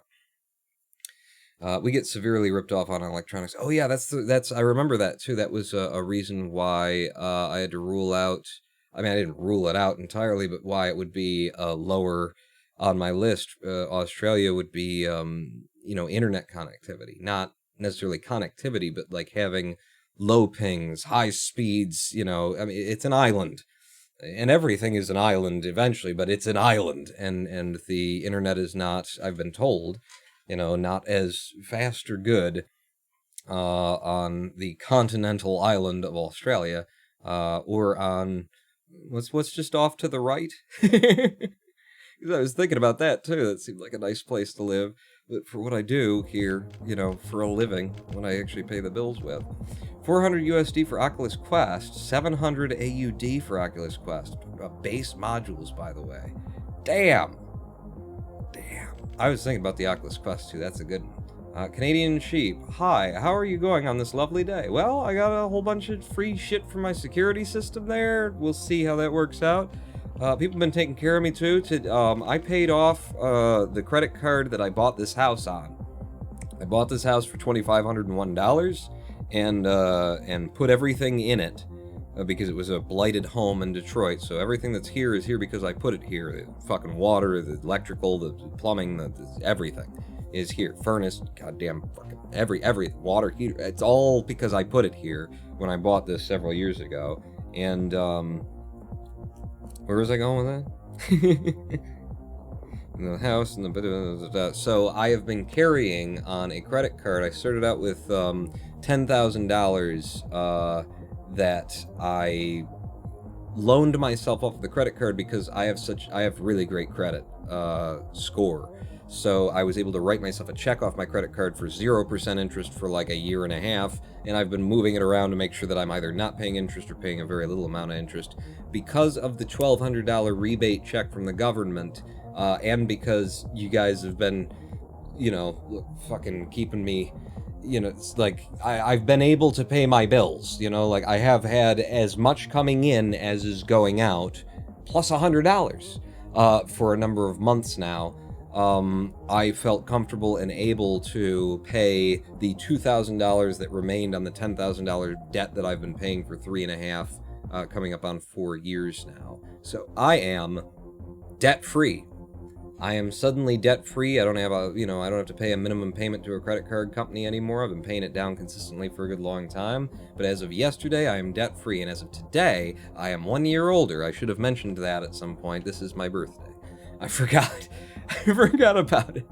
We get severely ripped off on electronics. Oh yeah, that's I remember that too. That was a reason why I had to rule out. I mean, I didn't rule it out entirely, but why it would be lower on my list. Australia would be, internet connectivity, not necessarily connectivity, but like having low pings, high speeds. I mean, it's an island, and everything is an island eventually, but it's an island, and the internet is not. I've been told. Not as fast or good on the continental island of Australia, or on what's just off to the right. I was thinking about that too. That seemed like a nice place to live, but for what I do here, for a living, what I actually pay the bills with. 400 USD for Oculus Quest, 700 AUD for Oculus Quest. Base modules, by the way. Damn. I was thinking about the Oculus Quest too. That's a good one. Canadian Sheep. Hi, how are you going on this lovely day? Well, I got a whole bunch of free shit from my security system there. We'll see how that works out. People have been taking care of me too. I paid off the credit card that I bought this house on. I bought this house for $2,501 and put everything in it. Because it was a blighted home in Detroit, so everything that's here is here because I put it here. The fucking water, the electrical, the plumbing, the everything is here. Furnace, goddamn fucking every water heater. It's all because I put it here when I bought this several years ago. And where was I going with that? The house and the so I have been carrying on a credit card. I started out with $10,000. That I loaned myself off the credit card because I have really great credit score. So I was able to write myself a check off my credit card for 0% interest for like a year and a half, and I've been moving it around to make sure that I'm either not paying interest or paying a very little amount of interest because of the $1,200 rebate check from the government, and because you guys have been, fucking keeping me. It's like I've been able to pay my bills, like I have had as much coming in as is going out, plus $100 for a number of months now. I felt comfortable and able to pay the $2,000 that remained on the $10,000 debt that I've been paying for 3.5, coming up on 4 years now. So I am debt-free. I am suddenly debt-free. I don't have I don't have to pay a minimum payment to a credit card company anymore. I've been paying it down consistently for a good long time. But as of yesterday, I am debt-free. And as of today, I am 1 year older. I should have mentioned that at some point. This is my birthday. I forgot. I forgot about it.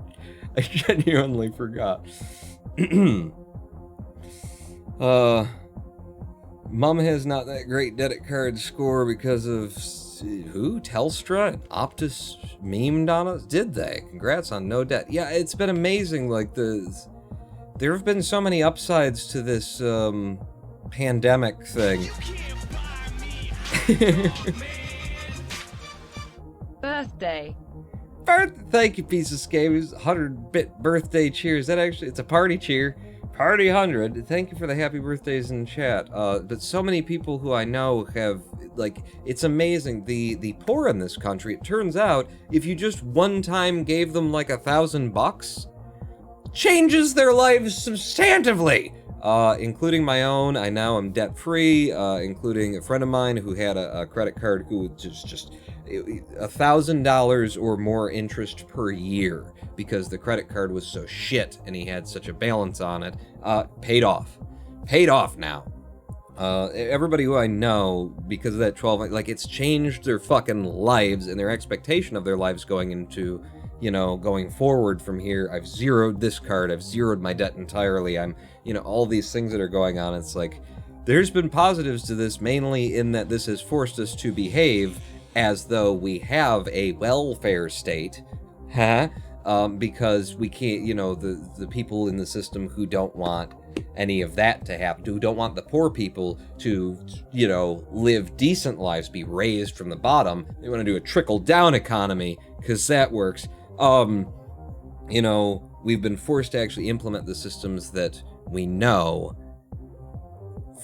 I genuinely forgot. Mom has not that great debit card score because of... Who? Telstra and Optus memed on us? Did they? Congrats on no debt. Yeah, it's been amazing. Like, there have been so many upsides to this pandemic thing. Birthday. Thank you, piece of scabs. 100-bit birthday cheers. It's a party cheer. Party 100. Thank you for the happy birthdays in chat. But so many people who I know have, like, it's amazing. The poor in this country, it turns out, if you just one time gave them like $1,000, changes their lives substantively. Including my own. I now am debt-free, including a friend of mine who had a credit card who just $1,000 or more interest per year because the credit card was so shit and he had such a balance on it. Paid off now. Everybody who I know, because of that 12, like, it's changed their fucking lives and their expectation of their lives going into, going forward from here. I've zeroed this card. I've zeroed my debt entirely. I'm, all these things that are going on. It's like, there's been positives to this, mainly in that this has forced us to behave as though we have a welfare state. because we can't, you know, the people in the system who don't want any of that to happen, who don't want the poor people to, you know, live decent lives, be raised from the bottom. They want to do a trickle-down economy, because that works. You know, we've been forced to actually implement the systems that we know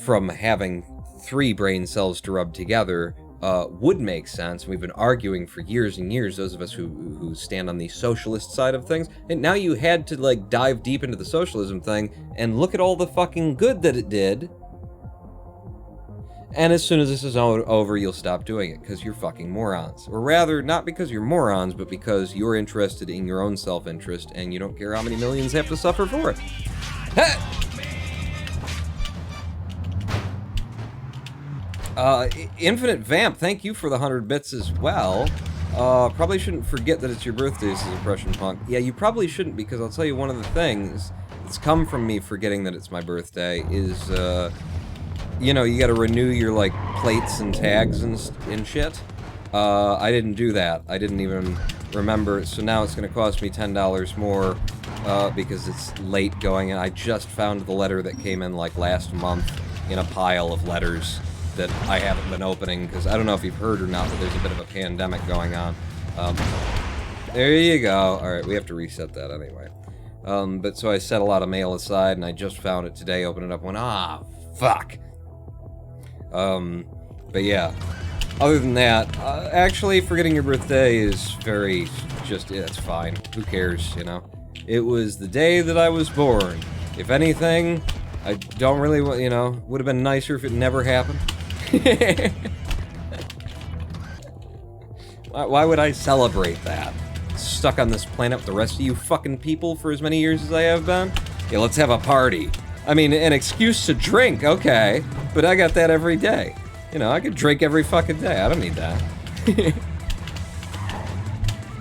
from having 3 brain cells to rub together would make sense. We've been arguing for years and years, those of us who stand on the socialist side of things, and now you had to, like, dive deep into the socialism thing and look at all the fucking good that it did. And as soon as this is over, you'll stop doing it, because you're fucking morons. Or rather, not because you're morons, but because you're interested in your own self-interest, and you don't care how many millions have to suffer for it. Infinite Vamp, thank you for the 100 bits as well. Probably shouldn't forget that it's your birthday, this is Impression Punk. Yeah, you probably shouldn't, because I'll tell you one of the things that's come from me forgetting that it's my birthday is, you know, you gotta renew your, like, plates and tags and shit. I didn't do that. I didn't even remember, so now it's gonna cost me $10 more, because it's late going, and I just found the letter that came in, like, last month in a pile of letters that I haven't been opening, because I don't know if you've heard or not, but there's a bit of a pandemic going on. There you go. Alright, we have to reset that anyway. But so I set a lot of mail aside, and I just found it today, opened it up, went, ah, fuck. But yeah. Other than that, actually, forgetting your birthday is very, just, yeah, it's fine. Who cares, you know? It was the day that I was born. If anything, I don't really, you know, would have been nicer if it never happened. Why would I celebrate that? Stuck on this planet with the rest of you fucking people for as many years as I have been? Yeah, let's have a party. I mean, an excuse to drink, okay, but I got that every day. You know, I could drink every fucking day. I don't need that.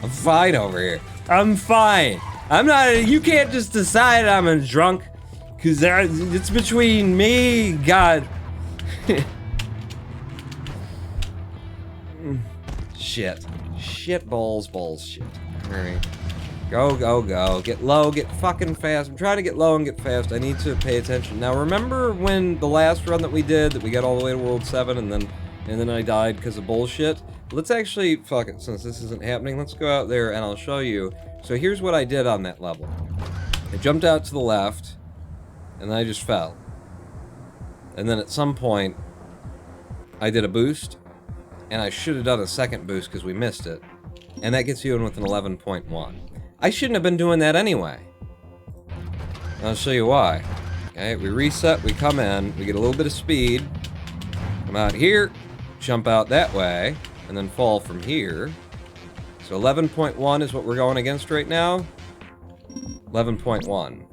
I'm fine over here. I'm fine. I'm not, you can't just decide I'm a drunk, because it's between me, God. Shit. Shit, balls, shit. Alright. Go, go, go. Get low, get fucking fast. I'm trying to get low and get fast. I need to pay attention. Now, remember when the last run that we did, that we got all the way to World 7, and then I died because of bullshit? Let's actually, fuck it, since this isn't happening, let's go out there and I'll show you. So here's what I did on that level. I jumped out to the left, and then I just fell. And then at some point, I did a boost, and I should have done a second boost because we missed it. And that gets you in with an 11.1. I shouldn't have been doing that anyway. I'll show you why. Okay, we reset, we come in, we get a little bit of speed, come out here, jump out that way, and then fall from here. So 11.1 is what we're going against right now. 11.1.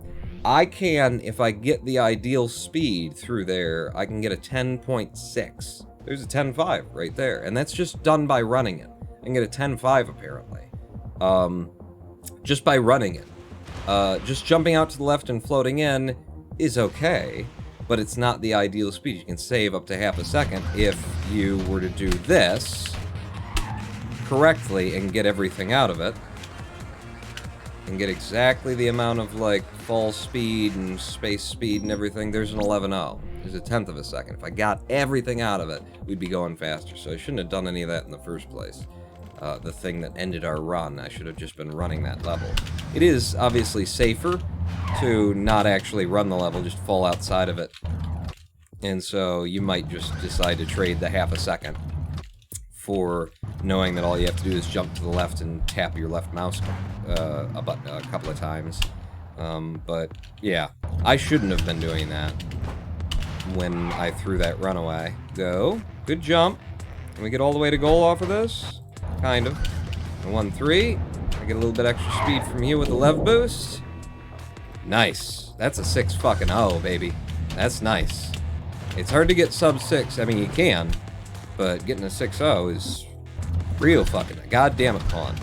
I can, if I get the ideal speed through there, I can get a 10.6. There's a 10.5 right there, and that's just done by running it. I can get a 10.5 apparently. Just by running it. Just jumping out to the left and floating in is okay, but it's not the ideal speed. You can save up to half a second if you were to do this correctly and get everything out of it. And get exactly the amount of, like, fall speed and space speed and everything. There's an 11.0. There's a tenth of a second. If I got everything out of it, we'd be going faster. So I shouldn't have done any of that in the first place. The thing that ended our run, I should have just been running that level. It is obviously safer to not actually run the level, just fall outside of it. And so you might just decide to trade the half a second for knowing that all you have to do is jump to the left and tap your left mouse button a couple of times. But yeah, I shouldn't have been doing that when I threw that run away. Go. Good jump. Can we get all the way to goal off of this? Kind of. 1-3. I get a little bit extra speed from here with the lev boost. Nice. That's a 6 fucking 0, baby. That's nice. It's hard to get sub 6. I mean, you can, but getting a 6.0 is real fucking goddamn it, Pawn.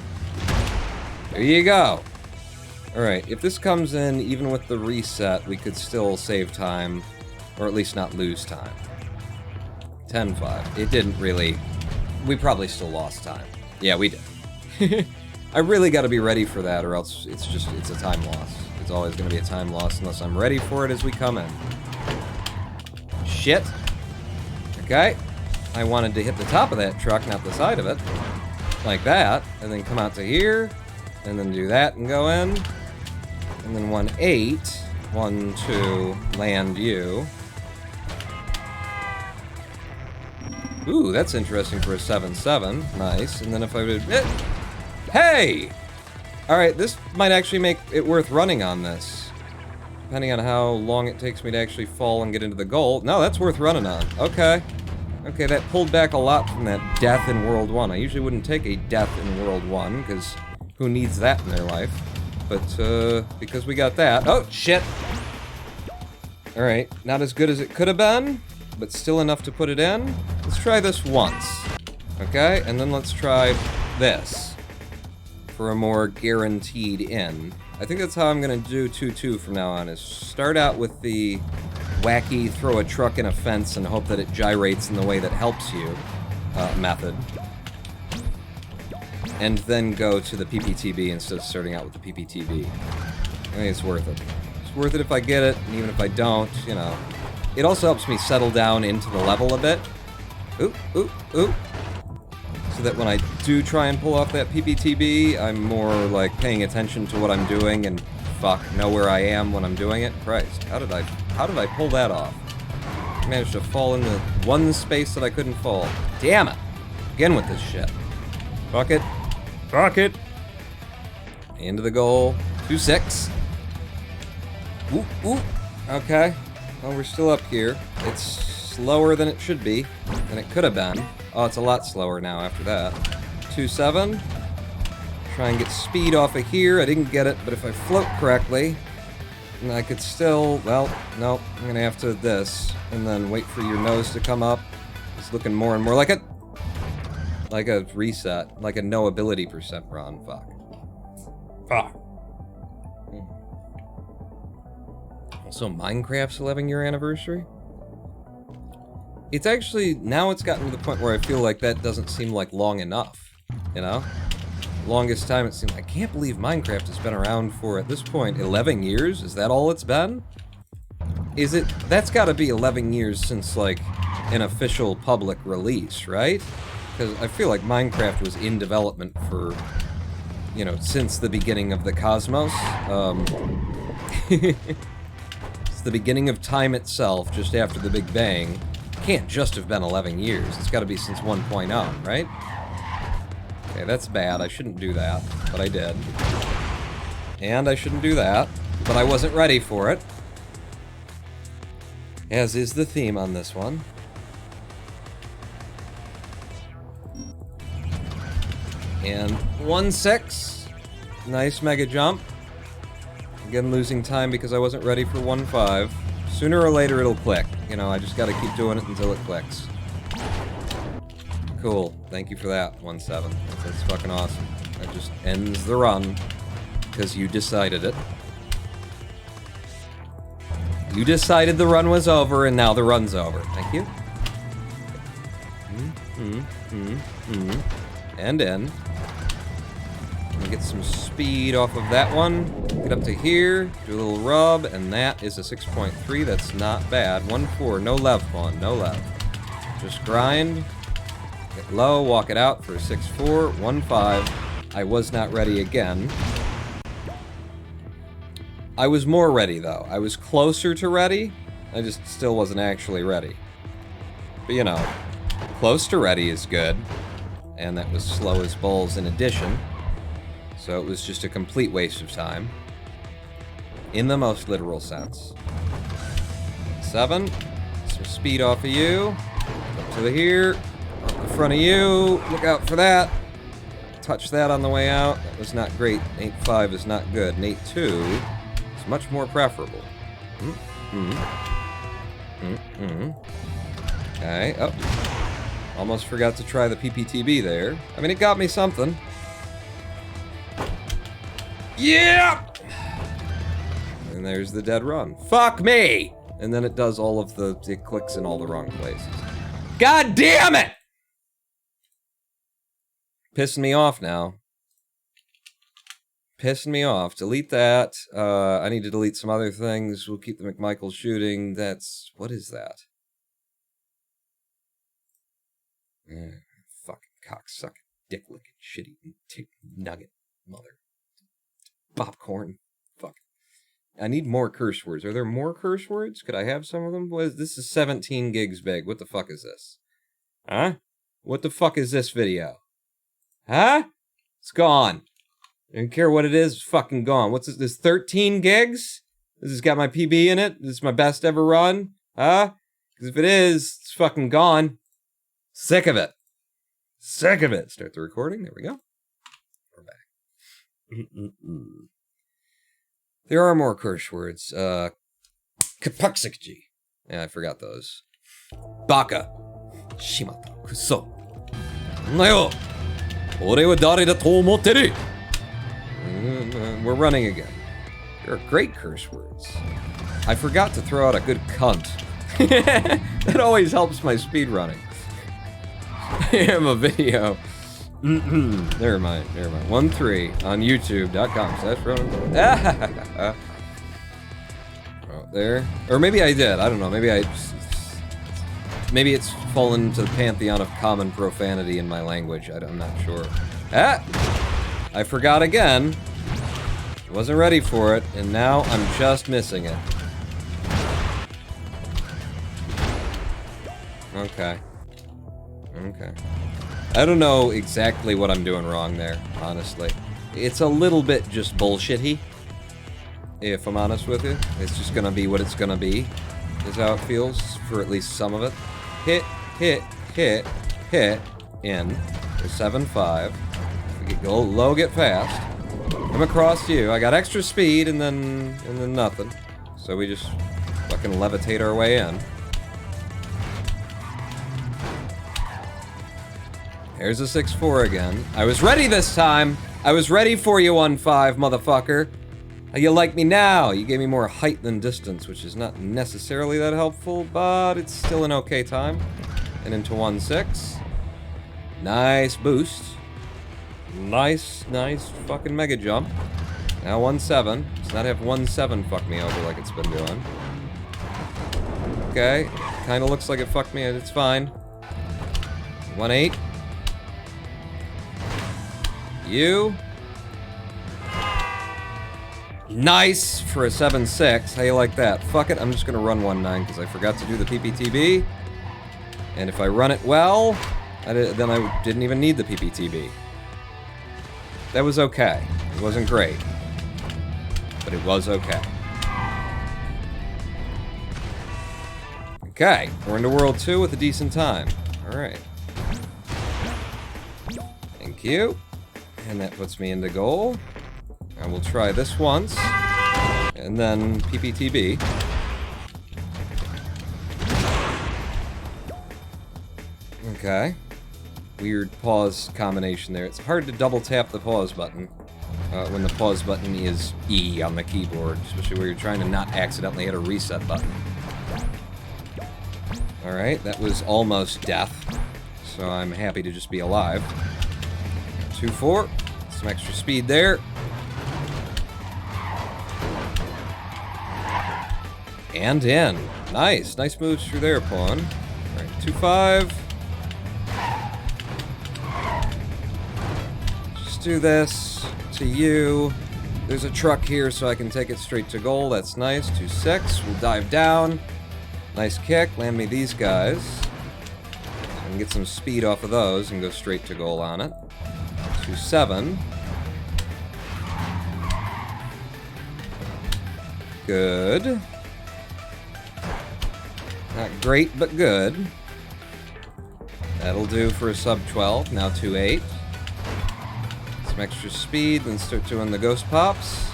There you go. Alright, if this comes in, even with the reset, we could still save time, or at least not lose time. 10.5. It didn't really... We probably still lost time. Yeah, we did. I really got to be ready for that, or else it's a time loss. It's always going to be a time loss unless I'm ready for it as we come in. Shit. Okay. I wanted to hit the top of that truck, not the side of it. Like that, and then come out to here, and then do that and go in. And then 1-8. 1-2, land you. Ooh, that's interesting for a 7-7. Nice. And then if I would... Hey! Alright, this might actually make it worth running on this. Depending on how long it takes me to actually fall and get into the goal. No, that's worth running on. Okay. Okay, that pulled back a lot from that death in World 1. I usually wouldn't take a death in World 1, because who needs that in their life? But, because we got that... Oh, shit! Alright, not as good as it could have been, but still enough to put it in. Let's try this once. Okay, and then let's try this. For a more guaranteed in. I think that's how I'm gonna do 2-2 from now on, is start out with the wacky throw a truck in a fence and hope that it gyrates in the way that helps you method. And then go to the PPTB instead of starting out with the PPTB. I think it's worth it. It's worth it if I get it, and even if I don't, you know. It also helps me settle down into the level a bit. Oop, oop, oop. So that when I do try and pull off that PPTB, I'm more, like, paying attention to what I'm doing and, fuck, know where I am when I'm doing it. Christ, how did I pull that off? I managed to fall into one space that I couldn't fall. Damn it! Again with this shit. Fuck it. Fuck it! Into the goal. 2-6. Ooh, ooh. Okay. Well, we're still up here. It's slower than it should be, than it could have been. Oh, it's a lot slower now after that. 2-7. Try and get speed off of here. I didn't get it, but if I float correctly, then I could still... Well, no. I'm gonna have to this, and then wait for your nose to come up. It's looking more and more like a reset. Like a no ability percent run. Fuck. Fuck. Also, Minecraft's 11-year anniversary? It's actually, now it's gotten to the point where I feel like that doesn't seem like long enough, you know? Longest time it seemed, I can't believe Minecraft has been around for, at this point, 11 years? Is that all it's been? Is it, that's gotta be 11 years since, like, an official public release, right? Because I feel like Minecraft was in development for, you know, since the beginning of the cosmos. It's the beginning of time itself, just after the Big Bang. Can't just have been 11 years. It's got to be since 1.0, right? Okay, that's bad. I shouldn't do that, but I did. And I shouldn't do that, but I wasn't ready for it. As is the theme on this one. And 1-6. Nice mega jump. Again, losing time because I wasn't ready for 1-5. Sooner or later it'll click. You know, I just gotta keep doing it until it clicks. Cool. Thank you for that, 1-7. That's fucking awesome. That just ends the run. Because you decided it. You decided the run was over, and now the run's over. Thank you. And in. And get some speed off of that one. Get up to here, do a little rub, and that is a 6.3. That's not bad. 1-4, no lev pawn, no lev. Just grind, get low, walk it out for a 6-4, 1-5. I was not ready again. I was more ready, though. I was closer to ready. I just still wasn't actually ready. But, you know, close to ready is good. And that was slow as balls in addition. So it was just a complete waste of time. In the most literal sense. 7. Some speed off of you. Up to the here. Up in front of you. Look out for that. Touch that on the way out. That was not great. 8-5 is not good. And 8-2 is much more preferable. Okay. Oh. Almost forgot to try the PPTB there. I mean, it got me something. Yeah! And there's the dead run. Fuck me! And then it does all of the... It clicks in all the wrong places. God damn it! Pissing me off now. Pissing me off. Delete that. I need to delete some other things. We'll keep the McMichael shooting. That's... What is that? Fucking cocksucking, dick-licking, shitty, nugget, mother. Popcorn. Fuck. I need more curse words. Are there more curse words? Could I have some of them? This is 17 gigs big. What the fuck is this? Huh? What the fuck is this video? Huh? It's gone. I don't care what it is, it's fucking gone. What's this? This 13 gigs? This has got my PB in it? This is my best ever run? Huh? Because if it is, it's fucking gone. Sick of it. Sick of it. Start the recording. There we go. We're back. There are more curse words. Kapuxikji. Yeah, I forgot those. Baka. Shimata. Kuso. Nayo. Ore wa dare da to omotte ru. We're running again. There are great curse words. I forgot to throw out a good cunt. That always helps my speedrunning. I am a video. Never mind. 1-3 on youtube.com/Ronan. Oh, there. Or maybe I did. I don't know. Maybe it's fallen into the pantheon of common profanity in my language. I'm not sure. I forgot again. Wasn't ready for it, and now I'm just missing it. Okay. I don't know exactly what I'm doing wrong there, honestly. It's a little bit just bullshitty, if I'm honest with you. It's just gonna be what it's gonna be, is how it feels, for at least some of it. Hit, in. 7-5. We get go low, get fast. Come across you. I got extra speed, and then nothing. So we just fucking levitate our way in. Here's a 6-4 again. I was ready this time. I was ready for you, 1-5, motherfucker. How you like me now? You gave me more height than distance, which is not necessarily that helpful, but it's still an okay time. And into 1-6. Nice boost. Nice fucking mega jump. Now 1-7. Let's not have 1-7 fuck me over like it's been doing. Okay. Kinda looks like it fucked me. It's fine. 1-8. You. Nice for a 7-6. How you like that? Fuck it, I'm just gonna run 1-9 because I forgot to do the PPTB. And if I run it well, then I didn't even need the PPTB. That was okay. It wasn't great. But it was okay. Okay, we're into World 2 with a decent time. Alright. Thank you. And that puts me into goal. I will try this once. And then PPTB. Okay. Weird pause combination there. It's hard to double tap the pause button when the pause button is E on the keyboard, especially where you're trying to not accidentally hit a reset button. Alright, that was almost death, so I'm happy to just be alive. 2-4, some extra speed there. And in. Nice moves through there, pawn. Alright, 2-5. Just do this to you. There's a truck here, so I can take it straight to goal. That's nice. 2-6. We'll dive down. Nice kick. Land me these guys. So I can get some speed off of those and go straight to goal on it. 2-7. Good. Not great, but good. That'll do for a sub-12. Now 2-8. Some extra speed, then start doing the ghost pops.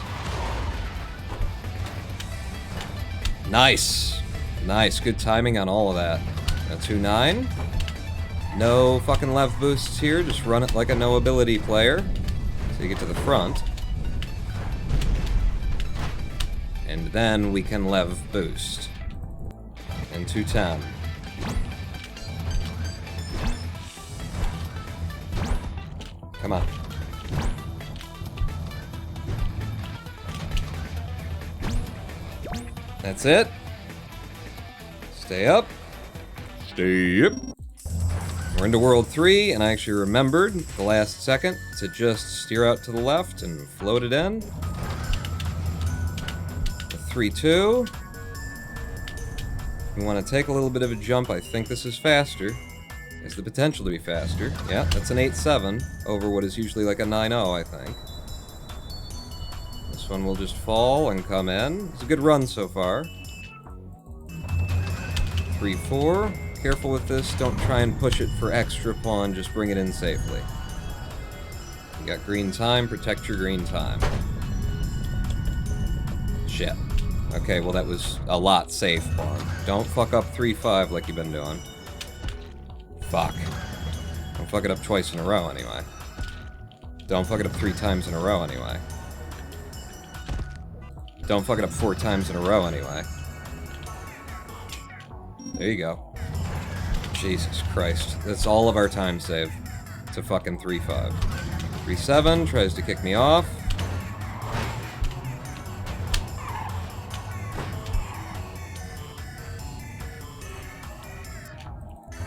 Nice. Good timing on all of that. Now 2-9. No fucking lev boosts here, just run it like a no ability player. So you get to the front. And then we can lev boost. And 2-10. Come on. That's it. Stay up. Stay up. We're into World 3, and I actually remembered the last second to just steer out to the left and float it in. 3-2. We want to take a little bit of a jump. I think this is faster. Has the potential to be faster. Yeah, that's an 8-7 over what is usually like a 9-0, I think. This one will just fall and come in. It's a good run so far. 3-4. Careful with this. Don't try and push it for extra pawn. Just bring it in safely. You got green time. Protect your green time. Shit. Okay, well that was a lot safe, pawn. Don't fuck up 3-5 like you've been doing. Fuck. Don't fuck it up twice in a row, anyway. Don't fuck it up 3 times in a row, anyway. Don't fuck it up 4 times in a row, anyway. There you go. Jesus Christ. That's all of our time save. To fucking 3-5. 3-7, tries to kick me off.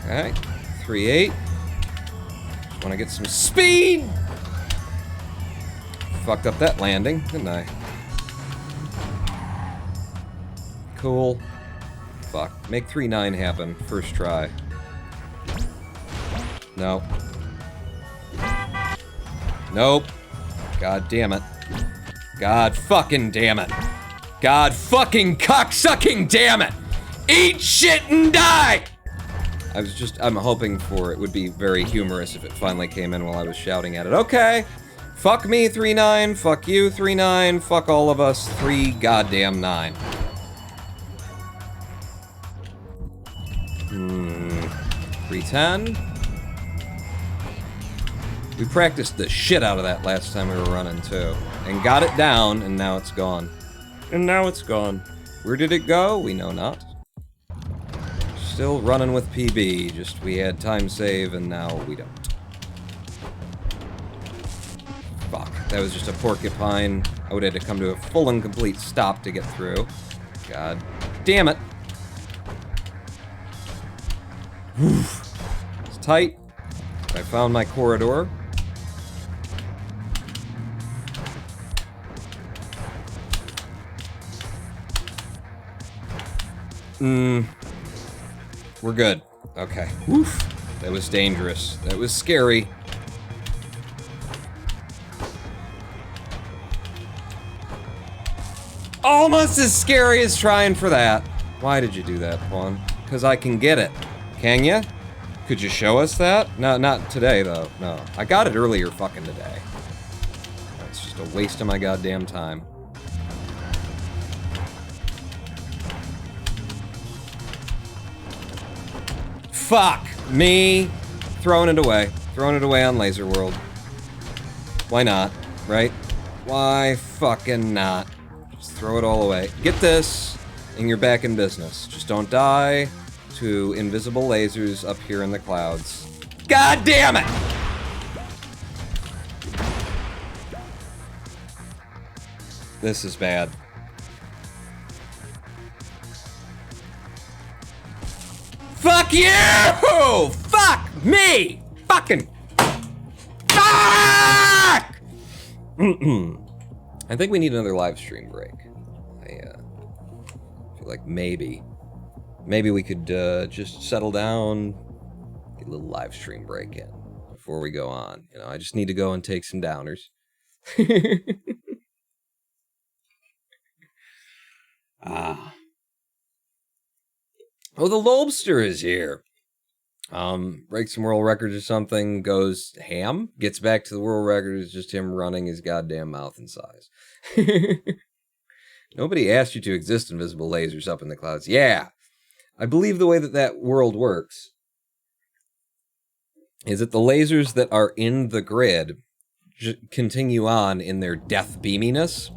Okay. 3-8. Just want to get some speed! Fucked up that landing, didn't I? Cool. Fuck. Make 3-9 happen. First try. No. Nope. God damn it. God fucking damn it. God fucking cocksucking damn it! Eat shit and die! I'm hoping for it would be very humorous if it finally came in while I was shouting at it. Okay, fuck me 3-9, fuck you 3-9, fuck all of us 3 goddamn 9. 3-10. We practiced the shit out of that last time we were running too. And got it down, and now it's gone. And now it's gone. Where did it go? We know not. Still running with PB, just we had time save and now we don't. Fuck, that was just a porcupine. I would have had to come to a full and complete stop to get through. God damn it. Oof. It's tight. I found my corridor. We're good. Okay. Woof. That was dangerous. That was scary. Almost as scary as trying for that. Why did you do that, pawn? Because I can get it. Can ya? Could you show us that? No, not today, though. No. I got it earlier fucking today. It's just a waste of my goddamn time. Fuck me. Throwing it away. Throwing it away on Laser World. Why not, right? Why fucking not? Just throw it all away. Get this, and you're back in business. Just don't die to invisible lasers up here in the clouds. God damn it! This is bad. Fuck you! Fuck me! Fucking... Fuck! I think we need another live stream break. I feel like maybe we could just settle down, get a little live stream break in before we go on. You know, I just need to go and take some downers. Oh, the Lobster is here. Breaks some world records or something, goes ham, gets back to the world record, it's just him running his goddamn mouth in size. Nobody asked you to exist invisible lasers up in the clouds. Yeah, I believe the way that world works is that the lasers that are in the grid continue on in their death beaminess.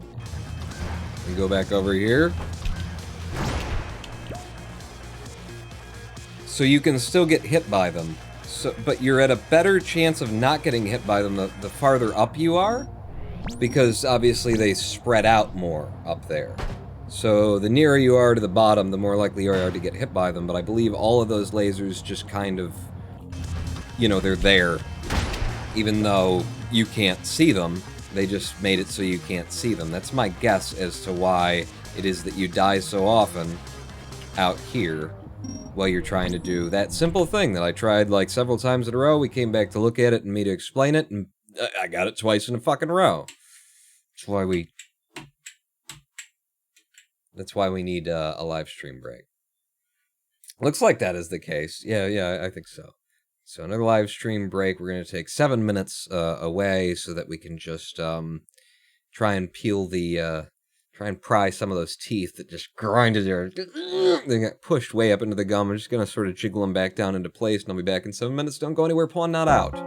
We go back over here. So you can still get hit by them, but you're at a better chance of not getting hit by them the farther up you are, because obviously they spread out more up there. So the nearer you are to the bottom, the more likely you are to get hit by them, but I believe all of those lasers just kind of, you know, they're there. Even though you can't see them, they just made it so you can't see them. That's my guess as to why it is that you die so often out here while you're trying to do that simple thing that I tried like several times in a row. We came back to look at it and me to explain it, and I got it twice in a fucking row. That's why we need a live stream break. Looks like that is the case. Yeah, I think so. So another live stream break. We're going to take 7 minutes away so that we can just try and peel the... try and pry some of those teeth that just grinded there. They got pushed way up into the gum. I'm just going to sort of jiggle them back down into place, and I'll be back in 7 minutes. Don't go anywhere, pawn not out.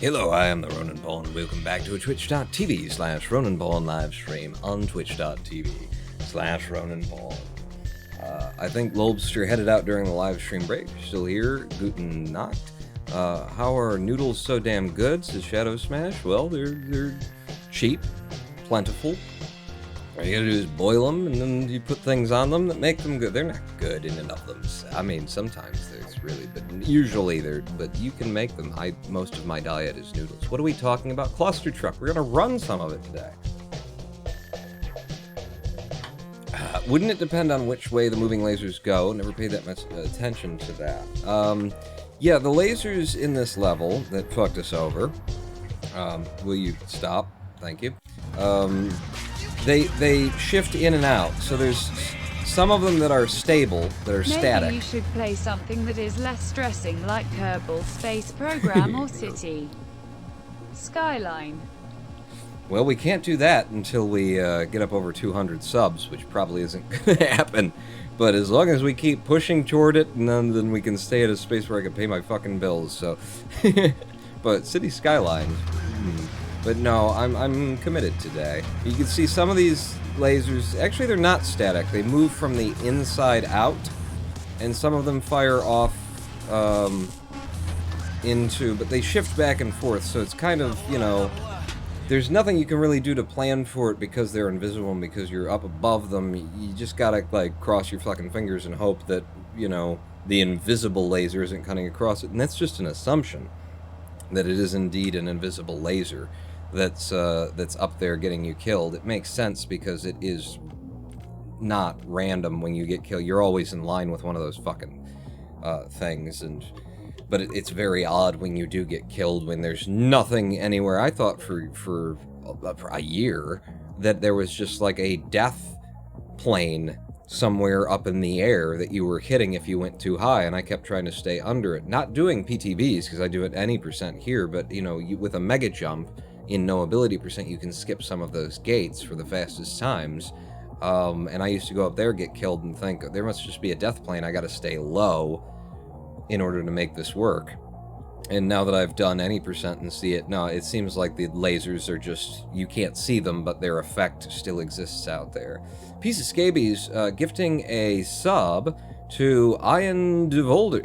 Hello, I am the Ronan Paul, and welcome back to a twitch.tv/Ronan Paul live stream on twitch.tv/Ronan Paul. I think Lobster headed out during the live stream break. Still here, Guten Nacht. How are noodles so damn good, says Shadow Smash? Well, they're cheap, plentiful. All you gotta do is boil them, and then you put things on them that make them good. They're not good in and of them. I mean, sometimes there's really, but usually but you can make them. Most of my diet is noodles. What are we talking about? Clustertruck. We're gonna run some of it today. Wouldn't it depend on which way the moving lasers go? Never paid that much attention to that. Yeah, the lasers in this level that fucked us over. Will you stop? Thank you. They shift in and out, so there's some of them that are stable, that are static. Maybe you should play something that is less stressing, like Kerbal Space Program or City Skyline. Well, we can't do that until we get up over 200 subs, which probably isn't going to happen. But as long as we keep pushing toward it, and then we can stay at a space where I can pay my fucking bills. So, but City Skyline. But no, I'm committed today. You can see some of these lasers, actually they're not static. They move from the inside out, and some of them fire off but they shift back and forth, so it's kind of, you know, there's nothing you can really do to plan for it because they're invisible and because you're up above them. You just gotta, like, cross your fucking fingers and hope that, you know, the invisible laser isn't cutting across it, and that's just an assumption that it is indeed an invisible laser that's up there getting you killed. It makes sense because it is not random when you get killed. You're always in line with one of those fucking things, but it's very odd when you do get killed when there's nothing anywhere. I thought for a year that there was just like a death plane somewhere up in the air that you were hitting if you went too high, and I kept trying to stay under it. Not doing PTBs, because I do it any percent here, but, you know, with a mega jump in no ability percent, you can skip some of those gates for the fastest times. And I used to go up there, get killed, and think, there must just be a death plane, I gotta stay low in order to make this work. And now that I've done any percent and see it, no, it seems like the lasers are just, you can't see them, but their effect still exists out there. Piece of Scabies gifting a sub to Ian DeVolder.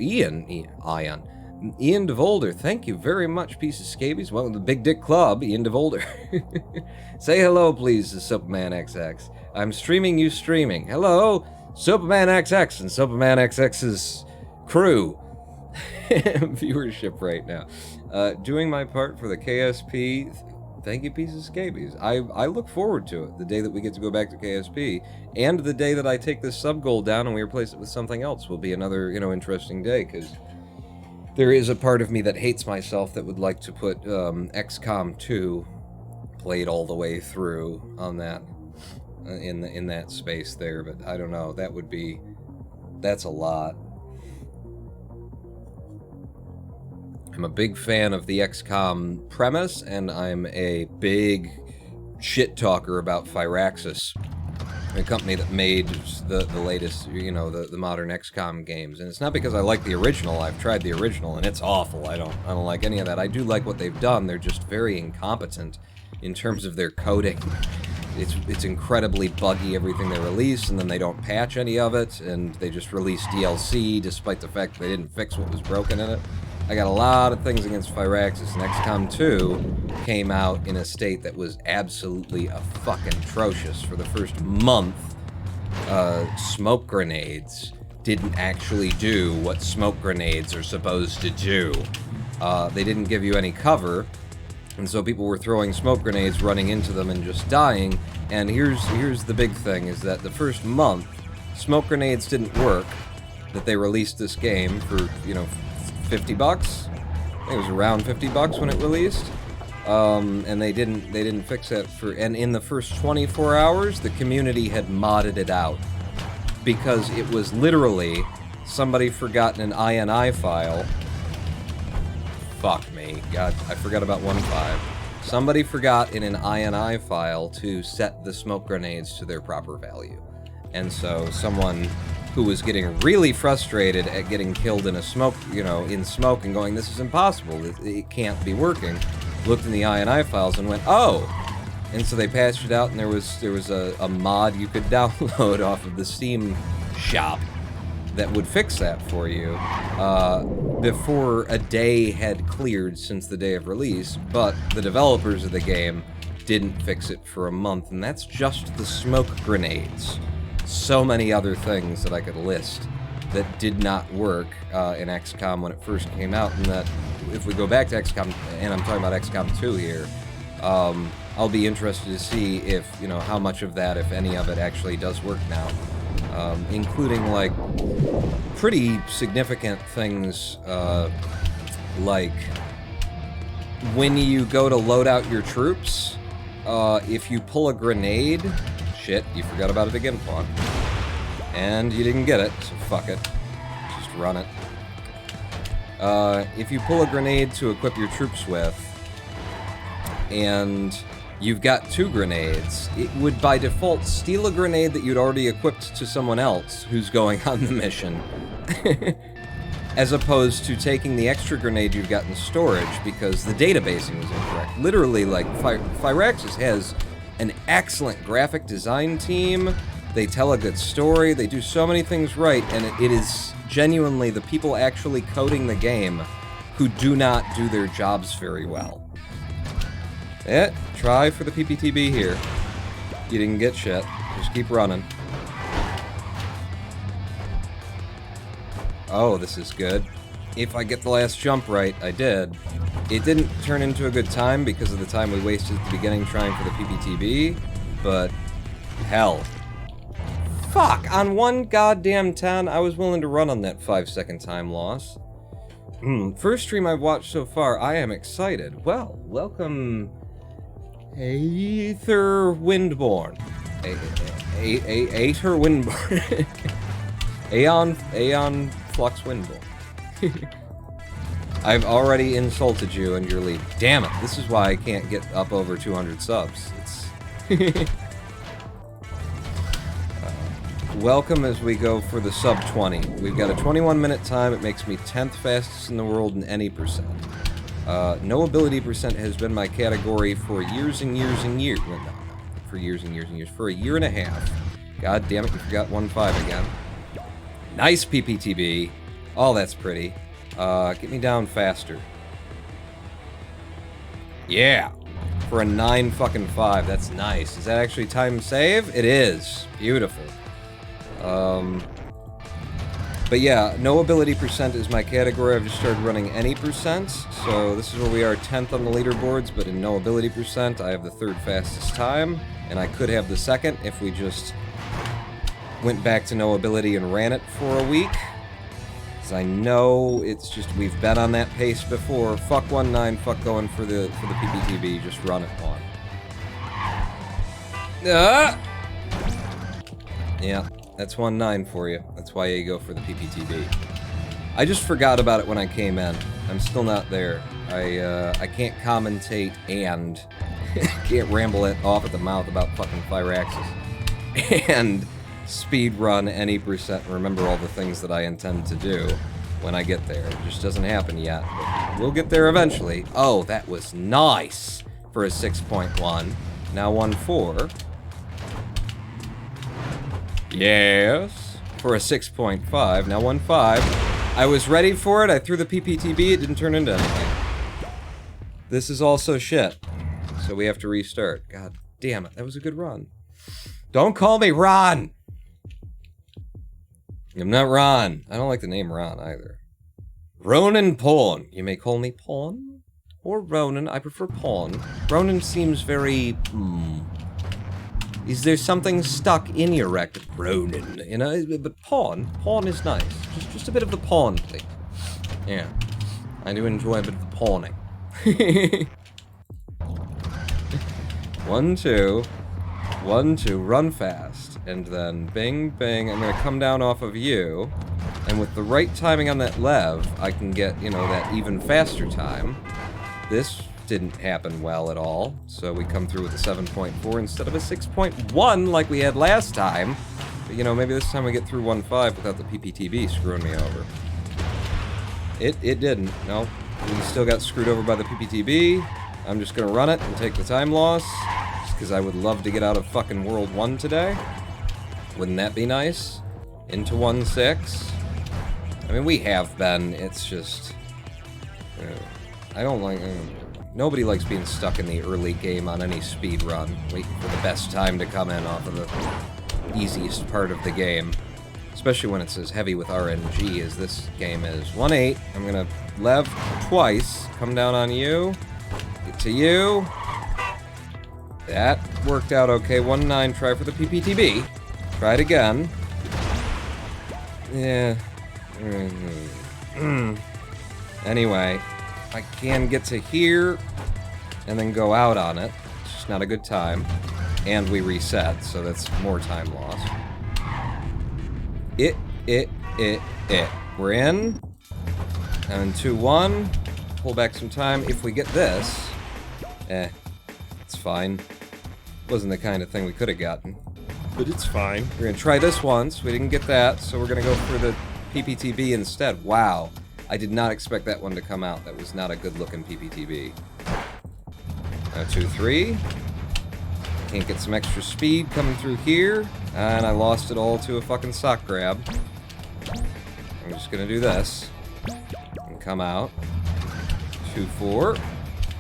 Ian DeVolder, thank you very much, Piece of Scabies. Welcome to the Big Dick Club, Ian DeVolder. Say hello, please, to Superman XX. I'm streaming, you streaming. Hello, Superman XX and Superman XX's crew. Viewership right now. Doing my part for the KSP. Thank you, Piece of Scabies. I look forward to it, the day that we get to go back to KSP, and the day that I take this sub goal down and we replace it with something else will be another, you know, interesting day, because there is a part of me that hates myself that would like to put XCOM 2 played all the way through on that, in that space there, but I don't know, that's a lot. I'm a big fan of the XCOM premise, and I'm a big shit talker about Firaxis, a company that made the latest, you know, the modern XCOM games. And it's not because I like the original. I've tried the original, and it's awful. I don't like any of that. I do like what they've done. They're just very incompetent in terms of their coding. It's incredibly buggy, everything they release, and then they don't patch any of it, and they just release DLC despite the fact that they didn't fix what was broken in it. I got a lot of things against Firaxis, and XCOM 2 came out in a state that was absolutely fucking atrocious. For the first month, smoke grenades didn't actually do what smoke grenades are supposed to do. They didn't give you any cover, and so people were throwing smoke grenades, running into them, and just dying. And here's the big thing, is that the first month, smoke grenades didn't work, that they released this game for, you know, $50. I think it was around $50 when it released. And they didn't fix that and in the first 24 hours, the community had modded it out. Because it was literally somebody forgot an INI file. Fuck me. God, I forgot about 1.5. Somebody forgot in an INI file to set the smoke grenades to their proper value. And so someone who was getting really frustrated at getting killed in a smoke, in smoke, and going, this is impossible, it can't be working, looked in the INI files and went, oh! And so they patched it out, and there was a mod you could download off of the Steam shop that would fix that for you before a day had cleared since the day of release, but the developers of the game didn't fix it for a month, and that's just the smoke grenades. So many other things that I could list that did not work in XCOM when it first came out, and that if we go back to XCOM, and I'm talking about XCOM 2 here, I'll be interested to see if, how much of that, if any of it, actually does work now. Including, like, pretty significant things, like, when you go to load out your troops, if you pull a grenade, shit, you forgot about it again, Pawn. And you didn't get it, so fuck it. Just run it. If you pull a grenade to equip your troops with, and you've got 2 grenades, it would by default steal a grenade that you'd already equipped to someone else who's going on the mission, as opposed to taking the extra grenade you've got in storage because the databasing was incorrect. Literally, like, Firaxis has an excellent graphic design team, they tell a good story, they do so many things right, and it is genuinely the people actually coding the game who do not do their jobs very well. Try for the PPTB here. You didn't get shit. Just keep running. Oh, this is good. If I get the last jump right, I did. It didn't turn into a good time because of the time we wasted at the beginning trying for the PPTB, but hell. Fuck! On one goddamn 10, I was willing to run on that 5-second time loss. First stream I've watched so far, I am excited. Well, welcome... Aether Windborn. Aether Windborn. Aeon Flux Windborn. I've already insulted you and your lead. Damn it, this is why I can't get up over 200 subs. It's... welcome as we go for the Sub-20. We've got a 21-minute time. It makes me 10th fastest in the world in any percent. No ability percent has been my category for years and years and years. Well, no, for years and years and years. For a year and a half. God damn it, you forgot 1-5 again. Nice PPTB. Oh, that's pretty. Get me down faster. Yeah. For a 9-5. That's nice. Is that actually time save? It is. Beautiful. But yeah, no ability percent is my category. I've just started running any percent. So this is where we are 10th on the leaderboards, but in no ability percent, I have the 3rd fastest time. And I could have the 2nd if we just went back to no ability and ran it for a week. Because I know it's just, we've been on that pace before. Fuck 1-9, fuck going for the PPTB, just run it on. Yeah. That's 1-9 for you. That's why you go for the PPTB. I just forgot about it when I came in. I'm still not there. I can't commentate and can't ramble it off at the mouth about fucking Firaxis. And speedrun any percent and remember all the things that I intend to do when I get there. It just doesn't happen yet, but we'll get there eventually. Oh, that was nice for a 6.1. Now 1-4. Yes, for a 6.5, now 1-5. I was ready for it, I threw the PPTB, it didn't turn into anything. This is also shit, so we have to restart. God damn it, that was a good run. Don't call me Ron! I'm not Ron. I don't like the name Ron either. Ronan Pawn. You may call me Pawn, or Ronan, I prefer Pawn. Ronan seems very, Is there something stuck in your rectum? Ronan, you know, but pawn is nice. Just a bit of the pawn, please. Yeah, I do enjoy a bit of the pawning. 1-2, 1-2, run fast, and then bing, bing, I'm gonna come down off of you, and with the right timing on that lev, I can get, you know, that even faster time. This didn't happen well at all, so we come through with a 7.4 instead of a 6.1 like we had last time. But, you know, maybe this time we get through 1-5 without the PPTB screwing me over. It didn't. No. We still got screwed over by the PPTB. I'm just gonna run it and take the time loss. Just because I would love to get out of fucking World 1 today. Wouldn't that be nice? Into 1-6. I mean, we have been. It's just... I don't like... nobody likes being stuck in the early game on any speed run, waiting for the best time to come in off of the easiest part of the game. Especially when it's as heavy with RNG as this game is. 1-8. I'm gonna lev twice. Come down on you. Get to you. That worked out okay. 1-9. Try for the PPTB. Try it again. Yeah. Anyway, I can get to here and then go out on it. It's just not a good time. And we reset, so that's more time lost. We're in. And 2-1. Pull back some time. If we get this, it's fine. Wasn't the kind of thing we could have gotten. But it's fine. We're gonna try this once. We didn't get that, so we're gonna go for the PPTB instead. Wow. I did not expect that one to come out. That was not a good-looking PPTB. Now 2-3. Can't get some extra speed coming through here. And I lost it all to a fucking sock grab. I'm just gonna do this. And come out. 2-4.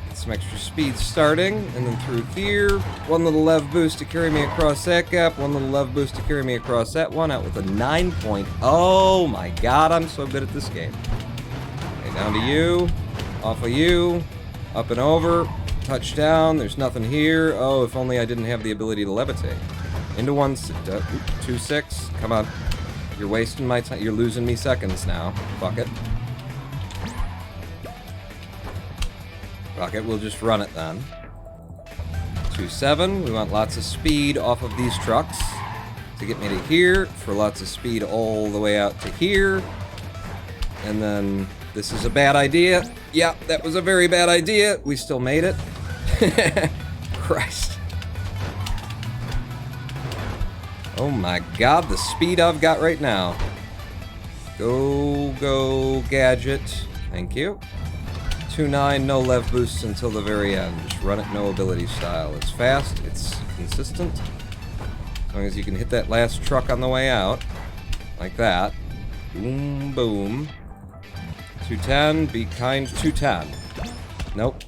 Get some extra speed starting. And then through here. One little lev boost to carry me across that gap. One little lev boost to carry me across that one. Out with a 9 point. Oh my god, I'm so good at this game. Okay, down to you. Off of you. Up and over. Touchdown. There's nothing here. Oh, if only I didn't have the ability to levitate. Into 2-6. Come on. You're wasting my time. You're losing me seconds now. Fuck it. Fuck it. We'll just run it then. 2-7. We want lots of speed off of these trucks to get me to here. For lots of speed all the way out to here. And then this is a bad idea. Yeah, that was a very bad idea. We still made it. Christ. Oh my god, the speed I've got right now. Go, gadget. Thank you. 2-9, no lev boosts until the very end. Just run it no ability style. It's fast, it's consistent. As long as you can hit that last truck on the way out. Like that. Boom, boom. 2-10, be kind, 2-10. Nope.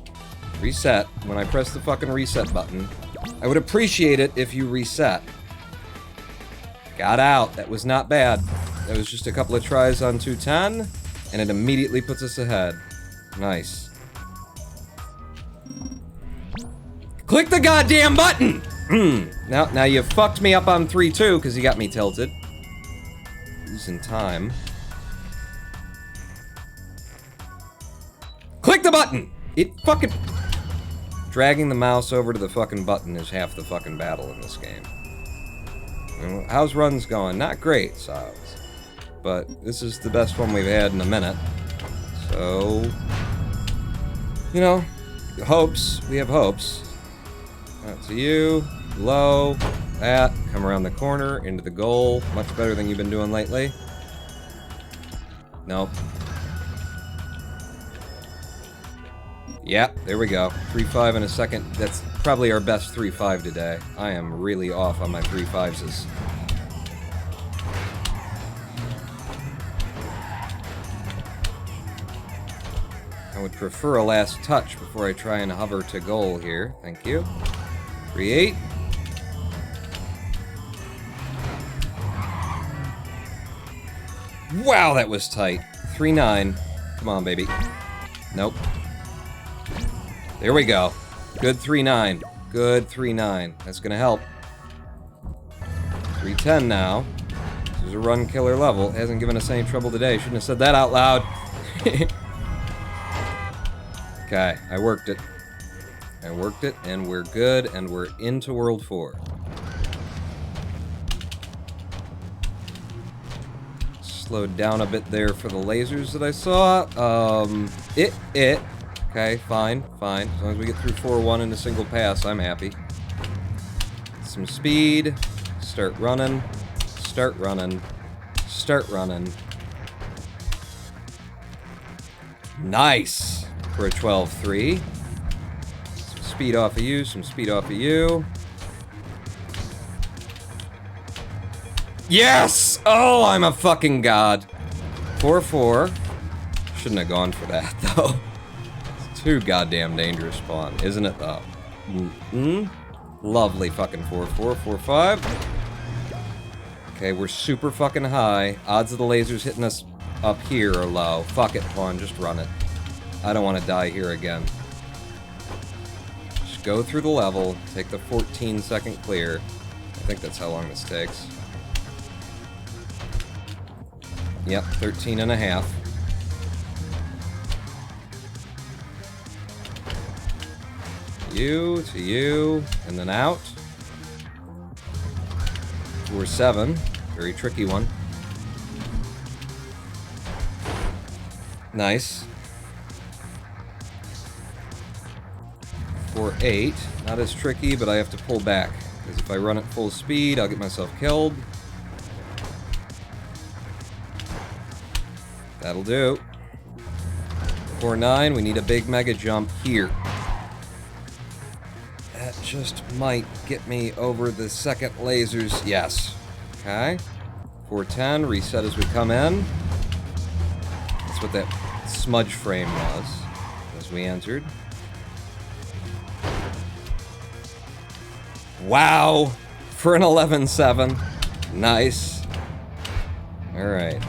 Reset. When I press the fucking reset button, I would appreciate it if you reset. Got out. That was not bad. That was just a couple of tries on 2-10, and it immediately puts us ahead. Nice. Click the goddamn button! Now you fucked me up on 3-2 because you got me tilted. Losing time. Click the button! It fucking... Dragging the mouse over to the fucking button is half the fucking battle in this game. How's runs going? Not great, Siles. But this is the best one we've had in a minute. So... You know, hopes. We have hopes. Out to you. Low. That. Come around the corner. Into the goal. Much better than you've been doing lately. Nope. Yeah, there we go. 3-5 in a second. That's probably our best 3-5 today. I am really off on my 3-5s. I would prefer a last touch before I try and hover to goal here. Thank you. 3-8. Wow, that was tight. 3-9. Come on, baby. Nope. There we go. Good 3-9. Good 3-9. That's gonna help. 3-10 now. This is a run killer level. It hasn't given us any trouble today. Shouldn't have said that out loud. Okay, I worked it. I worked it, and we're good, and we're into World 4. Slowed down a bit there for the lasers that I saw. Okay, fine. As long as we get through 4-1 in a single pass, I'm happy. Some speed. Start running. Start running. Start running. Nice! For a 12-3. Some speed off of you, some speed off of you. Yes! Oh, I'm a fucking god. 4-4. Shouldn't have gone for that, though. It's too goddamn dangerous spawn, isn't it, though? Lovely fucking 4-4, 4-5. Okay, we're super fucking high. Odds of the lasers hitting us up here are low. Fuck it, pawn, just run it. I don't want to die here again. Just go through the level, take the 14-second clear. I think that's how long this takes. Yep, 13 and a half. You to you, and then out. 4-7, very tricky one. Nice. 4-8, not as tricky, but I have to pull back, because if I run at full speed, I'll get myself killed. That'll do. 4-9, we need a big mega jump here. That just might get me over the second lasers. Yes. Okay. 4-10, reset as we come in. That's what that smudge frame was as we entered. Wow! For an 11-7. Nice. Alright.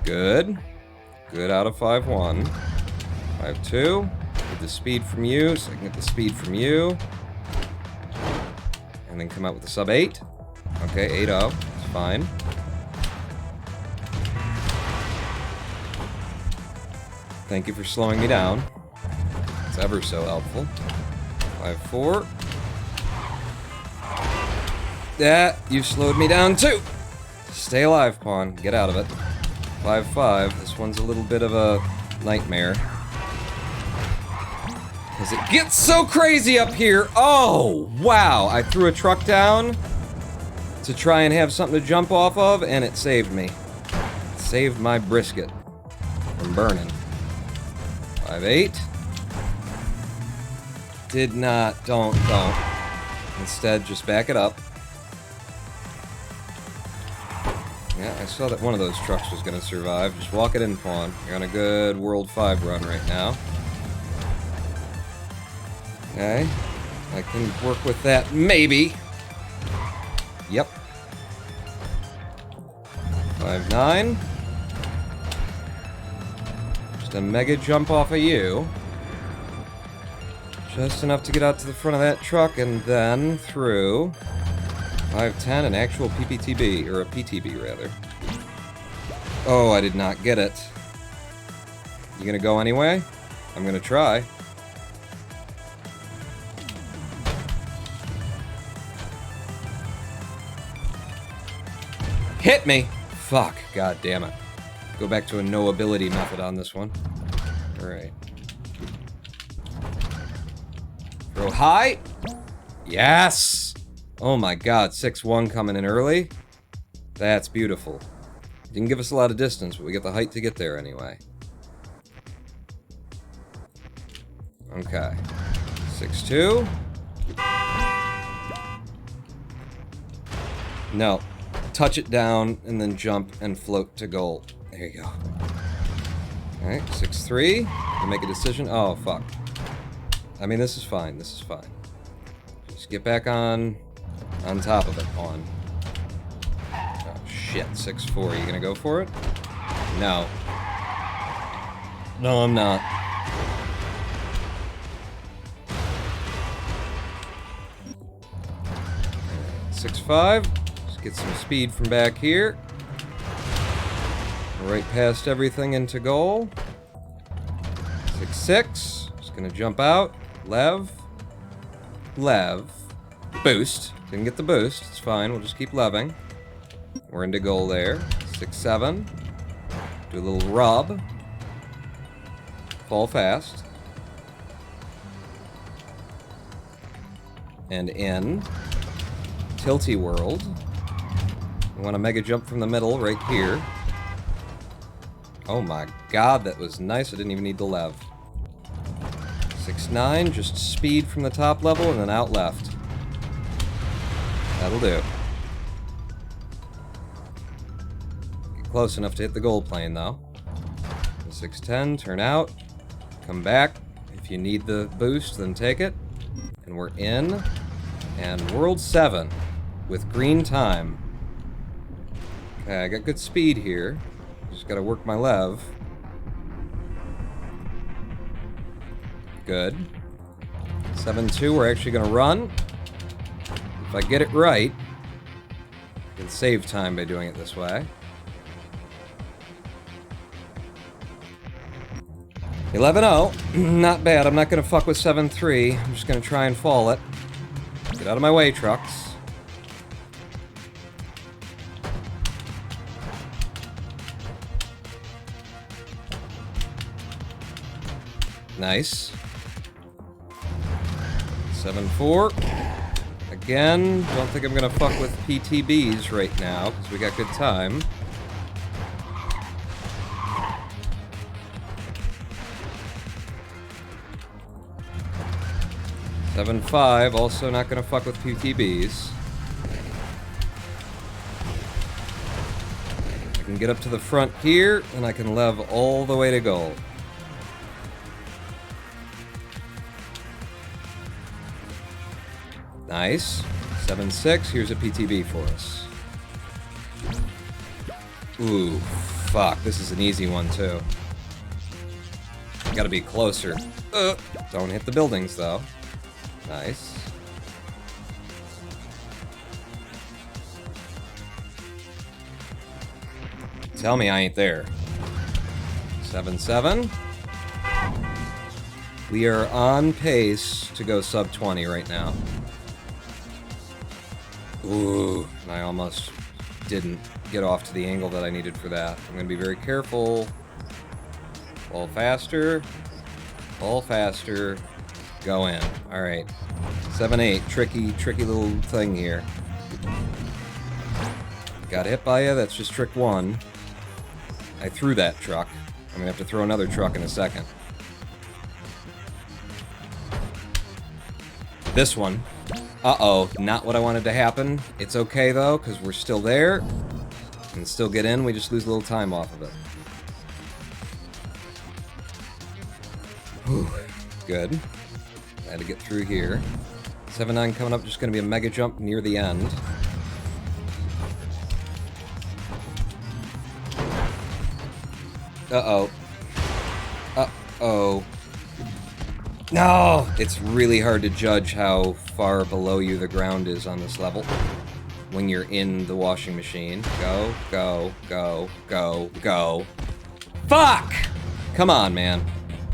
Good. Good out of 5-1. 5-2. Get the speed from you, so I can get the speed from you. And then come out with the sub-8. Okay, 8-0. It's fine. Thank you for slowing me down. It's ever so helpful. 5-4. Yeah, you slowed me down too. Stay alive, pawn. Get out of it. 5-5. This one's a little bit of a nightmare. Because it gets so crazy up here. Oh, wow. I threw a truck down to try and have something to jump off of, and it saved me. It saved my brisket from burning. 5-8. Did not. Don't. Instead, just back it up. Yeah, I saw that one of those trucks was going to survive. Just walk it in, pawn. You're on a good World 5 run right now. Okay. I can work with that, maybe. Yep. 5-9. Just a mega jump off of you. Just enough to get out to the front of that truck and then through. 5-10, an actual PPTB, or a PTB rather. Oh, I did not get it. You gonna go anyway? I'm gonna try. Hit me! Fuck, god damn it. Go back to a no ability method on this one. Alright. Throw high! Yes! Oh my god, 6-1 coming in early. That's beautiful. Didn't give us a lot of distance, but we get the height to get there anyway. Okay. 6-2. No. Touch it down, and then jump and float to goal. There you go. Alright, 6-3. You make a decision. Oh, fuck. I mean, this is fine. This is fine. Just get back on top of it, pawn. Oh, shit. 6-4. You gonna go for it? No. No, I'm not. Alright, 6-5. Get some speed from back here. Right past everything into goal. 6-6. Just gonna jump out. Lev. Boost. Didn't get the boost. It's fine. We'll just keep leving. We're into goal there. 6-7. Do a little rub. Fall fast. And in. tilty world. We want to mega jump from the middle right here. Oh my god, that was nice. I didn't even need the lev. 6-9, just speed from the top level and then out left. That'll do. Get close enough to hit the gold plane though. 6-10, turn out. Come back. If you need the boost, then take it. And we're in. And World 7 with green time. Okay, I got good speed here. Just gotta work my lev. Good. 7-2, we're actually gonna run. If I get it right, I can save time by doing it this way. 11-0. Not bad. I'm not gonna fuck with 7-3. I'm just gonna try and fall it. Get out of my way, trucks. Nice. 7-4. Again, don't think I'm gonna fuck with PTBs right now, because we got good time. Seven 5, also not gonna fuck with PTBs. I can get up to the front here, and I can lev all the way to goal. Nice. 7-6, here's a PTB for us. Ooh, fuck, this is an easy one too. Gotta be closer. Don't hit the buildings though. Nice. Tell me I ain't there. 7-7. We are on pace to go sub-20 right now. Ooh, and I almost didn't get off to the angle that I needed for that. I'm gonna be very careful. Fall faster. Fall faster. Go in. Alright. 7-8. Tricky little thing here. Got hit by you. That's just trick one. I threw that truck. I'm gonna have to throw another truck in a second. This one. Uh-oh, not what I wanted to happen. It's okay, though, because we're still there. And still get in, we just lose a little time off of it. Whew. Good. I had to get through here. 7-9 coming up, just going to be a mega jump near the end. Uh-oh. Uh-oh. No! It's really hard to judge how far below you the ground is on this level when you're in the washing machine. Go, go, go, go, go. Fuck! Come on, man.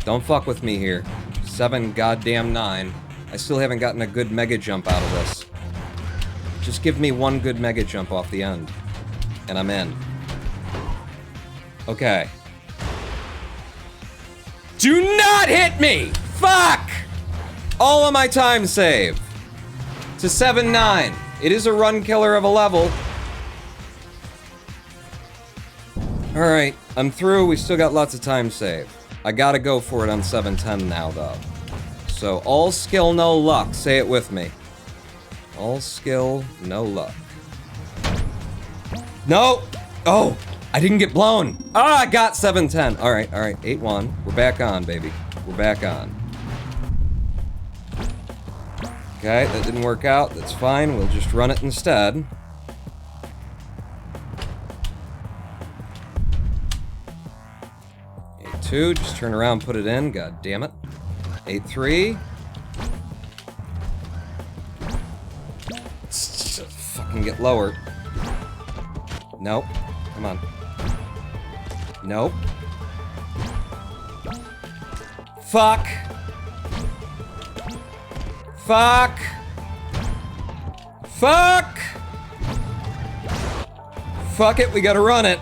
Don't fuck with me here. 7 goddamn 9. I still haven't gotten a good mega jump out of this. Just give me one good mega jump off the end. And I'm in. Okay. Do not hit me! Fuck! All of my time save. To 7-9. It is a run killer of a level. Alright, I'm through. We still got lots of time save. I gotta go for it on 7-10 now, though. So, all skill, no luck. Say it with me. All skill, no luck. No! Oh! I didn't get blown! Ah, I got 7-10. Alright, 8-1. We're back on, baby. We're back on. Okay, that didn't work out. That's fine. We'll just run it instead. Two, just turn around, put it in. God damn it. 8-3. Fucking get lower. Nope. Come on. Nope. Fuck. Fuck. Fuck. Fuck it, we gotta run it.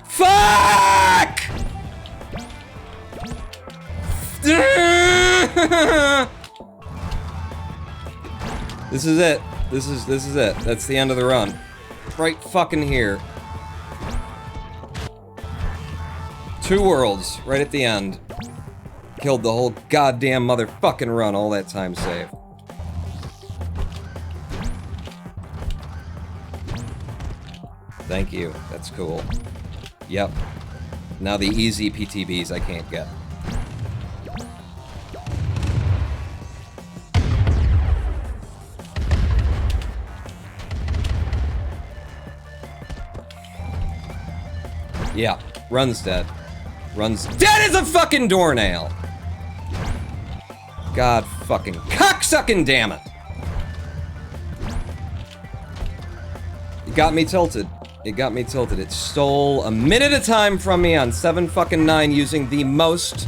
Fuck! This is it. This is it. That's the end of the run. Right fucking here. 2 worlds, right at the end. Killed the whole goddamn motherfucking run, all that time saved. Thank you, that's cool. Yep. Now the easy PTBs I can't get. Yeah, run's dead. Run's dead as a fucking doornail! God fucking cocksucking damn it! It got me tilted. It got me tilted. It stole a minute at a time from me on 7-9 using the most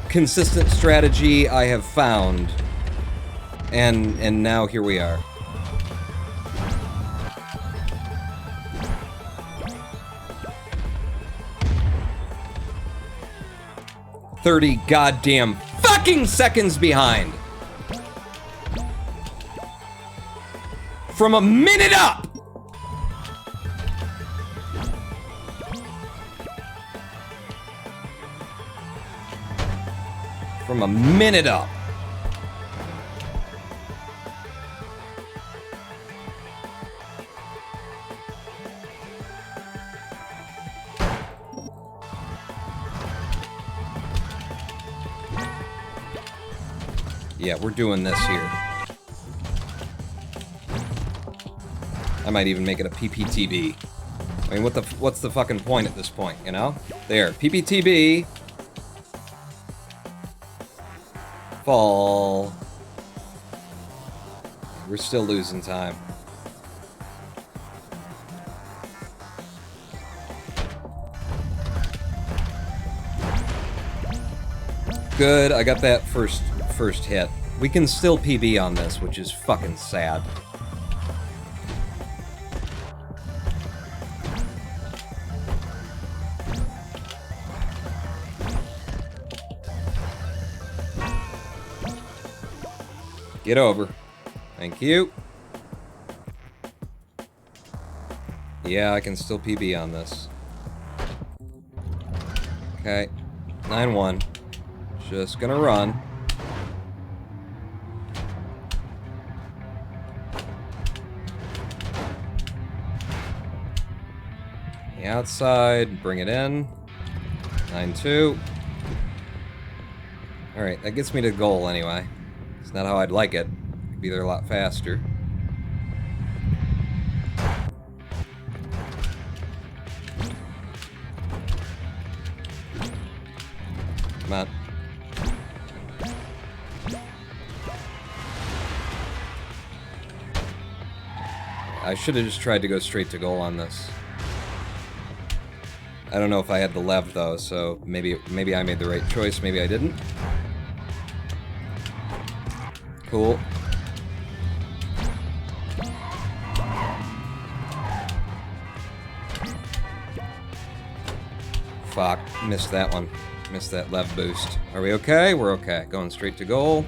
consistent strategy I have found. And now here we are. "30 goddamn fucking seconds behind. From a minute up. From a minute up. Yeah, we're doing this here. I might even make it a PPTB. I mean, what's the fucking point at this point, you know? There, PPTB. Fall. We're still losing time. Good, I got that first hit. We can still PB on this, which is fucking sad. Get over. Thank you. Yeah, I can still PB on this. Okay. 9-1. Just gonna run. The outside, bring it in. 9-2. Alright, that gets me to goal anyway. It's not how I'd like it. Could be there a lot faster. Come on. I should have just tried to go straight to goal on this. I don't know if I had the lev though, so maybe I made the right choice, maybe I didn't. Cool. Fuck, missed that one. Missed that lev boost. Are we okay? We're okay. Going straight to goal.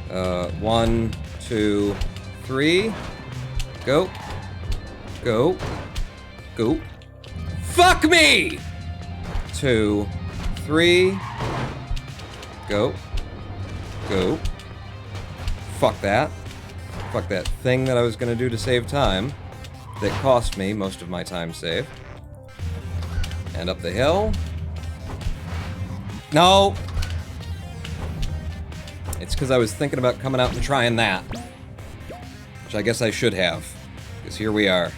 1, 2, 3. Go. Go. Go. Fuck me! 2, 3. Go. Go. Fuck that. Fuck that thing that I was gonna do to save time. That cost me most of my time save. And up the hill. No! It's because I was thinking about coming out and trying that. Which I guess I should have. Because here we are.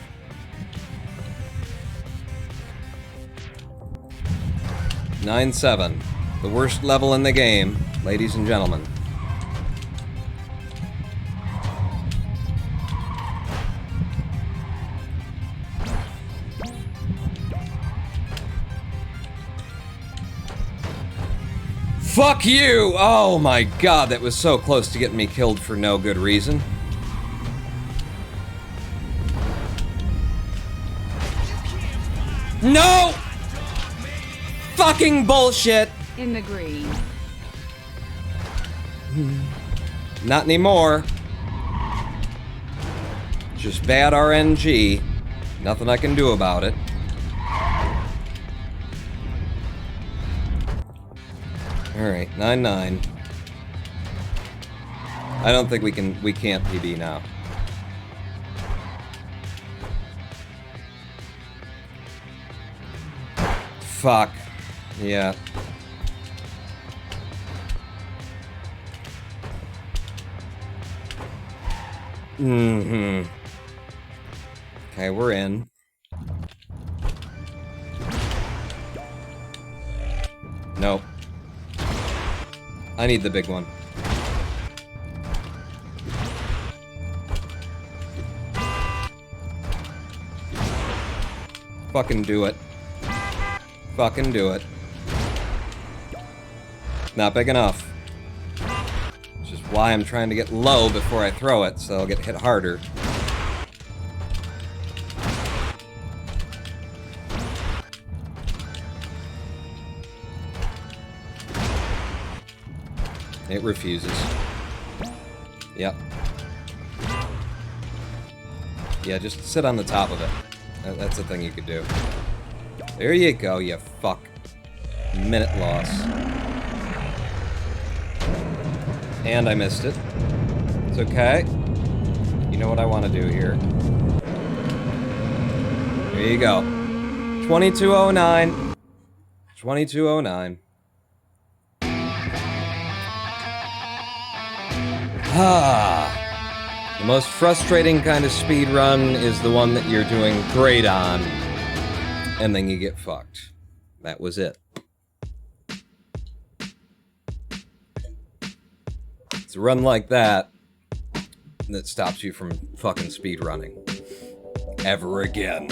"9-7. The worst level in the game, ladies and gentlemen. Fuck you! Oh my god, that was so close to getting me killed for no good reason. No! Fucking bullshit! In the green. Not anymore. Just bad RNG. Nothing I can do about it. Alright, 9-9. I don't think we can't PB now. Fuck. Yeah. Mm-hmm. Okay, we're in. Nope. I need the big one. Fucking do it. Fucking do it. Not big enough. Which is why I'm trying to get low before I throw it, so I'll get hit harder. It refuses. Yep. Yeah, just sit on the top of it. That's the thing you could do. There you go, you fuck. Minute loss. And I missed it. It's okay. You know what I want to do here. There you go. 2209. 2209. Ah. The most frustrating kind of speed run is the one that you're doing great on, and then you get fucked. That was it. It's a run like that that stops you from fucking speed running. Ever again.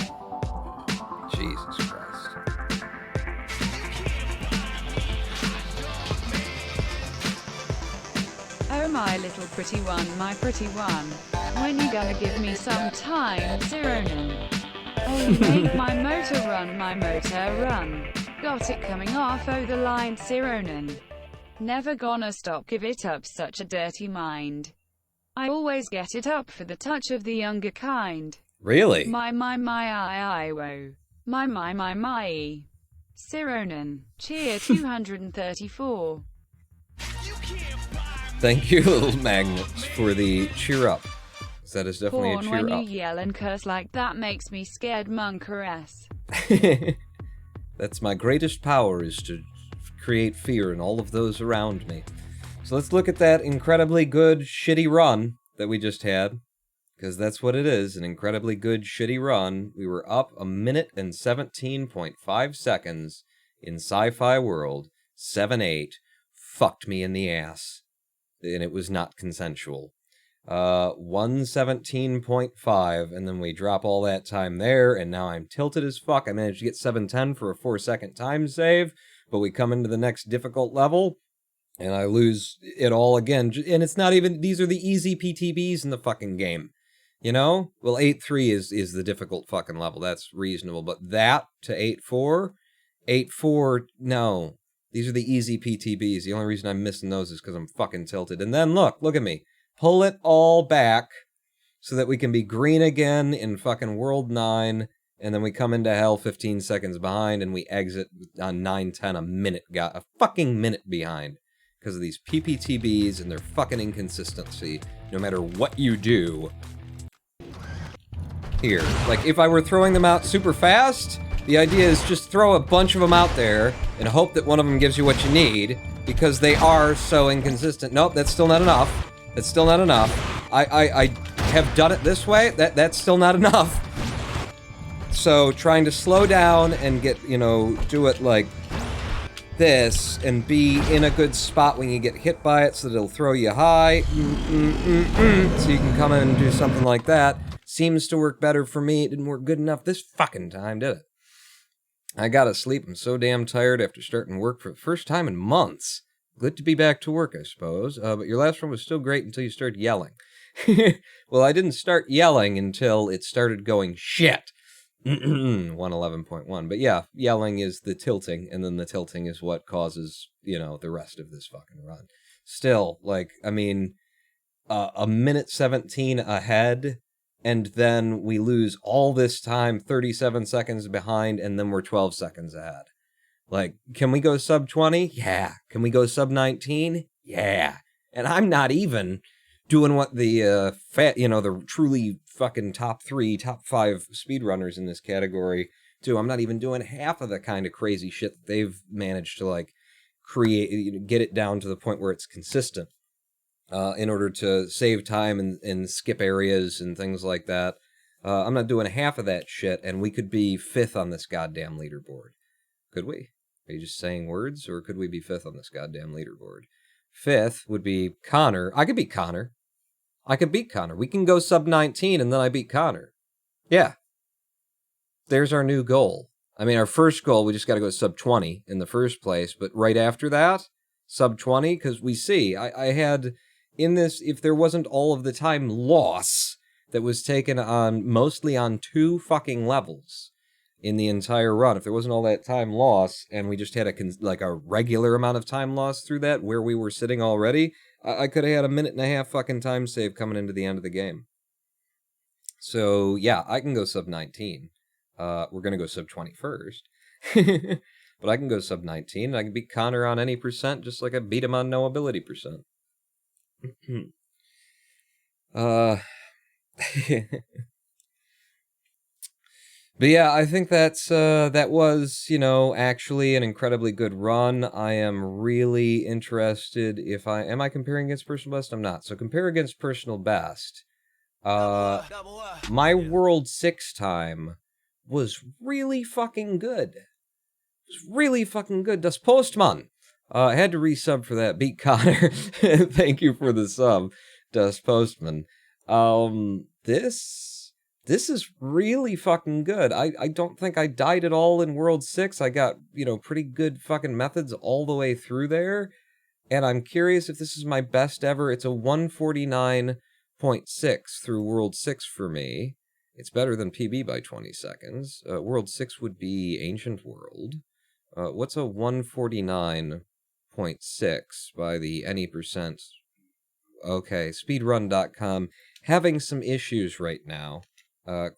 Jesus Christ. Oh my little pretty one, my pretty one. When you gonna give me some time, Zeronin? Oh, you make my motor run. Got it coming off, oh the line, Zeronin. Never gonna stop, give it up, such a dirty mind. I always get it up for the touch of the younger kind. Really? My, I, whoa. My. Zeronin. Cheer 234. Thank you, little magnets, for the cheer up. That is definitely Porn, a cheer when up. you yell and curse like that makes me scared, monkeress. That's my greatest power, is to create fear in all of those around me. So let's look at that incredibly good, shitty run that we just had. Because that's what it is, an incredibly good, shitty run. We were up 1 minute and 17.5 seconds in Sci-Fi World. 7-8. Fucked me in the ass. And it was not consensual. 117.5, and then we drop all that time there, and now I'm tilted as fuck. I managed to get 710 for a 4-second time save, but we come into the next difficult level, and I lose it all again. And it's not even, these are the easy PTBs in the fucking game. You know? Well, 8-3 is the difficult fucking level. That's reasonable. But that to 8-4? 8-4, no. These are the easy PTBs. The only reason I'm missing those is because I'm fucking tilted. And then look at me. Pull it all back so that we can be green again in fucking World 9. And then we come into hell 15 seconds behind and we exit on 9-10 a fucking minute behind. Because of these PPTBs and their fucking inconsistency. No matter what you do. Here. Like, if I were throwing them out super fast, the idea is just throw a bunch of them out there and hope that one of them gives you what you need, because they are so inconsistent. Nope, that's still not enough. That's still not enough. I have done it this way. That's still not enough. So trying to slow down and get, do it like this and be in a good spot when you get hit by it so that it'll throw you high. So you can come in and do something like that. Seems to work better for me. It didn't work good enough this fucking time, did it? I gotta sleep. I'm so damn tired after starting work for the first time in months. Good to be back to work, I suppose. But your last one was still great until you started yelling. Well, I didn't start yelling until it started going shit. 111.1. But yeah, yelling is the tilting, and then the tilting is what causes, the rest of this fucking run. still, like, I mean, a minute 17 ahead, and then we lose all this time, 37 seconds behind, and then we're 12 seconds ahead. Like, can we go sub 20? Yeah. Can we go sub 19? Yeah. And I'm not even doing what the the truly fucking top 5 speedrunners in this category do. I'm not even doing half of the kind of crazy shit that they've managed to, like, create, get it down to the point where it's consistent. In order to save time and skip areas and things like that. I'm not doing half of that shit, and we could be 5th on this goddamn leaderboard. Could we? Are you just saying words, or could we be 5th on this goddamn leaderboard? 5th would be Connor. I could beat Connor. I could beat Connor. We can go sub 19, and then I beat Connor. Yeah. There's our new goal. I mean, our first goal, we just got to go sub 20 in the first place, but right after that, sub 20, because we see, I had... in this, if there wasn't all of the time loss that was taken on, mostly on 2 fucking levels in the entire run, if there wasn't all that time loss, and we just had a regular amount of time loss through that, where we were sitting already, I could have had a minute and a half fucking time save coming into the end of the game. So, yeah, I can go sub 19. We're gonna go sub 20 first. But I can go sub 19, and I can beat Connor on any percent, just like I beat him on no ability percent. But yeah, I think that was, actually an incredibly good run. I am really interested if am I comparing against personal best? I'm not. So compare against personal best. My World 6 time was really fucking good. It was really fucking good. Das Postman. I had to resub for that. Beat Connor. Thank you for the sub, Das Postman. This is really fucking good. I don't think I died at all in World 6. I got, pretty good fucking methods all the way through there. And I'm curious if this is my best ever. It's a 149.6 through World 6 for me. It's better than PB by 20 seconds. World 6 would be Ancient World. What's a 149.6 by the any percent? Okay, speedrun.com having some issues right now.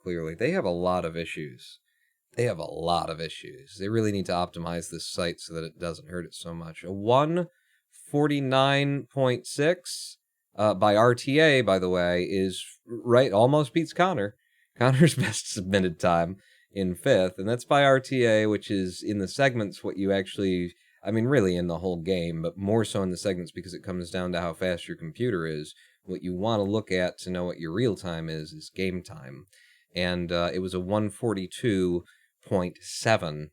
Clearly, they have a lot of issues. They really need to optimize this site so that it doesn't hurt it so much. A 149.6 by RTA, by the way, is right, almost beats Connor. Connor's best submitted time in 5th, and that's by RTA, which is in the segments what you actually, I mean, really in the whole game, but more so in the segments because it comes down to how fast your computer is. What you want to look at to know what your real time is game time. And it was a 142.7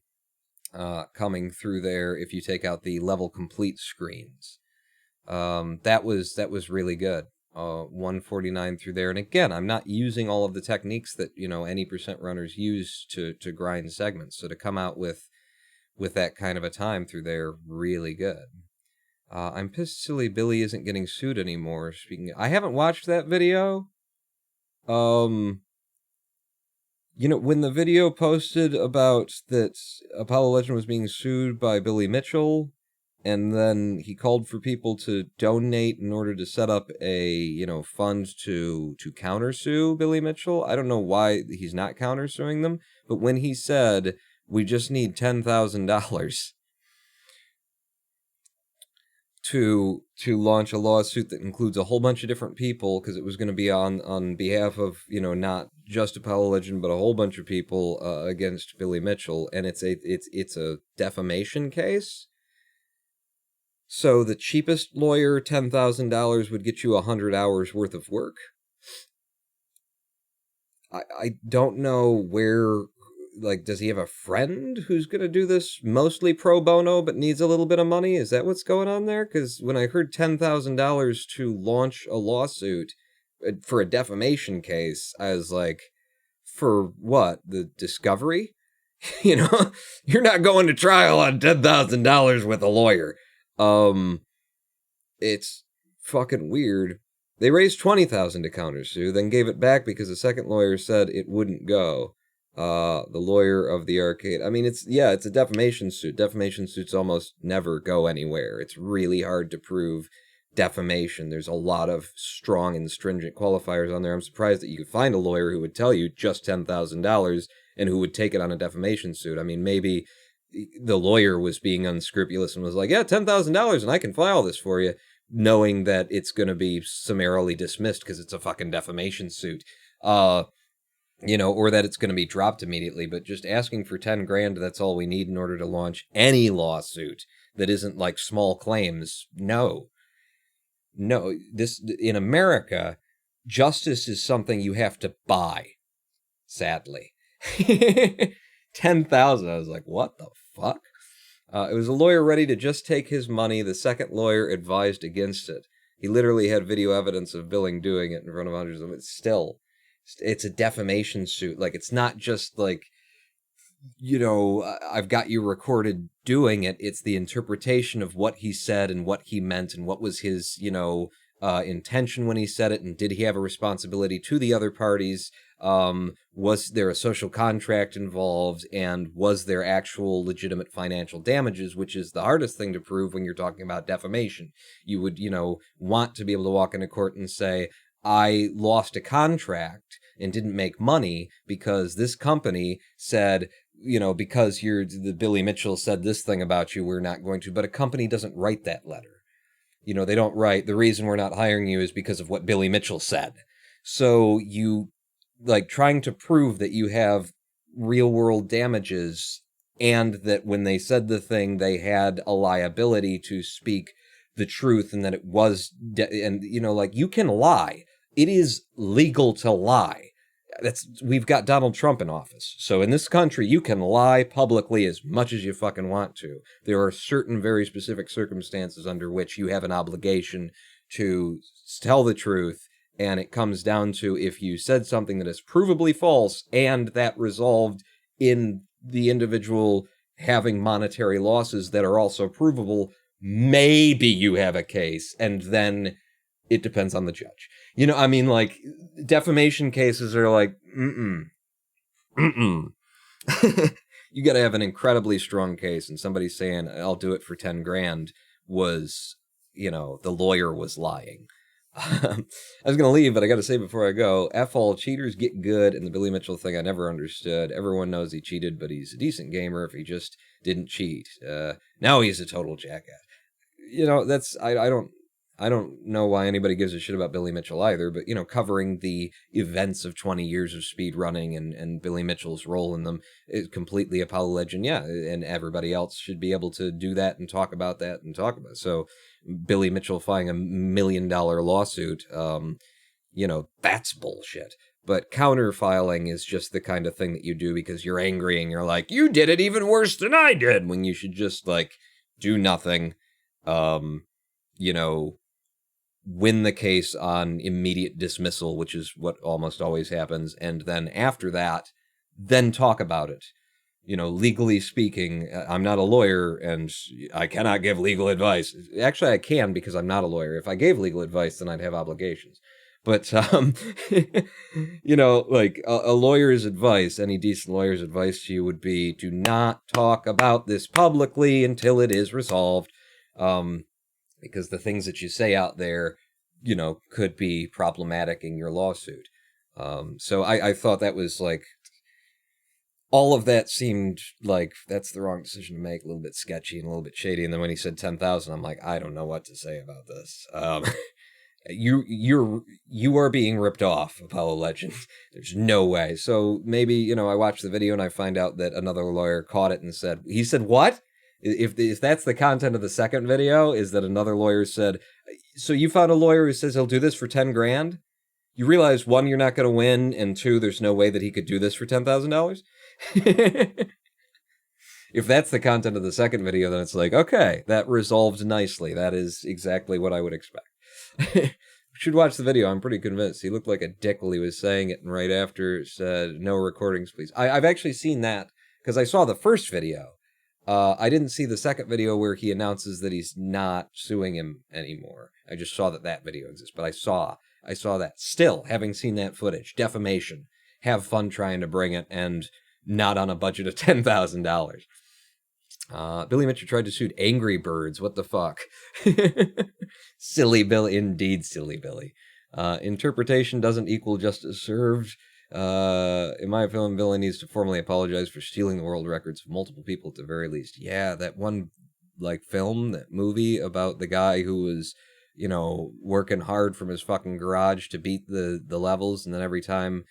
coming through there if you take out the level complete screens. That was really good. 149 through there. And again, I'm not using all of the techniques that, any percent runners use to grind segments. So to come out with that kind of a time through there, really good. I'm pissed silly Billy isn't getting sued anymore. I haven't watched that video. When the video posted about that Apollo Legend was being sued by Billy Mitchell, and then he called for people to donate in order to set up a, fund to countersue Billy Mitchell. I don't know why he's not countersuing them, but when he said, we just need $10,000 to launch a lawsuit that includes a whole bunch of different people, because it was going to be on behalf of, not just Apollo Legend, but a whole bunch of people against Billy Mitchell, and it's a defamation case. So the cheapest lawyer, $10,000, would get you 100 hours worth of work. I don't know where, does he have a friend who's going to do this mostly pro bono but needs a little bit of money? Is that what's going on there? Because when I heard $10,000 to launch a lawsuit for a defamation case, I was like, for what? The discovery? You're not going to trial on $10,000 with a lawyer. It's fucking weird. They raised $20,000 to countersue, then gave it back because the second lawyer said it wouldn't go. The lawyer of the arcade. I mean, it's a defamation suit. Defamation suits almost never go anywhere. It's really hard to prove defamation. There's a lot of strong and stringent qualifiers on there. I'm surprised that you could find a lawyer who would tell you just $10,000 and who would take it on a defamation suit. I mean, maybe the lawyer was being unscrupulous and was like, yeah, $10,000 and I can file this for you, knowing that it's going to be summarily dismissed because it's a fucking defamation suit. Or that it's going to be dropped immediately, but just asking for 10 grand, that's all we need in order to launch any lawsuit that isn't like small claims. No, this, in America, justice is something you have to buy, sadly. 10,000. I was like, what the fuck? It was a lawyer ready to just take his money. The second lawyer advised against it. He literally had video evidence of Billing doing it in front of hundreds of them. Still, it's a defamation suit. Like, it's not just like, I've got you recorded doing it. It's the interpretation of what he said and what he meant and what was his, intention when he said it, and did he have a responsibility to the other parties? Was there a social contract involved, and was there actual legitimate financial damages, which is the hardest thing to prove when you're talking about defamation. You would, want to be able to walk into court and say, I lost a contract and didn't make money because this company said, because the Billy Mitchell said this thing about you, we're not going to. But a company doesn't write that letter. They don't write, the reason we're not hiring you is because of what Billy Mitchell said. So you, trying to prove that you have real world damages and that when they said the thing, they had a liability to speak the truth and that it was, you can lie. It is legal to lie. We've got Donald Trump in office. So in this country, you can lie publicly as much as you fucking want to. There are certain very specific circumstances under which you have an obligation to tell the truth. And it comes down to, if you said something that is provably false and that resolved in the individual having monetary losses that are also provable, maybe you have a case. And then it depends on the judge. Defamation cases are like, You got to have an incredibly strong case, and somebody saying, I'll do it for 10 grand was, the lawyer was lying. I was going to leave, but I got to say before I go, F all cheaters get good, and the Billy Mitchell thing I never understood. Everyone knows he cheated, but he's a decent gamer if he just didn't cheat. Now he's a total jackass. I don't know why anybody gives a shit about Billy Mitchell either, but, covering the events of 20 years of speedrunning and Billy Mitchell's role in them is completely Apollo Legend, yeah, and everybody else should be able to do that and talk about that and talk about it. So Billy Mitchell filing $1 million lawsuit, that's bullshit. But counter-filing is just the kind of thing that you do because you're angry and you're like, you did it even worse than I did, when you should just, do nothing, win the case on immediate dismissal, which is what almost always happens, and then after that, then talk about it. Legally speaking, I'm not a lawyer, and I cannot give legal advice. Actually, I can, because I'm not a lawyer. If I gave legal advice, then I'd have obligations. But, a lawyer's advice, any decent lawyer's advice to you would be, do not talk about this publicly until it is resolved. Because the things that you say out there, could be problematic in your lawsuit. So I thought that was all of that seemed like that's the wrong decision to make, a little bit sketchy and a little bit shady. And then when he said 10,000, I'm like, I don't know what to say about this. You are being ripped off, Apollo Legend. There's no way. So maybe, I watched the video and I find out that another lawyer caught it and said, he said, what? If that's the content of the second video, is that another lawyer said, so you found a lawyer who says he'll do this for 10 grand? You realize, one, you're not going to win, and two, there's no way that he could do this for $10,000? If that's the content of the second video, then it's like, okay, that resolved nicely. That is exactly what I would expect. You should watch the video. I'm pretty convinced. He looked like a dick while he was saying it, and right after said, no recordings, please. I've actually seen that, because I saw the first video. I didn't see the second video where he announces that he's not suing him anymore. I just saw that video exists, but I saw that. Still, having seen that footage, defamation, have fun trying to bring it, and not on a budget of $10,000. Billy Mitchell tried to sue Angry Birds. What the fuck? Silly Billy. Indeed, Silly Billy. Interpretation doesn't equal justice served. In my opinion, Billy needs to formally apologize for stealing the world records of multiple people at the very least. Yeah, that one, film, that movie about the guy who was, working hard from his fucking garage to beat the levels, and then every time,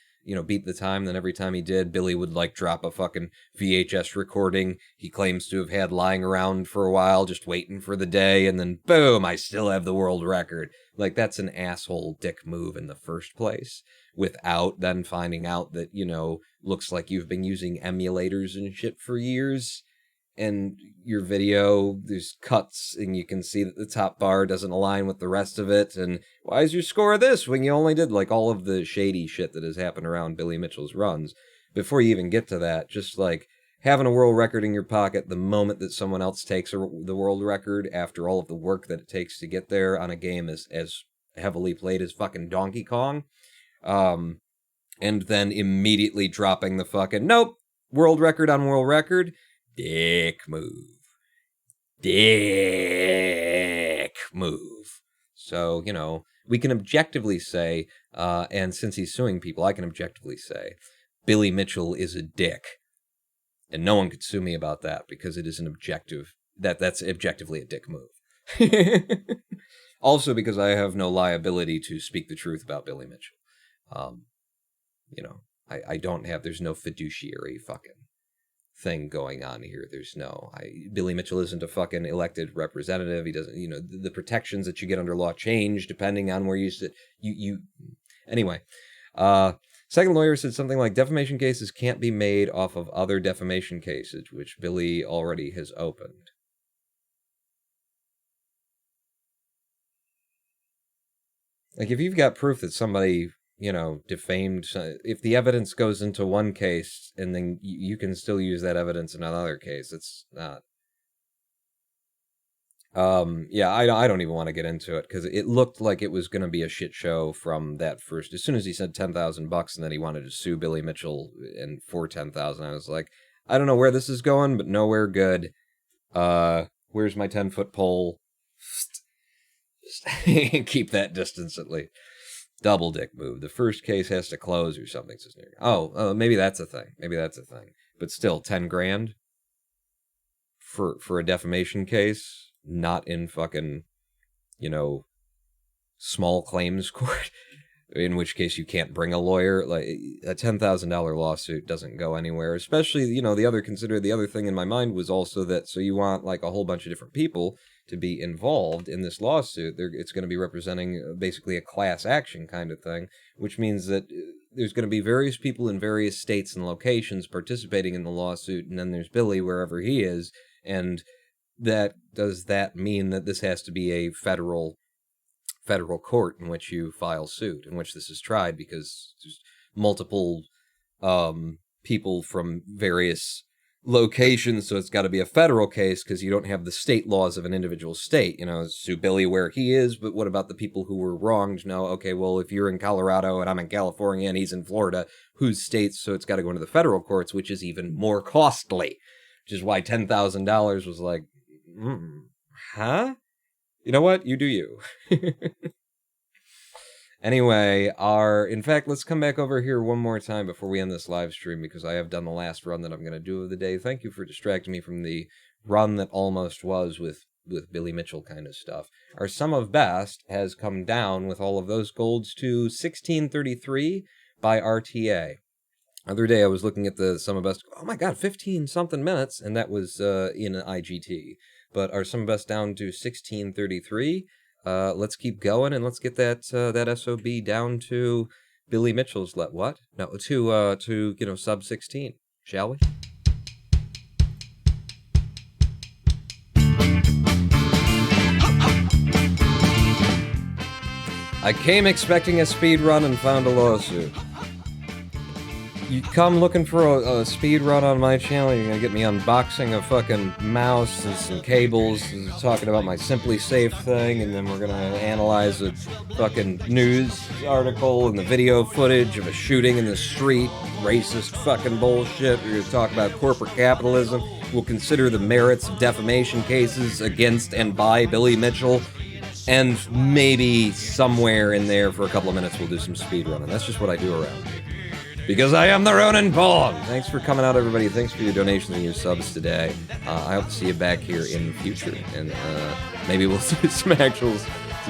beat the time, then every time he did, Billy would, drop a fucking VHS recording he claims to have had lying around for a while, just waiting for the day, and then boom, I still have the world record. That's an asshole dick move in the first place, without then finding out that, looks like you've been using emulators and shit for years, and your video, there's cuts, and you can see that the top bar doesn't align with the rest of it, and why is your score this when you only did, all of the shady shit that has happened around Billy Mitchell's runs. Before you even get to that, just, having a world record in your pocket the moment that someone else takes the world record after all of the work that it takes to get there on a game as heavily played as fucking Donkey Kong, and then immediately dropping the fucking, nope, world record on world record, dick move. Dick move. So, we can objectively say, and since he's suing people, I can objectively say, Billy Mitchell is a dick. And no one could sue me about that because it is an objective, that's objectively a dick move. Also because I have no liability to speak the truth about Billy Mitchell. I don't have, there's no fiduciary fucking thing going on here. There's no, Billy Mitchell isn't a fucking elected representative. He doesn't, the protections that you get under law change depending on where you sit. Anyway, second lawyer said something like defamation cases can't be made off of other defamation cases, which Billy already has opened. If you've got proof that somebody, defamed, if the evidence goes into one case and then you can still use that evidence in another case, it's not. Yeah, I don't even want to get into it because it looked like it was going to be a shit show from that first. As soon as he said $10,000 and then he wanted to sue Billy Mitchell and for $10,000, I was like, I don't know where this is going, but nowhere good. Where's my 10-foot pole? Just keep that distance at least. Double dick move. The first case has to close or something. Oh, maybe that's a thing. But still, 10 grand for a defamation case, not in fucking, small claims court, in which case you can't bring a lawyer. A $10,000 lawsuit doesn't go anywhere, especially, the other thing in my mind was also that, so you want a whole bunch of different people to be involved in this lawsuit. It's going to be representing basically a class action kind of thing, which means that there's going to be various people in various states and locations participating in the lawsuit, and then there's Billy wherever he is, and does that mean that this has to be a federal court in which you file suit, in which this is tried, because there's multiple people from various locations, so it's got to be a federal case because you don't have the state laws of an individual state. Sue Billy where he is, but what about the people who were wronged? No, okay, well, if you're in Colorado and I'm in California and he's in Florida, whose states? So it's got to go into the federal courts, which is even more costly, which is why $10,000 was like, huh? You know what? You do you. Anyway, in fact, let's come back over here one more time before we end this live stream, because I have done the last run that I'm going to do of the day. Thank you for distracting me from the run that almost was with Billy Mitchell kind of stuff. Our sum of best has come down with all of those golds to 1633 by RTA. Other day I was looking at the sum of best, oh my god, 15-something minutes, and that was in an IGT. But our sum of best down to 1633. Let's keep going, and let's get that SOB down to Billy Mitchell's what? No, to sub 16, shall we? I came expecting a speed run and found a lawsuit. You come looking for a speed run on my channel, you're gonna get me unboxing a fucking mouse and some cables, and talking about my Simply Safe thing, and then we're gonna analyze a fucking news article and the video footage of a shooting in the street, racist fucking bullshit. We're gonna talk about corporate capitalism. We'll consider the merits of defamation cases against and by Billy Mitchell. And maybe somewhere in there for a couple of minutes we'll do some speedrunning. That's just what I do around here. Because I am the Ronin Pawn! Thanks for coming out, everybody. Thanks for your donations and your subs today. I hope to see you back here in the future. And maybe we'll do some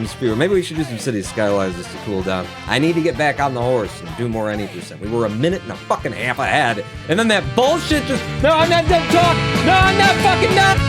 speedrun. Maybe we should do some City Skylines just to cool down. I need to get back on the horse and do more any%. We were a minute and a fucking half ahead. And then that bullshit just... No, I'm not done talking! No, I'm not fucking done!